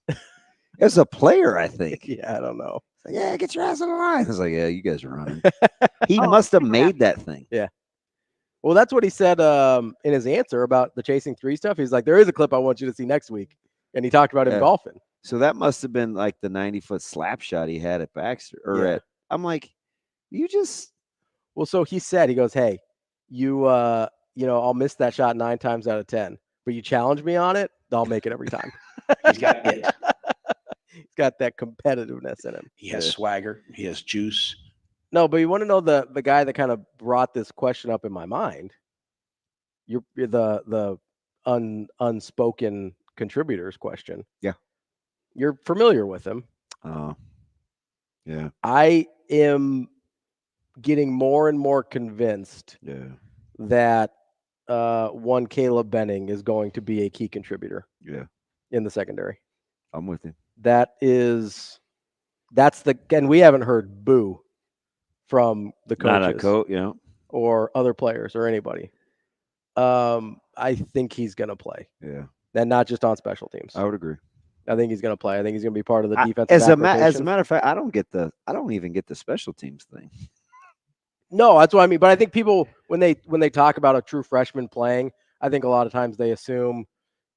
As a player, I think. Yeah, I don't know. Like, yeah, get your ass on the line. I was like, yeah, you guys are running. He must have made that thing. Yeah. Well, that's what he said in his answer about the chasing 3 stuff. He's like, there is a clip I want you to see next week. And he talked about him golfing. So that must have been like the 90-foot slap shot he had at Baxter. I'm like, you just. Well, so he said, he goes, hey, I'll miss that shot 9 times out of 10. But you challenge me on it, I'll make it every time. He's got it. He's got that competitiveness in him. He has swagger. He has juice. No, but you want to know the guy that kind of brought this question up in my mind? You're the unspoken contributors question. Yeah. You're familiar with him. Oh. Yeah. I am getting more and more convinced that one Caleb Benning is going to be a key contributor. Yeah. In the secondary. I'm with you. And we haven't heard boo from the coaches. Not a coach, or other players or anybody. I think he's going to play. Yeah. And not just on special teams. I would agree. I think he's going to play. I think he's going to be part of the defensive as a matter of fact, I don't even get the special teams thing. No, that's what I mean. But I think people, when they talk about a true freshman playing, I think a lot of times they assume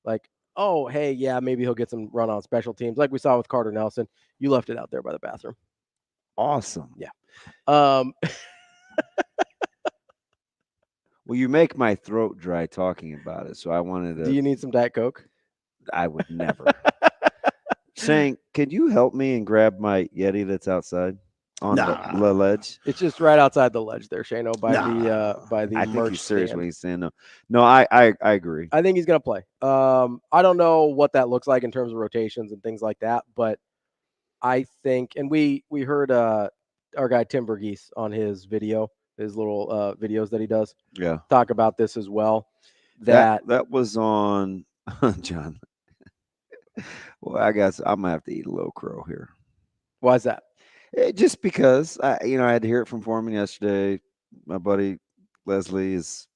like, oh, hey, yeah, maybe he'll get some run on special teams. Like we saw with Carter Nelson. You left it out there by the bathroom. Awesome. Yeah. Well, you make my throat dry talking about it, so I wanted to. Do you need some Diet Coke? I would never. Saying, could you help me and grab my Yeti that's outside on the ledge? It's just right outside the ledge there, Shano, by the I merch think he's serious stand. when he's saying no. No, I agree. I think he's going to play. I don't know what that looks like in terms of rotations and things like that, but I think, and we heard our guy Tim Verghese on his video, his little videos that he does. Yeah. Talk about this as well. That was on John. Well, I guess I'm gonna have to eat a low crow here. Why is that? Just because I had to hear it from Foreman yesterday. My buddy Leslie has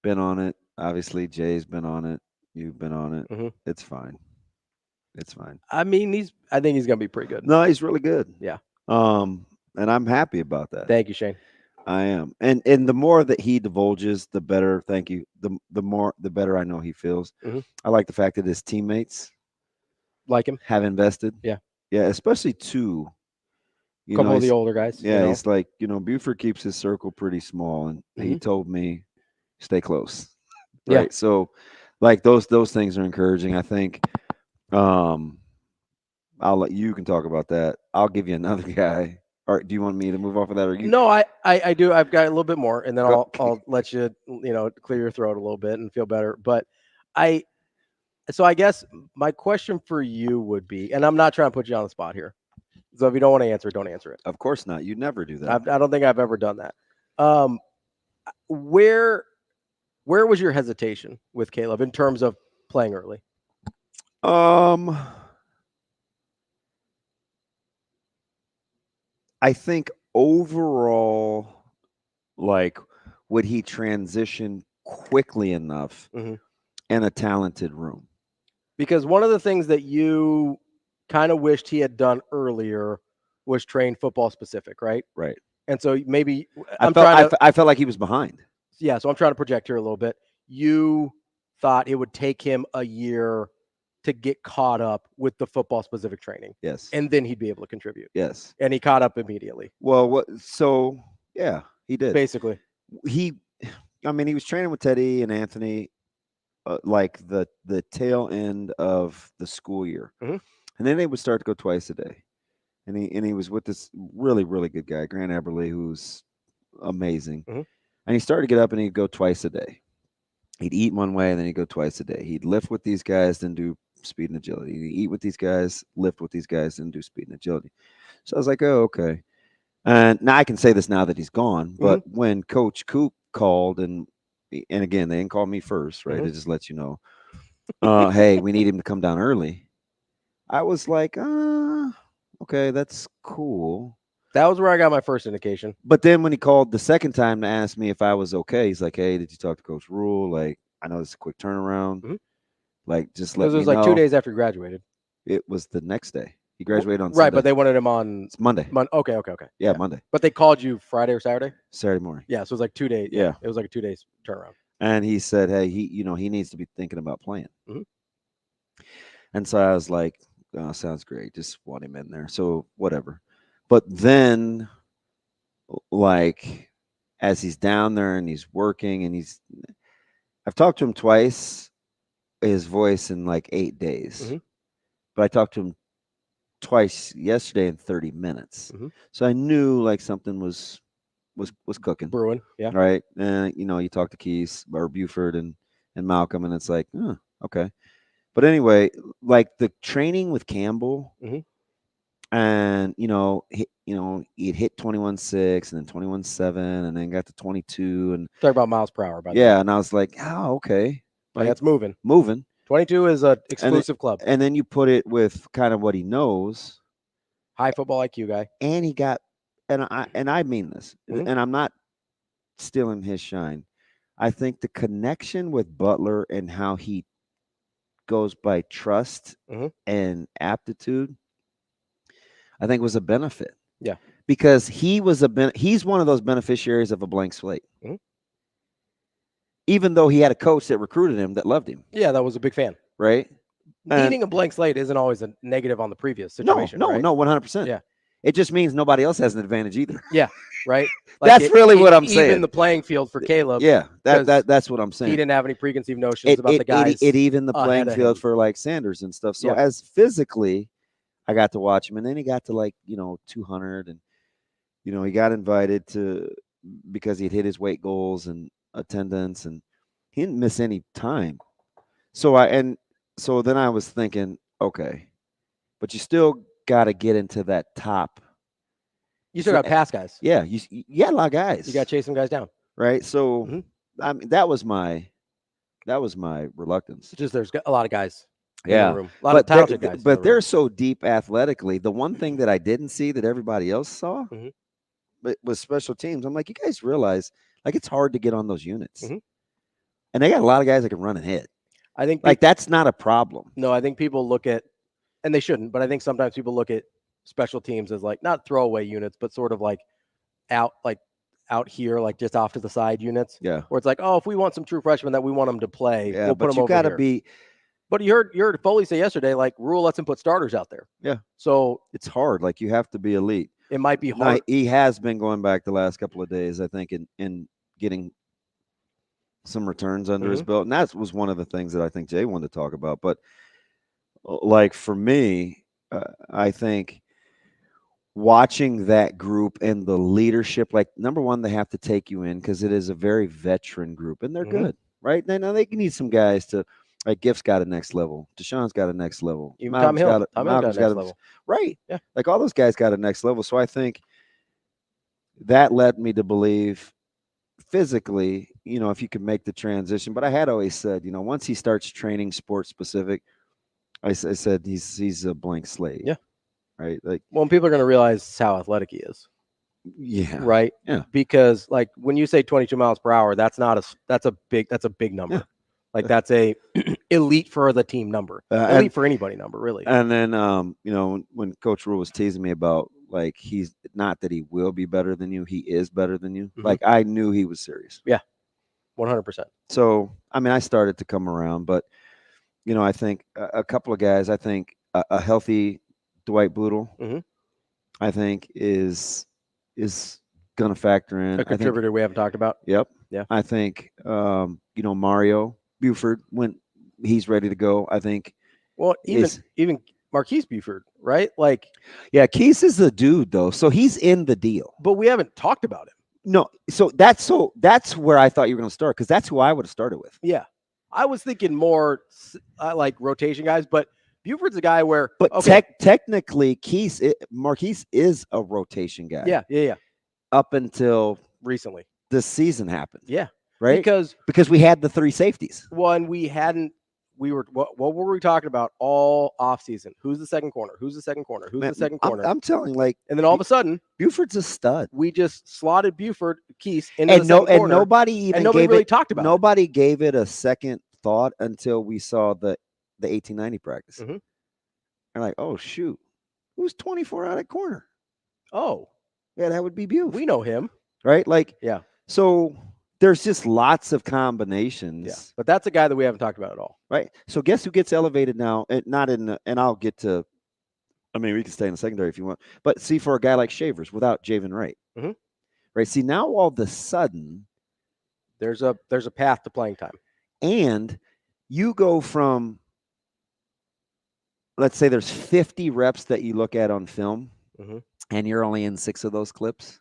been on it. Obviously, Jay's been on it. You've been on it. Mm-hmm. It's fine. It's fine. I mean, I think he's gonna be pretty good. No, he's really good. Yeah. And I'm happy about that. Thank you, Shane. I am. And the more that he divulges, the better. Thank you. The better I know he feels. Mm-hmm. I like the fact that his teammates like him, have invested. Yeah. Yeah, especially two. A couple of the older guys. Yeah, he's like, Buford keeps his circle pretty small, and he told me, stay close. Right. Yeah. So, like those things are encouraging. I think. I'll let you can talk about that. I'll give you another guy. Or do you want me to move off of that? Or you? No, I do. I've got a little bit more, and then I'll let you clear your throat a little bit and feel better. But I guess my question for you would be, and I'm not trying to put you on the spot here. So if you don't want to answer it, don't answer it. Of course not. You'd never do that. I don't think I've ever done that. Where was your hesitation with Caleb in terms of playing early? I think overall, like, would he transition quickly enough in a talented room? Because one of the things that you kind of wished he had done earlier was train football specific, right? Right. And so maybe I felt like he was behind. Yeah, so I'm trying to project here a little bit. You thought it would take him a year to get caught up with the football specific training. Yes. And then he'd be able to contribute. Yes. And he caught up immediately. Well, yeah, he did. Basically. He was training with Teddy and Anthony like the tail end of the school year. Mm-hmm. And then they would start to go twice a day. And he was with this really, really good guy, Grant Eberle, who's amazing. Mm-hmm. And he started to get up and he'd go twice a day. He'd eat one way and then he'd go twice a day. He'd lift with these guys, then do speed and agility. He'd eat with these guys, lift with these guys, and do speed and agility. So I was like, oh, okay. And now I can say this now that he's gone. But when Coach Coop called, and again, they didn't call me first, right? It just lets you know, hey, we need him to come down early. I was like, okay, that's cool. That was where I got my first indication. But then when he called the second time to ask me if I was okay, he's like, hey, did you talk to Coach Rule? Like, I know it's a quick turnaround. Like, just let me know. It was like 2 days after he graduated. It was the next day. He graduated on Right, Sunday. but they wanted him on Monday. Okay. Yeah, Monday. But they called you Friday or Saturday? Saturday morning. Yeah, so it was like 2 days. Yeah. It was like a 2 days turnaround. And he said, hey, he needs to be thinking about playing. Mhm. And so I was like, oh, sounds great. Just want him in there. So whatever. But then, like, as he's down there and he's working and I've talked to him twice, his voice in like 8 days. Mhm. But I talked to him twice yesterday in 30 minutes. Mhm. So I knew like something was cooking. Brewing, yeah. Right. And you talk to Keys or Buford and Malcolm, and it's like, okay. But anyway, like the training with Campbell, Mhm. and he'd hit 21.6 and then 21.7 and then got to 22 and Talk about miles per hour, by the way. yeah, and I was like, oh, okay. Like, that's moving. 22 is an exclusive club. And then you put it with kind of what he knows. High football IQ guy. And he got, and I mean this, Mhm. and I'm not stealing his shine. I think the connection with Butler and how he goes by trust Mhm. and aptitude, I think was a benefit. Yeah. Because he's one of those beneficiaries of a blank slate. Mhm. Even though he had a coach that recruited him that loved him. Yeah, that was a big fan. Right? Needing a blank slate isn't always a negative on the previous situation. No, right? 100%. Yeah. It just means nobody else has an advantage either. Yeah, right. That's really what I'm saying. Even the playing field for Caleb. Yeah, that's what I'm saying. He didn't have any preconceived notions about the guys. It even the ahead playing of field him. for like Sanders and stuff. So Yeah. as physically, I got to watch him, and then he got to like 200, and he got invited to because he'd hit his weight goals and attendance, and he didn't miss any time. So then I was thinking, okay, but you still got to get into that top. You still got pass guys. Yeah, you got a lot of guys. You got to chase some guys down. Right. So Mhm. I mean, that was my reluctance. Just there's a lot of guys. In Yeah, the room. A lot of talented guys. But they're so deep athletically. The one thing that I didn't see that everybody else saw, Mhm. but was special teams. I'm like, you guys realize like it's hard to get on those units, Mhm. and they got a lot of guys that can run and hit. I think Like that's not a problem. No, I think people look at, and they shouldn't, but I think sometimes people look at special teams as like not throwaway units, but sort of like out here, like just off to the side units. Yeah. Where it's like, oh, if we want some true freshmen that we want them to play, Yeah, we'll but put them you over got to here. be. But you heard Foley say yesterday, like Rule lets him put starters out there. Yeah. So it's hard. Like you have to be elite. It might be Now, hard. he has been going back the last couple of days, I think, in getting some returns under his belt, and that was one of the things that I think Jay wanted to talk about. But like for me, I think watching that group and the leadership, like number one, they have to take you in because it is a very veteran group, and they're good, right? Now they need some guys to. Like Gift's got a next level. Deshaun's got a next level. Even Tom Hill. Tom Hill's got a next level. Right. Yeah. Like all those guys got a next level. So I think that led me to believe physically, if you could make the transition. But I had always said, once he starts training sports specific, I said he's a blank slate. Yeah. Right. Like, well, people are going to realize how athletic he is. Yeah. Right. Yeah. Because like when you say 22 miles per hour, that's a big number. Yeah. Like that's a elite for the team number, elite for anybody number, really. And then, when Coach Rule was teasing me about like he's not that he will be better than you, he is better than you. Mhm. Like I knew he was serious. Yeah, 100%. So I mean, I started to come around, but I think a couple of guys. I think a healthy Dwight Boodle, I think is going to factor in. A contributor we haven't talked about. Yep. Yeah. I think Mario Buford, when he's ready to go, I think. Well, even Marquise Buford, right? Like, yeah, Keys is the dude though, so he's in the deal. But we haven't talked about him. No, so that's where I thought you were going to start because that's who I would have started with. Yeah, I was thinking more like rotation guys, but Buford's a guy where. But technically, Marquise is a rotation guy. Yeah. Up until recently, this season happened. Yeah. Right? Because we had the three safeties. One, what were we talking about all offseason? Who's the second corner? Who's the second corner? Who's the second corner? I'm telling you, and then all of a sudden, Buford's a stud. We just slotted Buford, Keys into the second corner. Nobody really talked about it. Nobody gave it a second thought until we saw the 1890 practice. They're like, oh shoot, who's 24 out at corner? Oh, yeah, that would be beautiful. We know him, right? Like, yeah. So there's just lots of combinations. Yeah, but that's a guy that we haven't talked about at all, right? So guess who gets elevated now? And not in, and I'll get to. I mean, we can stay in the secondary if you want, but see, for a guy like Shavers without Javen Wright, right? See, now all of a sudden, there's a path to playing time, and you go from, let's say, there's 50 reps that you look at on film, and you're only in 6 of those clips.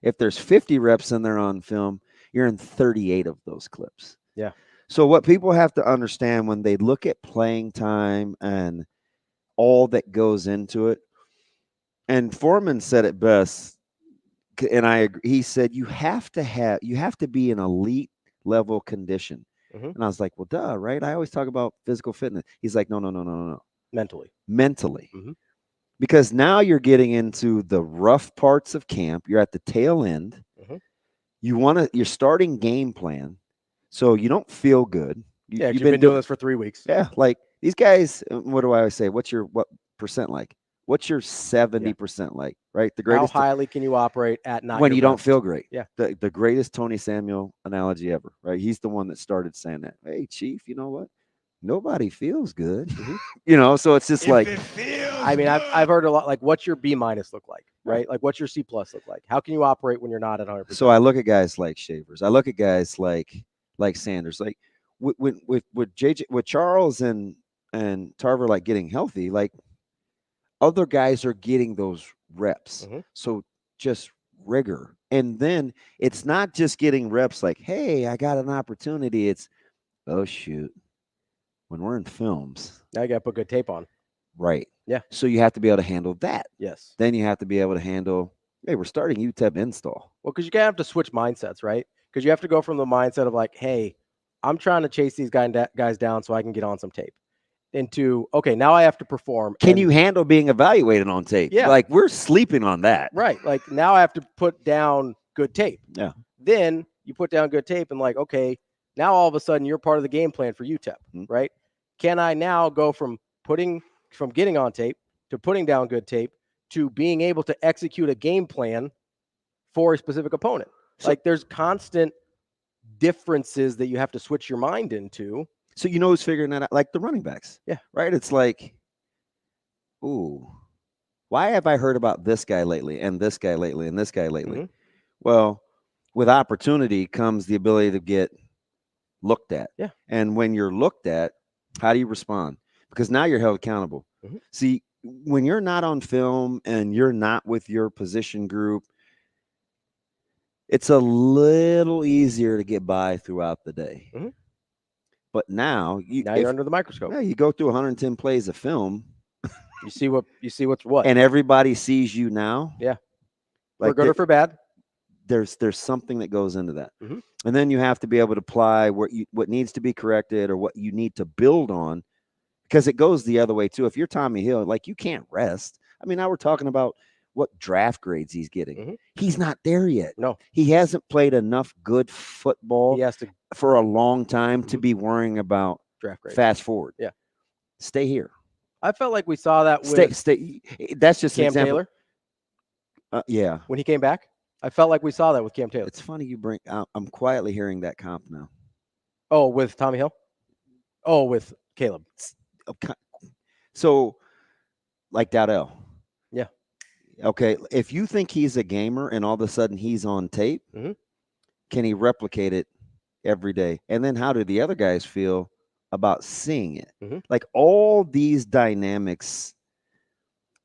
If there's 50 reps in there on film, you're in 38 of those clips. Yeah. So what people have to understand when they look at playing time and all that goes into it, and Foreman said it best, and I agree. He said you have to be in elite level condition. And I was like, well, duh, right? I always talk about physical fitness. He's like, no. Mentally. Because now you're getting into the rough parts of camp. You're at the tail end. You're starting game plan, so you don't feel good. You've been doing this for 3 weeks. Yeah, like these guys. What do I always say? What percent like? What's your 70% like? Right, the greatest. How highly can you operate at not when your you don't best? feel great? Yeah, the greatest Tony Samuel analogy ever. Right, he's the one that started saying that. Hey, Chief, you know what? Nobody feels good. So it's just like. I mean, I've heard a lot. Like, what's your B- look like? Right, like what's your C+ look like? How can you operate when you're not at 100%? So I look at guys like Shavers. I look at guys like Sanders. Like with Charles and Tarver, like getting healthy, like other guys are getting those reps. So just rigor. And then it's not just getting reps like, hey, I got an opportunity. It's, oh shoot, when we're in films, now you got to put good tape on. Right. Yeah. So you have to be able to handle that. Yes. Then you have to be able to handle, hey, we're starting UTEP install. Well, because you have to switch mindsets, right? Because you have to go from the mindset of like, hey, I'm trying to chase these guys down so I can get on some tape, into, okay, now I have to perform. Can you handle being evaluated on tape? Yeah. Like we're sleeping on that. Right. Like now I have to put down good tape. Yeah. Then you put down good tape and like, okay, now all of a sudden you're part of the game plan for UTEP, right? Can I now go from getting on tape to putting down good tape to being able to execute a game plan for a specific opponent? So, like there's constant differences that you have to switch your mind into. So who's figuring that out? Like the running backs. Yeah. Right? It's like, ooh, why have I heard about this guy lately and this guy lately and this guy lately? Well, with opportunity comes the ability to get looked at. Yeah. And when you're looked at, how do you respond? Because now you're held accountable. See, when you're not on film and you're not with your position group, it's a little easier to get by throughout the day. But now you're under the microscope. Yeah, you go through 110 plays of film. You see what's what. And everybody sees you now. Yeah. Like for good or for bad. There's something that goes into that. And then you have to be able to apply what needs to be corrected or what you need to build on, because it goes the other way too. If you're Tommy Hill, like you can't rest. I mean, now we're talking about what draft grades he's getting. He's not there yet. No, he hasn't played enough good football for a long time to be worrying about draft grades. Fast forward. Yeah. Stay here. I felt like we saw that with stay. That's just Cam an example. Taylor. Yeah. When he came back, I felt like we saw that with Cam Taylor. It's funny you bring. I'm quietly hearing that comp now. Oh, with Tommy Hill. Oh, with Caleb. So, like Dowdell. Yeah. Okay. If you think he's a gamer and all of a sudden he's on tape, can he replicate it every day? And then how do the other guys feel about seeing it? Like all these dynamics,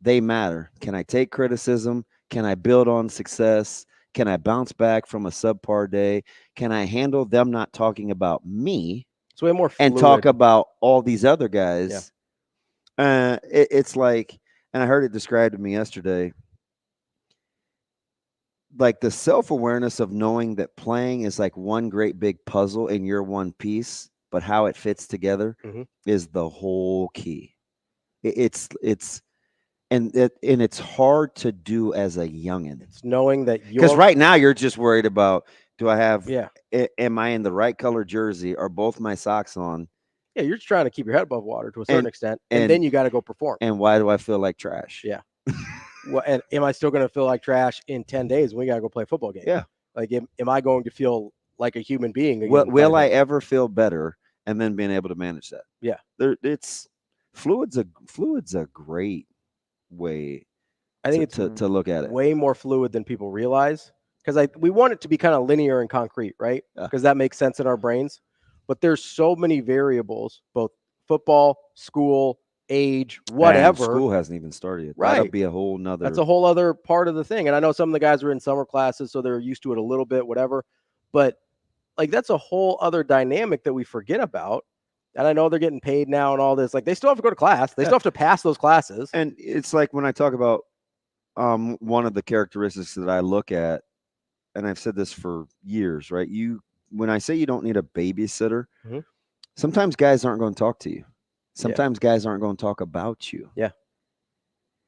they matter. Can I take criticism? Can I build on success? Can I bounce back from a subpar day? Can I handle them not talking about me? It's way more fluid. And talk about all these other guys. Yeah. It's like, and I heard it described to me yesterday, like the self-awareness of knowing that playing is like one great big puzzle and you're one piece, but how it fits together is the whole key. And it's hard to do as a youngin. It's knowing that because right now you're just worried about, do I have? Yeah. Am I in the right color jersey? Are both my socks on? Yeah, you're just trying to keep your head above water to a certain extent, and then you got to go perform. And why do I feel like trash? Yeah. Well, and am I still going to feel like trash in 10 days when we got to go play a football game? Yeah. Like, am I going to feel like a human being? Will I ever feel better? And then being able to manage that. Yeah. It's fluid's a great way. I think to look at it. Way more fluid than people realize, because we want it to be kind of linear and concrete, right? Because that makes sense in our brains. But there's so many variables, both football, school, age, whatever. And school hasn't even started yet. Right. That'll be a whole nother. That's a whole other part of the thing. And I know some of the guys are in summer classes, so they're used to it a little bit, whatever. But like, that's a whole other dynamic that we forget about. And I know they're getting paid now and all this. Like, they still have to go to class. They still have to pass those classes. And it's like when I talk about one of the characteristics that I look at, and I've said this for years, right? When I say you don't need a babysitter, sometimes guys aren't going to talk to you. Sometimes guys aren't going to talk about you. Yeah.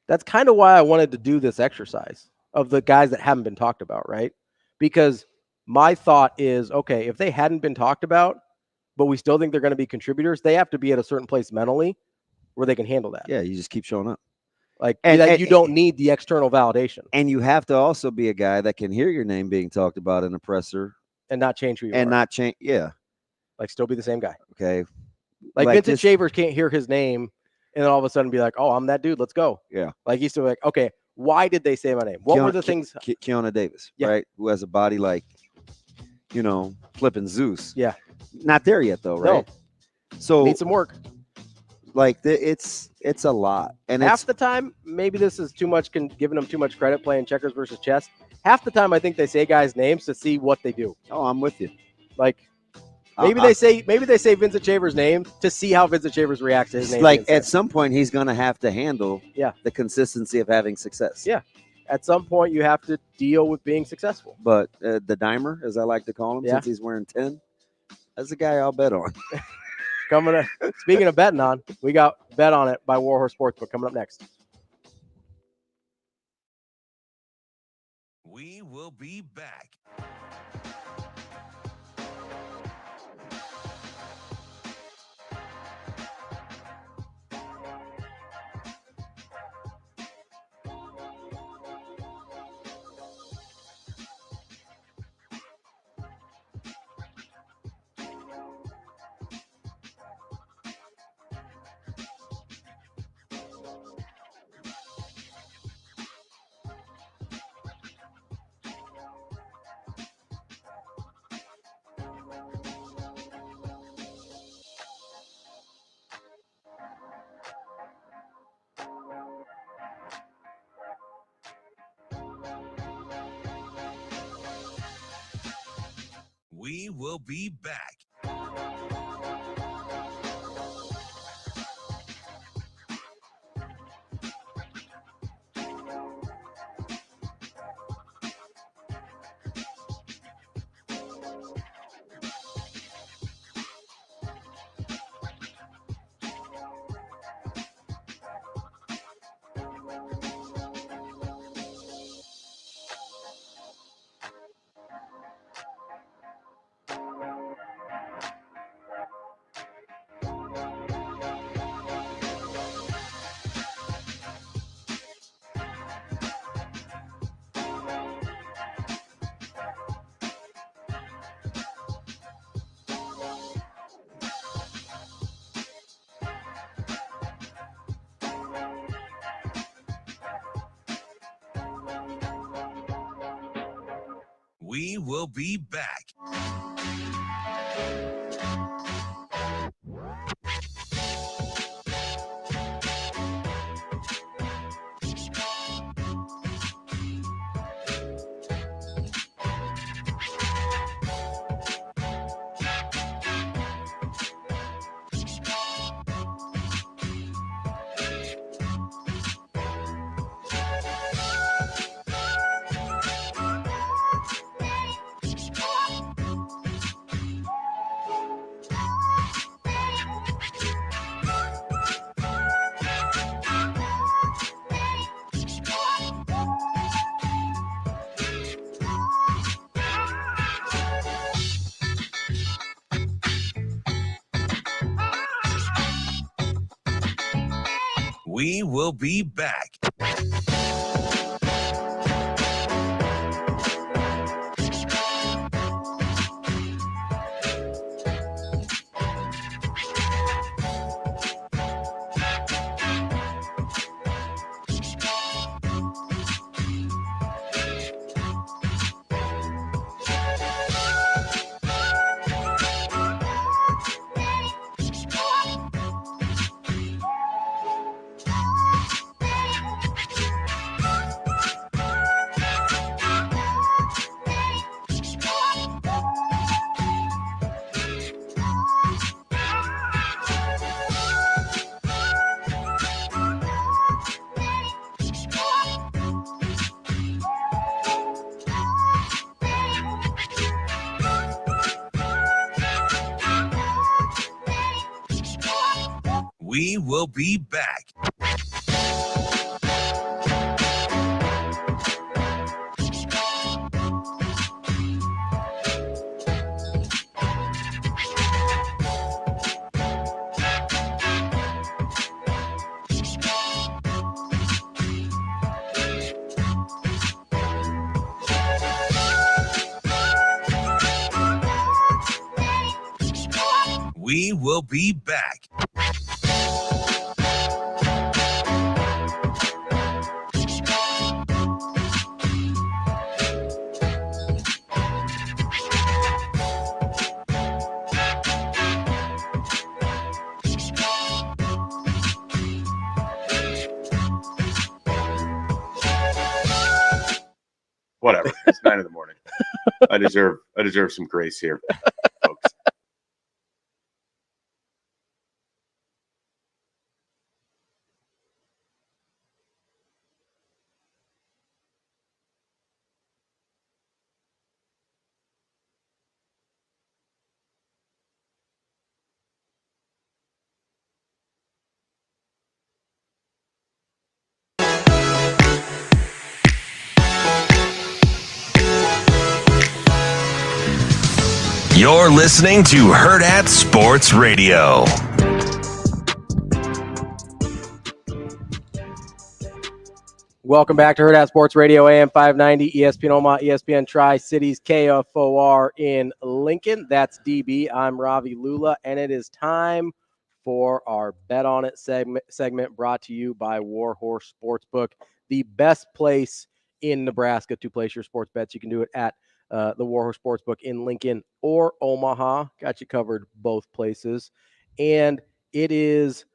That's kind of why I wanted to do this exercise of the guys that haven't been talked about, right? Because my thought is, okay, if they hadn't been talked about, but we still think they're going to be contributors, they have to be at a certain place mentally where they can handle that. Yeah, you just keep showing up. Like, and you don't need the external validation. And you have to also be a guy that can hear your name being talked about in a presser. And not change who you are. And not change, yeah. Like, still be the same guy. Okay. Like Vincent Shavers can't hear his name and then all of a sudden be like, oh, I'm that dude. Let's go. Yeah. Like, he's still like, okay, why did they say my name? What were the things? Keona Davis, right? Who has a body like, flipping Zeus. Yeah. Not there yet, though, right? No. So need some work. Like, it's a lot. And half the time, maybe this is too much, giving them too much credit playing checkers versus chess. Half the time, I think they say guys' names to see what they do. Oh, I'm with you. Like, maybe they say Vincent Shavers' name to see how Vincent Shavers reacts to his name. Like, at some point, he's going to have to handle the consistency of having success. Yeah. At some point, you have to deal with being successful. But the dimer, as I like to call him, since he's wearing 10, that's a guy I'll bet on. Speaking of betting on, we got Bet On It by Warhorse Sportsbook coming up next. We will be back. We will be back. We will be back. We will be back. We will be back. We will be back. Whatever. It's 9 in the morning. I deserve some grace here, folks. You're listening to Hurrdat Sports Radio. Welcome back to Hurrdat Sports Radio, AM 590, ESPN Omaha, ESPN Tri-Cities, KFOR in Lincoln. That's DB. I'm Ravi Lulla, and it is time for our Bet On It segment brought to you by Warhorse Sportsbook, the best place in Nebraska to place your sports bets. You can do it at the Warhorse Sportsbook in Lincoln or Omaha. Got you covered both places. And it is,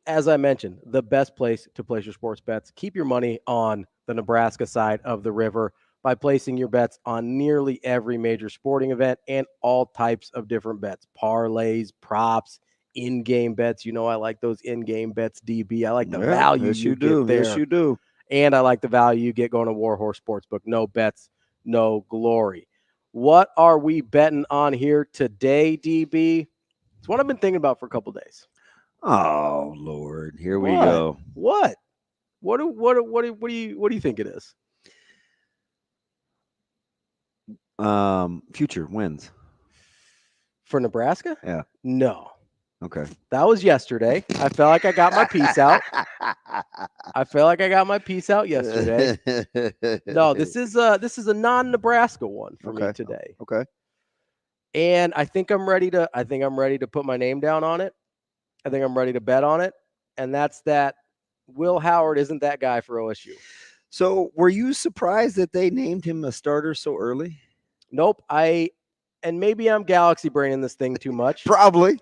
as I mentioned, the best place to place your sports bets. Keep your money on the Nebraska side of the river by placing your bets on nearly every major sporting event and all types of different bets, parlays, props, in-game bets. You know, I like those in-game bets, DB. I like the value you get there. Yes, you do. And I like the value you get going to Warhorse Sportsbook. No bets, no glory. What are we betting on here today, DB? It's what I've been thinking about for a couple days. Oh Lord, here we go. What do you think it is? Future wins For Nebraska? Yeah. No. Okay. That was yesterday. I felt like I got my piece out. Yesterday. No, this is a non-Nebraska one for me today. Okay. And I think I'm ready to put my name down on it. I think I'm ready to bet on it. And that's that Will Howard isn't that guy for OSU. So were you surprised that they named him a starter so early? Nope. And maybe I'm galaxy braining this thing too much. Probably.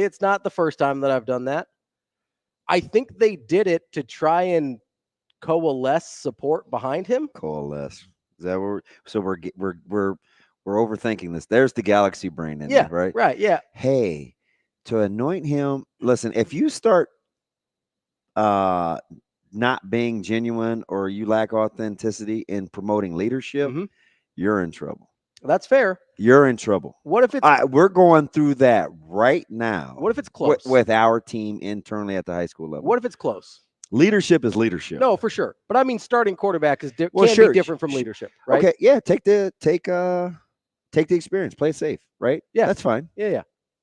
It's not the first time that I've done that. I think they did it to try and coalesce support behind him. Coalesce. Is that what we're overthinking this? There's the galaxy brain in Yeah, it, right? Right. Yeah. Hey, to anoint him. Listen, if you start not being genuine or you lack authenticity in promoting leadership, you're in trouble. That's fair. You're in trouble. What if it's we're going through that right now? What if it's close with our team internally at the high school level? What if it's close? Leadership is leadership. No, for sure. But I mean, starting quarterback is be different from leadership, right? Okay, yeah. Take the experience. Play it safe, right? Yeah, that's fine. Yeah.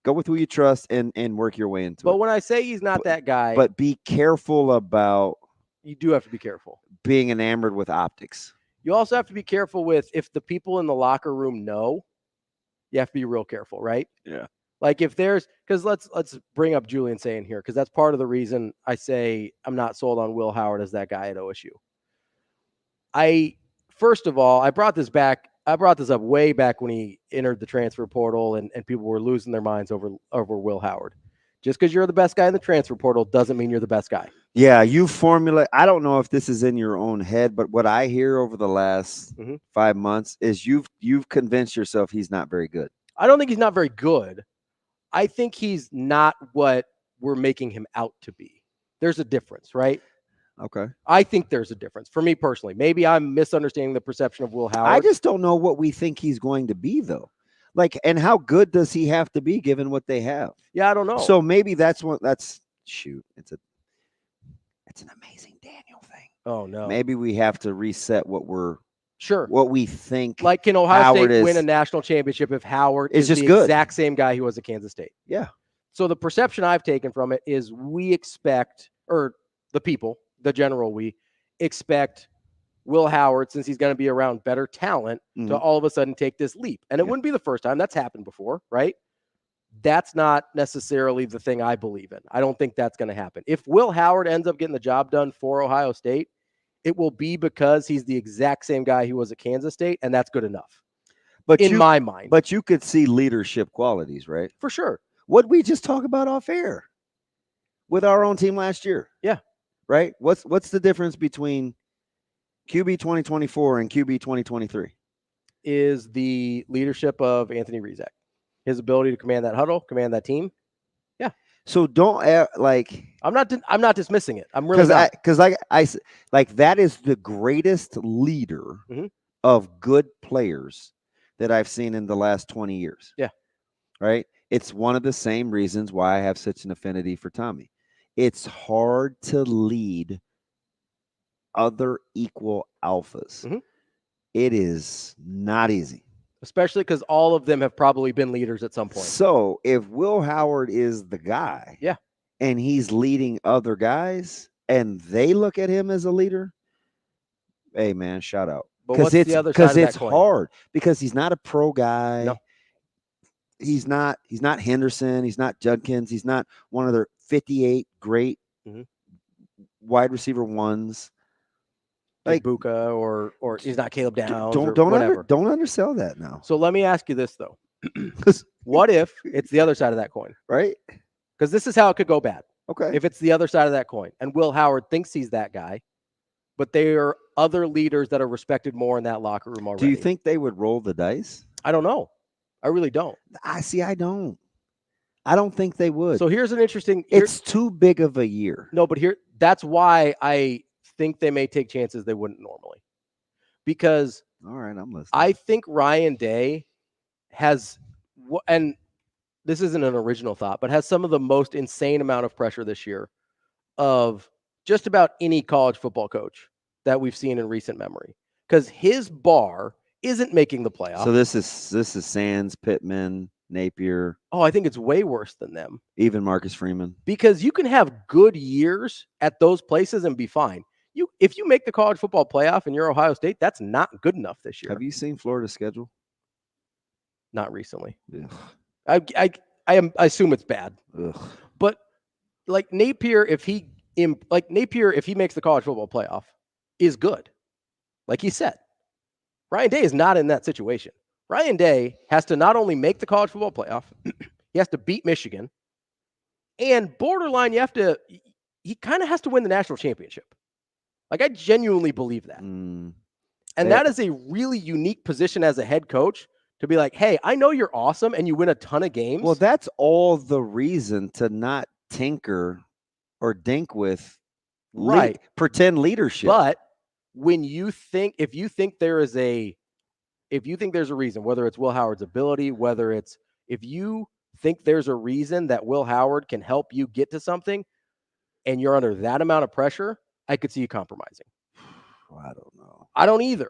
Go with who you trust and work your way into it. But when I say he's not that guy, but be careful about. You do have to be careful. Being enamored with optics. You also have to be careful with if the people in the locker room know. You have to be real careful, right? Yeah. Like if there's, because let's bring up Julian saying here, because that's part of the reason I say I'm not sold on Will Howard as that guy at OSU. First of all, I brought this up way back when he entered the transfer portal and people were losing their minds over Will Howard. Just because you're the best guy in the transfer portal doesn't mean you're the best guy. Yeah, you formulate. I don't know if this is in your own head, but what I hear over the last 5 months is you've convinced yourself he's not very good. I don't think he's not very good. I think he's not what we're making him out to be. There's a difference, right? Okay. I think there's a difference for me personally. Maybe I'm misunderstanding the perception of Will Howard. I just don't know what we think he's going to be, though. Like, and how good does he have to be given what they have? Yeah, I don't know. So maybe it's an amazing Daniel thing. Oh no. Maybe we have to reset what we think. Like, can Ohio State win a national championship if Howard is just the good. Exact same guy he was at Kansas State? Yeah. So the perception I've taken from it is we expect, or the people, the general, we expect Will Howard, since he's going to be around better talent, to all of a sudden take this leap. And it wouldn't be the first time. That's happened before, right? That's not necessarily the thing I believe in. I don't think that's going to happen. If Will Howard ends up getting the job done for Ohio State, it will be because he's the exact same guy he was at Kansas State, and that's good enough. But in my mind. But you could see leadership qualities, right? For sure. What we just talk about off air with our own team last year. Yeah. Right? What's the difference between QB 2024 and QB 2023? Is the leadership of Anthony Rizek. His ability to command that huddle, command that team. Yeah. So don't I'm not dismissing it. I'm really not. Because I that is the greatest leader of good players that I've seen in the last 20 years. Yeah. Right? It's one of the same reasons why I have such an affinity for Tommy. It's hard to lead other equal alphas. It is not easy. Especially because all of them have probably been leaders at some point. So if Will Howard is the guy, and he's leading other guys, and they look at him as a leader, hey man, shout out. But what's the other side of that coin? Hard because he's not a pro guy. No. He's not Henderson. He's not Judkins. He's not one of their 58 great wide receiver ones. Like Buka or he's not Caleb Downs. Don't undersell that now. So let me ask you this though. What if it's the other side of that coin? Right? Because this is how it could go bad. Okay. If it's the other side of that coin and Will Howard thinks he's that guy, but there are other leaders that are respected more in that locker room already. Do you think they would roll the dice? I don't know. I really don't. I don't. I don't think they would. So here's an interesting. It's too big of a year. No, but that's why I think they may take chances they wouldn't normally. Because all right, I'm listening. I think Ryan Day has, and this isn't an original thought, but has some of the most insane amount of pressure this year of just about any college football coach that we've seen in recent memory. Because his bar isn't making the playoffs. So this is Sands, Pittman, Napier. Oh, I think it's way worse than them. Even Marcus Freeman. Because you can have good years at those places and be fine. If you make the college football playoff and you're Ohio State, that's not good enough this year. Have you seen Florida's schedule? Not recently. Yeah. I assume it's bad. Ugh. But like Napier, if he makes the college football playoff, is good. Like he said, Ryan Day is not in that situation. Ryan Day has to not only make the college football playoff, he has to beat Michigan, and borderline, he kind of has to win the national championship. Like, I genuinely believe that. And that is a really unique position as a head coach to be like, hey, I know you're awesome and you win a ton of games. Well, that's all the reason to not tinker or dink with pretend leadership. But when if you think there's a reason, whether it's Will Howard's ability, if you think there's a reason that Will Howard can help you get to something and you're under that amount of pressure, I could see you compromising. I don't know. I don't either.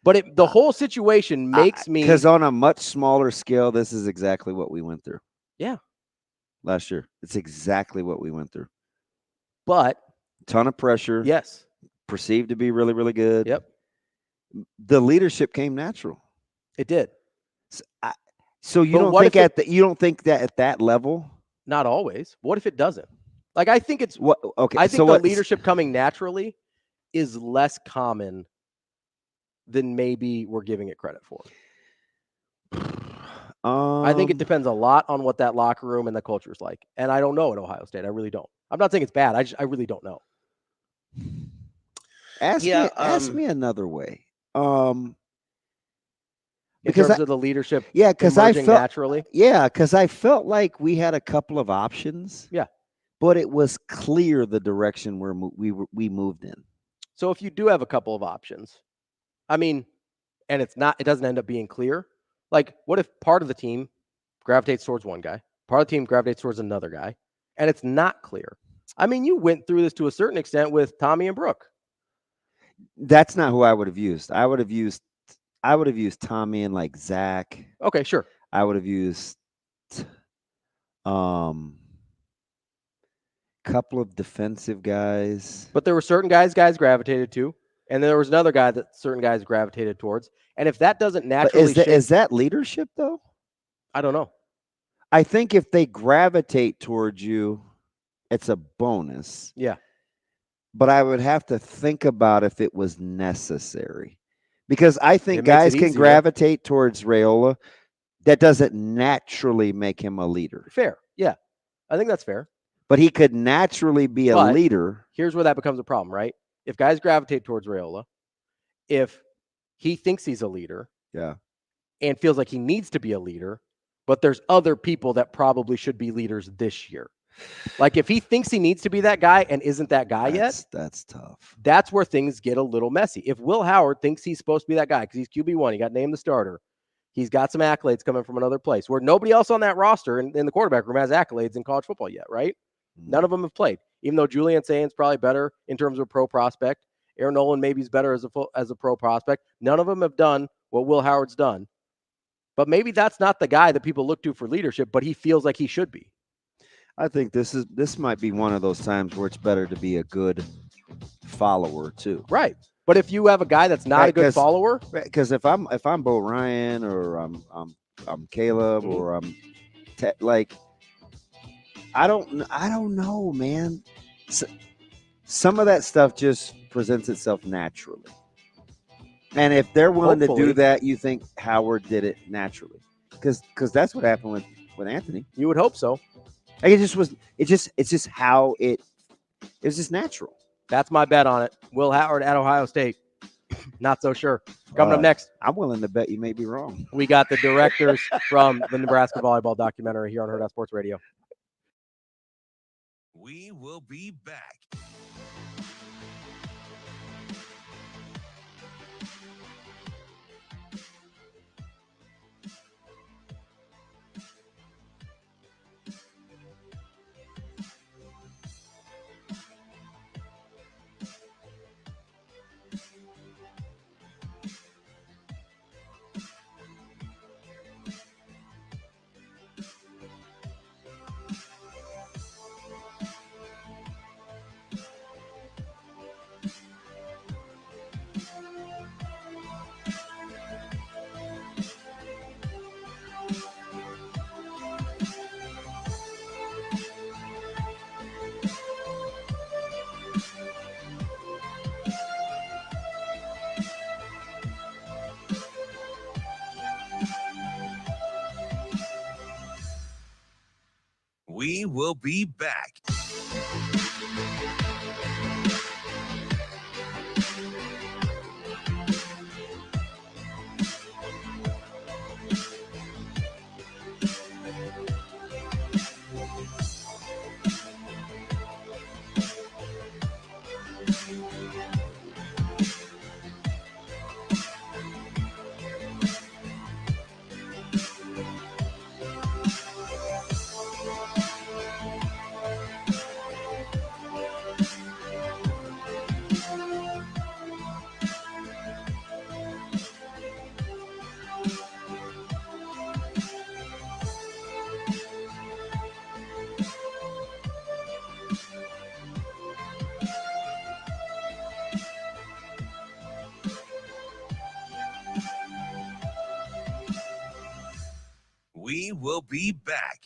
But the whole situation makes me... Because on a much smaller scale, this is exactly what we went through. Yeah. last year. It's exactly what we went through. But ton of pressure. Yes. Perceived to be really, really good. Yep. The leadership came natural. It did. So you don't think that at that level? Not always. What if it doesn't? Like, I think it's what. Okay. I think the leadership coming naturally is less common than maybe we're giving it credit for. I think it depends a lot on what that locker room and the culture is like. And I don't know at Ohio State. I really don't. I'm not saying it's bad. I really don't know. Ask me another way. In Because terms of the leadership, because I felt naturally. because I felt like we had a couple of options. Yeah, but it was clear the direction we moved in. So if you do have a couple of options, I mean, and it doesn't end up being clear. Like, what if part of the team gravitates towards one guy, part of the team gravitates towards another guy, and it's not clear? I mean, you went through this to a certain extent with Tommy and Brooke. That's not who I would have used. I would have used Tommy and like Zach. Okay, sure. I would have used couple of defensive guys. But there were certain guys gravitated to, and there was another guy that certain guys gravitated towards. And if that doesn't naturally is that leadership though? I don't know. I think if they gravitate towards you, it's a bonus. Yeah. But I would have to think about if it was necessary. Because I think guys can gravitate towards Raiola. That doesn't naturally make him a leader. Fair. Yeah. I think that's fair. But he could naturally be a leader. Here's where that becomes a problem, right? If guys gravitate towards Raiola, if he thinks he's a leader, and feels like he needs to be a leader, but there's other people that probably should be leaders this year. Like, if he thinks he needs to be that guy and isn't that guy yet, that's tough. That's where things get a little messy. If Will Howard thinks he's supposed to be that guy because he's QB1, he got named the starter, he's got some accolades coming from another place where nobody else on that roster in the quarterback room has accolades in college football yet, right? None of them have played. Even though Julian Sain's probably better in terms of a pro prospect, Aaron Nolan maybe is better as a pro prospect. None of them have done what Will Howard's done. But maybe that's not the guy that people look to for leadership, but he feels like he should be. I think this might be one of those times where it's better to be a good follower too. Right. But if you have a guy that's not a good follower, because if I'm Bo Ryan or I'm Caleb or I'm like, I don't know, man. Some of that stuff just presents itself naturally. And if they're willing to do that, you think Howard did it naturally. Because that's what happened with Anthony. You would hope so. Like it's just natural. That's my bet on it. Will Howard at Ohio State. Not so sure. Coming up next. I'm willing to bet you may be wrong. We got the directors from the Nebraska Volleyball documentary here on Hurrdat Sports Radio. We will be back. We will be back. will be back.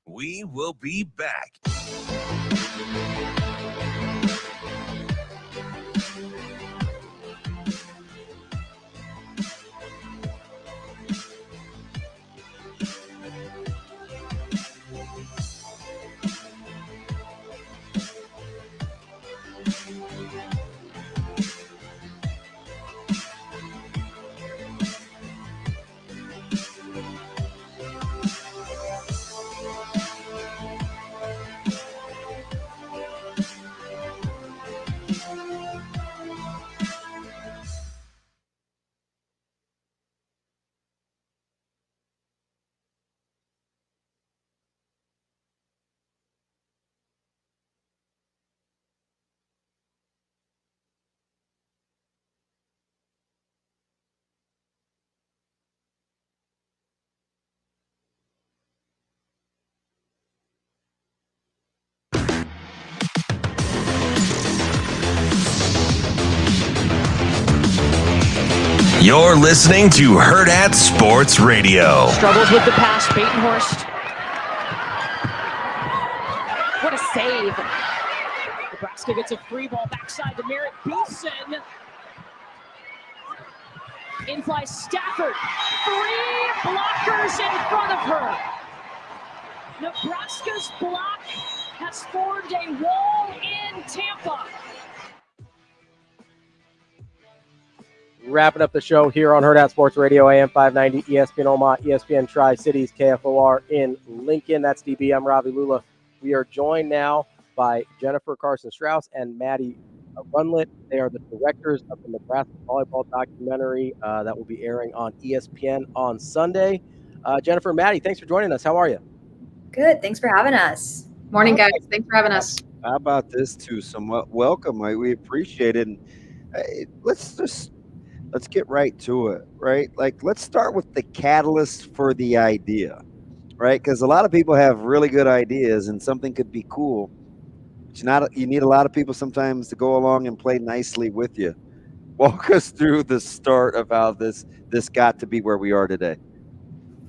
We will be back. You're listening to Hurrdat Sports Radio. Struggles with the pass, Batenhorst. What a save. Nebraska gets a free ball backside to Merritt Beeson. In flies Stafford. 3 blockers in front of her. Nebraska's block has formed a wall in Tampa. Wrapping up the show here on Hurrdat Sports Radio, AM 590, ESPN Omaha, ESPN Tri-Cities, KFOR in Lincoln. That's DB. I'm Ravi Lulla. We are joined now by Jennifer Karson-Strauss and Maddie Rundett. They are the directors of the Nebraska Volleyball documentary that will be airing on ESPN on Sunday. Jennifer, Maddie, thanks for joining us. How are you? Good. Thanks for having us. Morning, guys. Thanks for having us. How about this, too? Somewhat welcome. We appreciate it. And let's get right to it, right? Like, let's start with the catalyst for the idea, right? Because a lot of people have really good ideas and something could be cool. But you need a lot of people sometimes to go along and play nicely with you. Walk us through the start of how this got to be where we are today.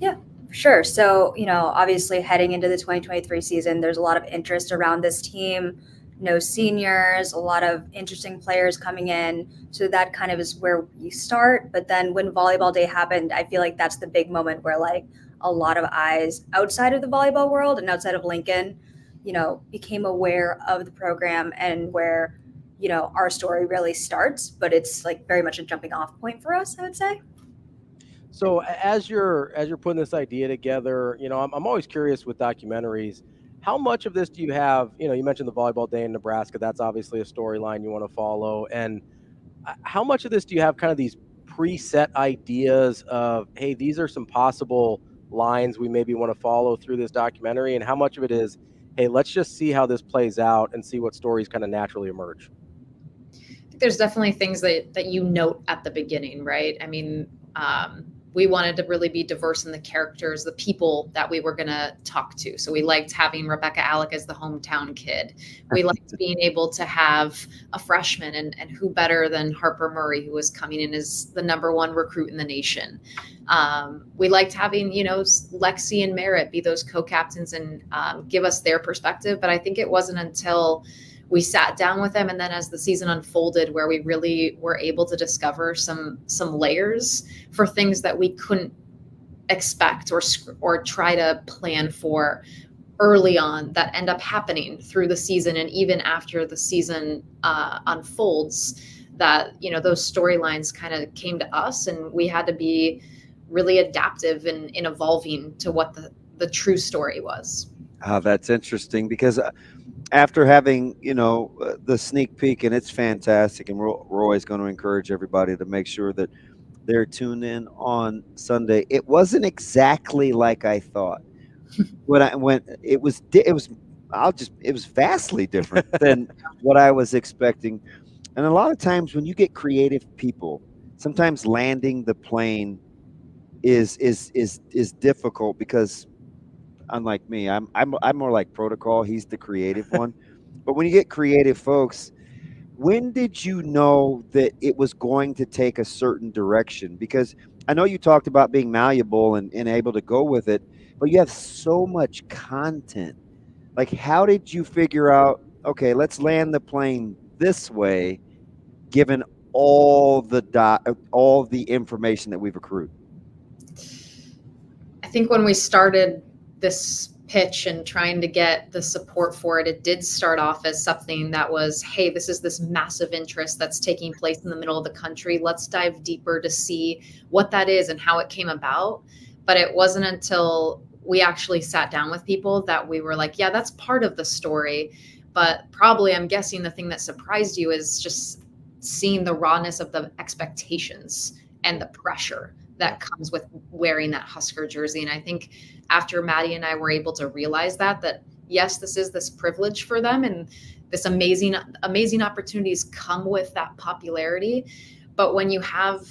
Yeah, for sure. So, obviously heading into the 2023 season, there's a lot of interest around this team. No seniors, a lot of interesting players coming in. So that kind of is where you start. But then when Volleyball Day happened, I feel like that's the big moment where like a lot of eyes outside of the volleyball world and outside of Lincoln, became aware of the program and where, our story really starts. But it's like very much a jumping off point for us, I would say. So as you're putting this idea together, I'm always curious with documentaries. How much of this do you have? You mentioned the Volleyball Day in Nebraska. That's obviously a storyline you want to follow. And how much of this do you have kind of these preset ideas of, hey, these are some possible lines we maybe want to follow through this documentary? And how much of it is, hey, let's just see how this plays out and see what stories kind of naturally emerge? I think there's definitely things that you note at the beginning, right? I mean, we wanted to really be diverse in the characters, the people that we were going to talk to. So we liked having Rebecca Alec as the hometown kid. We liked being able to have a freshman and who better than Harper Murray, who was coming in as the #1 recruit in the nation. We liked having, Lexi and Merritt be those co-captains and give us their perspective. But I think it wasn't until we sat down with them, and then as the season unfolded, where we really were able to discover some layers for things that we couldn't expect or try to plan for early on that end up happening through the season and even after the season unfolds, that, you know, those storylines kind of came to us, and we had to be really adaptive in evolving to what the true story was. That's interesting, because after having, you know, the sneak peek, and it's fantastic, and we're always going to encourage everybody to make sure that they're tuned in on Sunday. It wasn't exactly like I thought. It was vastly different than what I was expecting. And a lot of times when you get creative people, sometimes landing the plane is difficult, because unlike me, I'm more like protocol. He's the creative one. But when you get creative folks, when did you know that it was going to take a certain direction? Because I know you talked about being malleable and able to go with it, but you have so much content. Like, how did you figure out, okay, let's land the plane this way, given all the information that we've accrued? I think when we started this pitch and trying to get the support for it, it did start off as something that was, hey, this is this massive interest that's taking place in the middle of the country. Let's dive deeper to see what that is and how it came about. But it wasn't until we actually sat down with people that we were like, yeah, that's part of the story. But probably, I'm guessing the thing that surprised you is just seeing the rawness of the expectations and the pressure that comes with wearing that Husker jersey. And I think after Maddie and I were able to realize that yes, this is this privilege for them, and this amazing opportunities come with that popularity. But when you have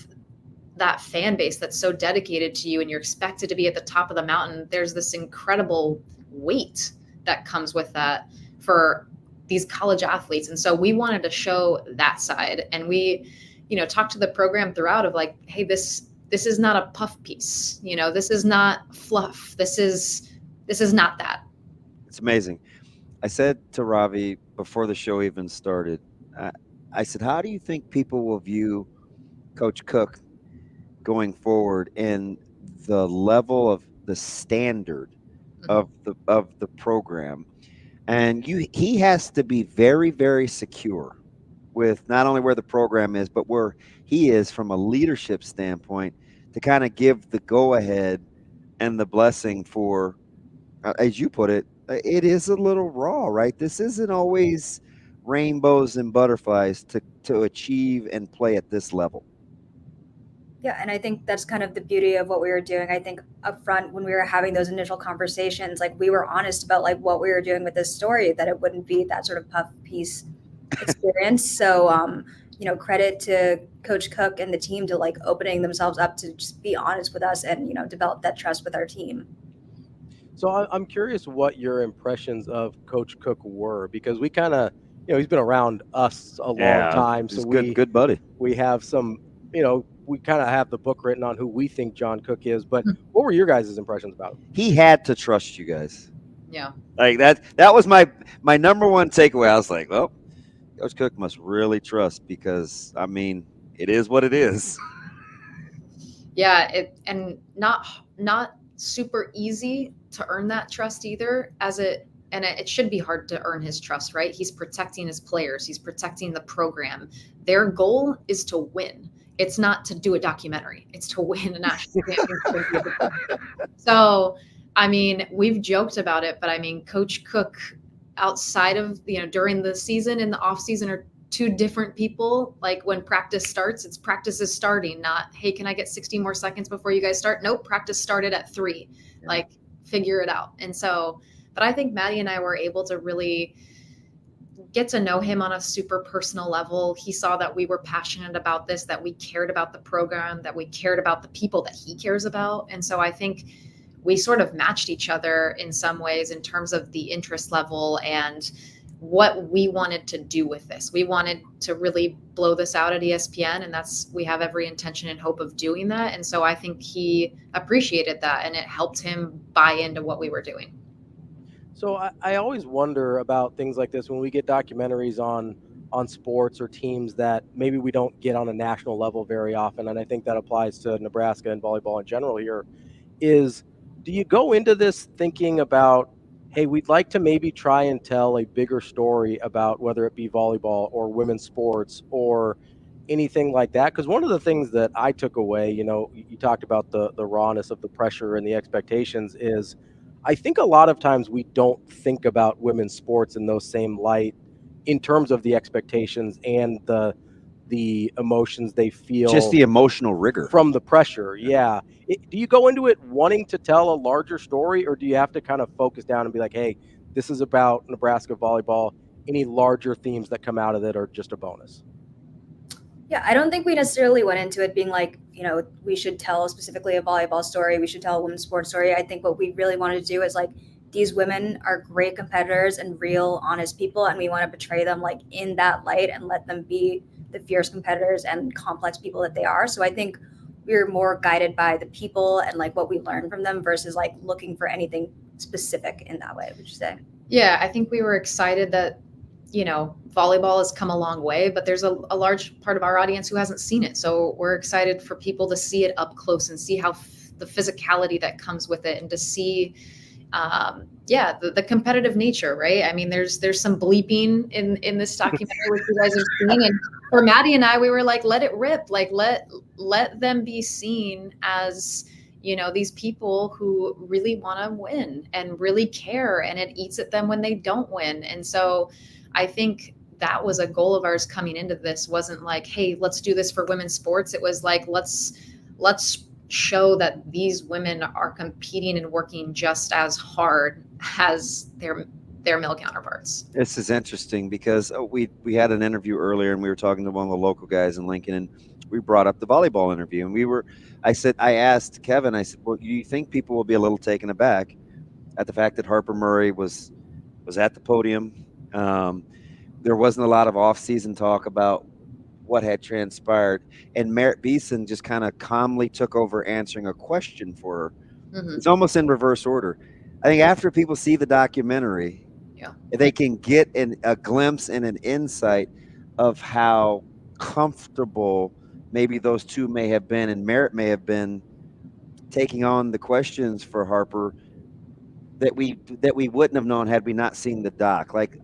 that fan base that's so dedicated to you and you're expected to be at the top of the mountain, there's this incredible weight that comes with that for these college athletes. And so we wanted to show that side. And we, you know, talked to the program throughout of like, hey, this is not a puff piece. You know, this is not fluff. This is not that. It's amazing. I said to Ravi before the show even started, I said, how do you think people will view Coach Cook going forward, and the level of the standard of the program? And he has to be very, very secure with not only where the program is, but where he is from a leadership standpoint, to kind of give the go-ahead and the blessing for, as you put it, it is a little raw, right? This isn't always rainbows and butterflies to achieve and play at this level. Yeah, and I think that's kind of the beauty of what we were doing. I think up front, when we were having those initial conversations, like, we were honest about like what we were doing with this story, that it wouldn't be that sort of puff piece experience. So, you know, credit to Coach Cook and the team to like opening themselves up to just be honest with us and, you know, develop that trust with our team. So I'm curious what your impressions of Coach Cook were, because we kind of, you know, he's been around us a long time. So good buddy. We have some, you know, we kind of have the book written on who we think John Cook is, but what were your guys' impressions about him? He had to trust you guys. Yeah. Like that was my number one takeaway. I was like, well, Coach Cook must really trust, because I mean, it is what it is. Yeah, and not super easy to earn that trust either, and it should be hard to earn his trust, right? He's protecting his players. He's protecting the program. Their goal is to win. It's not to do a documentary. It's to win a national championship. So, I mean, we've joked about it, but I mean, Coach Cook, outside of, you know, during the season and the off season, are two different people. Like, when practice starts, it's practice is starting, not, hey, can I get 60 more seconds before you guys start? Nope, practice started at 3. Yeah. Like, figure it out. And so, but I think Maddie and I were able to really get to know him on a super personal level. He saw that we were passionate about this, that we cared about the program, that we cared about the people that he cares about. And so I think we sort of matched each other in some ways in terms of the interest level and what we wanted to do with this. We wanted to really blow this out at ESPN, and we have every intention and hope of doing that. And so I think he appreciated that, and it helped him buy into what we were doing. So I always wonder about things like this when we get documentaries on sports or teams that maybe we don't get on a national level very often, and I think that applies to Nebraska and volleyball in general here, is do you go into this thinking about hey, we'd like to maybe try and tell a bigger story about whether it be volleyball or women's sports or anything like that. Because one of the things that I took away, you talked about the rawness of the pressure and the expectations, is I think a lot of times we don't think about women's sports in those same light in terms of the expectations and the emotions they feel. Just the emotional rigor from the pressure. Yeah. Do you go into it wanting to tell a larger story, or do you have to kind of focus down and be like, hey, this is about Nebraska volleyball. Any larger themes that come out of it are just a bonus? Yeah, I don't think we necessarily went into it being like, we should tell specifically a volleyball story. We should tell a women's sports story. I think what we really wanted to do is like, these women are great competitors and real, honest people, and we want to portray them like in that light and let them be the fierce competitors and complex people that they are. So I think we were more guided by the people and like what we learned from them versus like looking for anything specific in that way, would you say? Yeah, I think we were excited that, volleyball has come a long way, but there's a large part of our audience who hasn't seen it. So we're excited for people to see it up close and see how the physicality that comes with it, and to see the competitive nature, right? I mean, there's some bleeping in this documentary, which you guys have seen. And for Maddie and I, we were like, let it rip, like let them be seen as, these people who really want to win and really care, and it eats at them when they don't win. And so I think that was a goal of ours coming into this. Wasn't like, hey, let's do this for women's sports. It was like, let's show that these women are competing and working just as hard as their male counterparts. This is interesting because we had an interview earlier, and we were talking to one of the local guys in Lincoln, and we brought up the volleyball interview, and I asked Kevin, I said, well, do you think people will be a little taken aback at the fact that Harper Murray was at the podium? There wasn't a lot of off-season talk about what had transpired, and Merritt Beeson just kind of calmly took over answering a question for her. Mm-hmm. It's almost in reverse order. I think after people see the documentary, they can get a glimpse and an insight of how comfortable maybe those two may have been, and Merritt may have been taking on the questions for Harper that we wouldn't have known had we not seen the doc. Like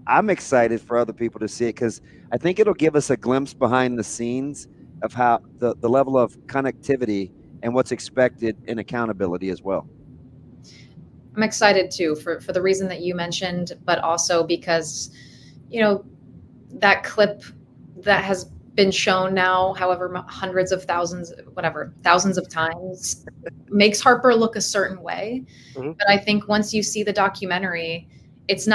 I'm excited for other people to see it, because I think it'll give us a glimpse behind the scenes of how the level of connectivity and what's expected in accountability as well. I'm excited too for the reason that you mentioned, but also because, that clip that has been shown now, however, hundreds of thousands, thousands of times, makes Harper look a certain way. Mm-hmm. But I think once you see the documentary, it's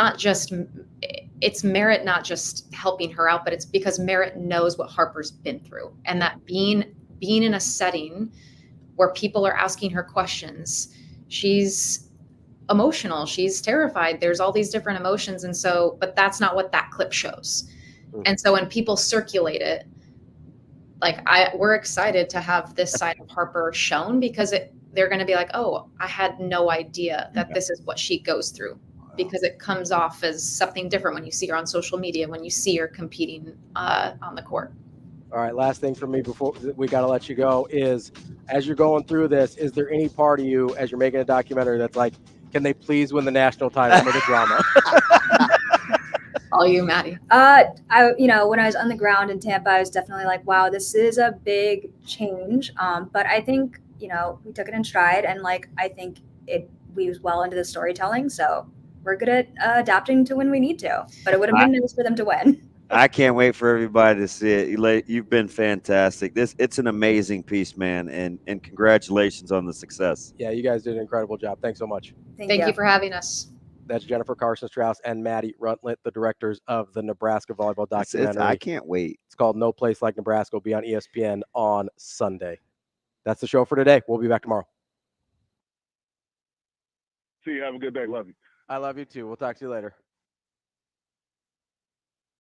Merritt not just helping her out, but it's because Merritt knows what Harper's been through, and that being in a setting where people are asking her questions, she's emotional, she's terrified, there's all these different emotions. And so, but that's not what that clip shows. Mm-hmm. And so when people circulate it, we're excited to have this side of Harper shown, because they're going to be like, oh, I had no idea that this is what she goes through. Because it comes off as something different when you see her on social media, when you see her competing on the court. All right, last thing for me before we got to let you go is, as you're going through this, is there any part of you, as you're making a documentary, that's like, can they please win the national title for the drama? All you, Maddie. When I was on the ground in Tampa, I was definitely like, wow, this is a big change. But I think, we took it in stride, and I think it weaves well into the storytelling. So we're good at adapting to when we need to, but it would have been nice for them to win. I can't wait for everybody to see it. You've been fantastic. It's an amazing piece, man, and congratulations on the success. Yeah, you guys did an incredible job. Thanks so much. Thank you for having us. That's Jennifer Karson-Strauss and Maddie Rundett, the directors of the Nebraska volleyball documentary. I can't wait. It's called No Place Like Nebraska. It'll be on ESPN on Sunday. That's the show for today. We'll be back tomorrow. See you. Have a good day. Love you. I love you too. We'll talk to you later.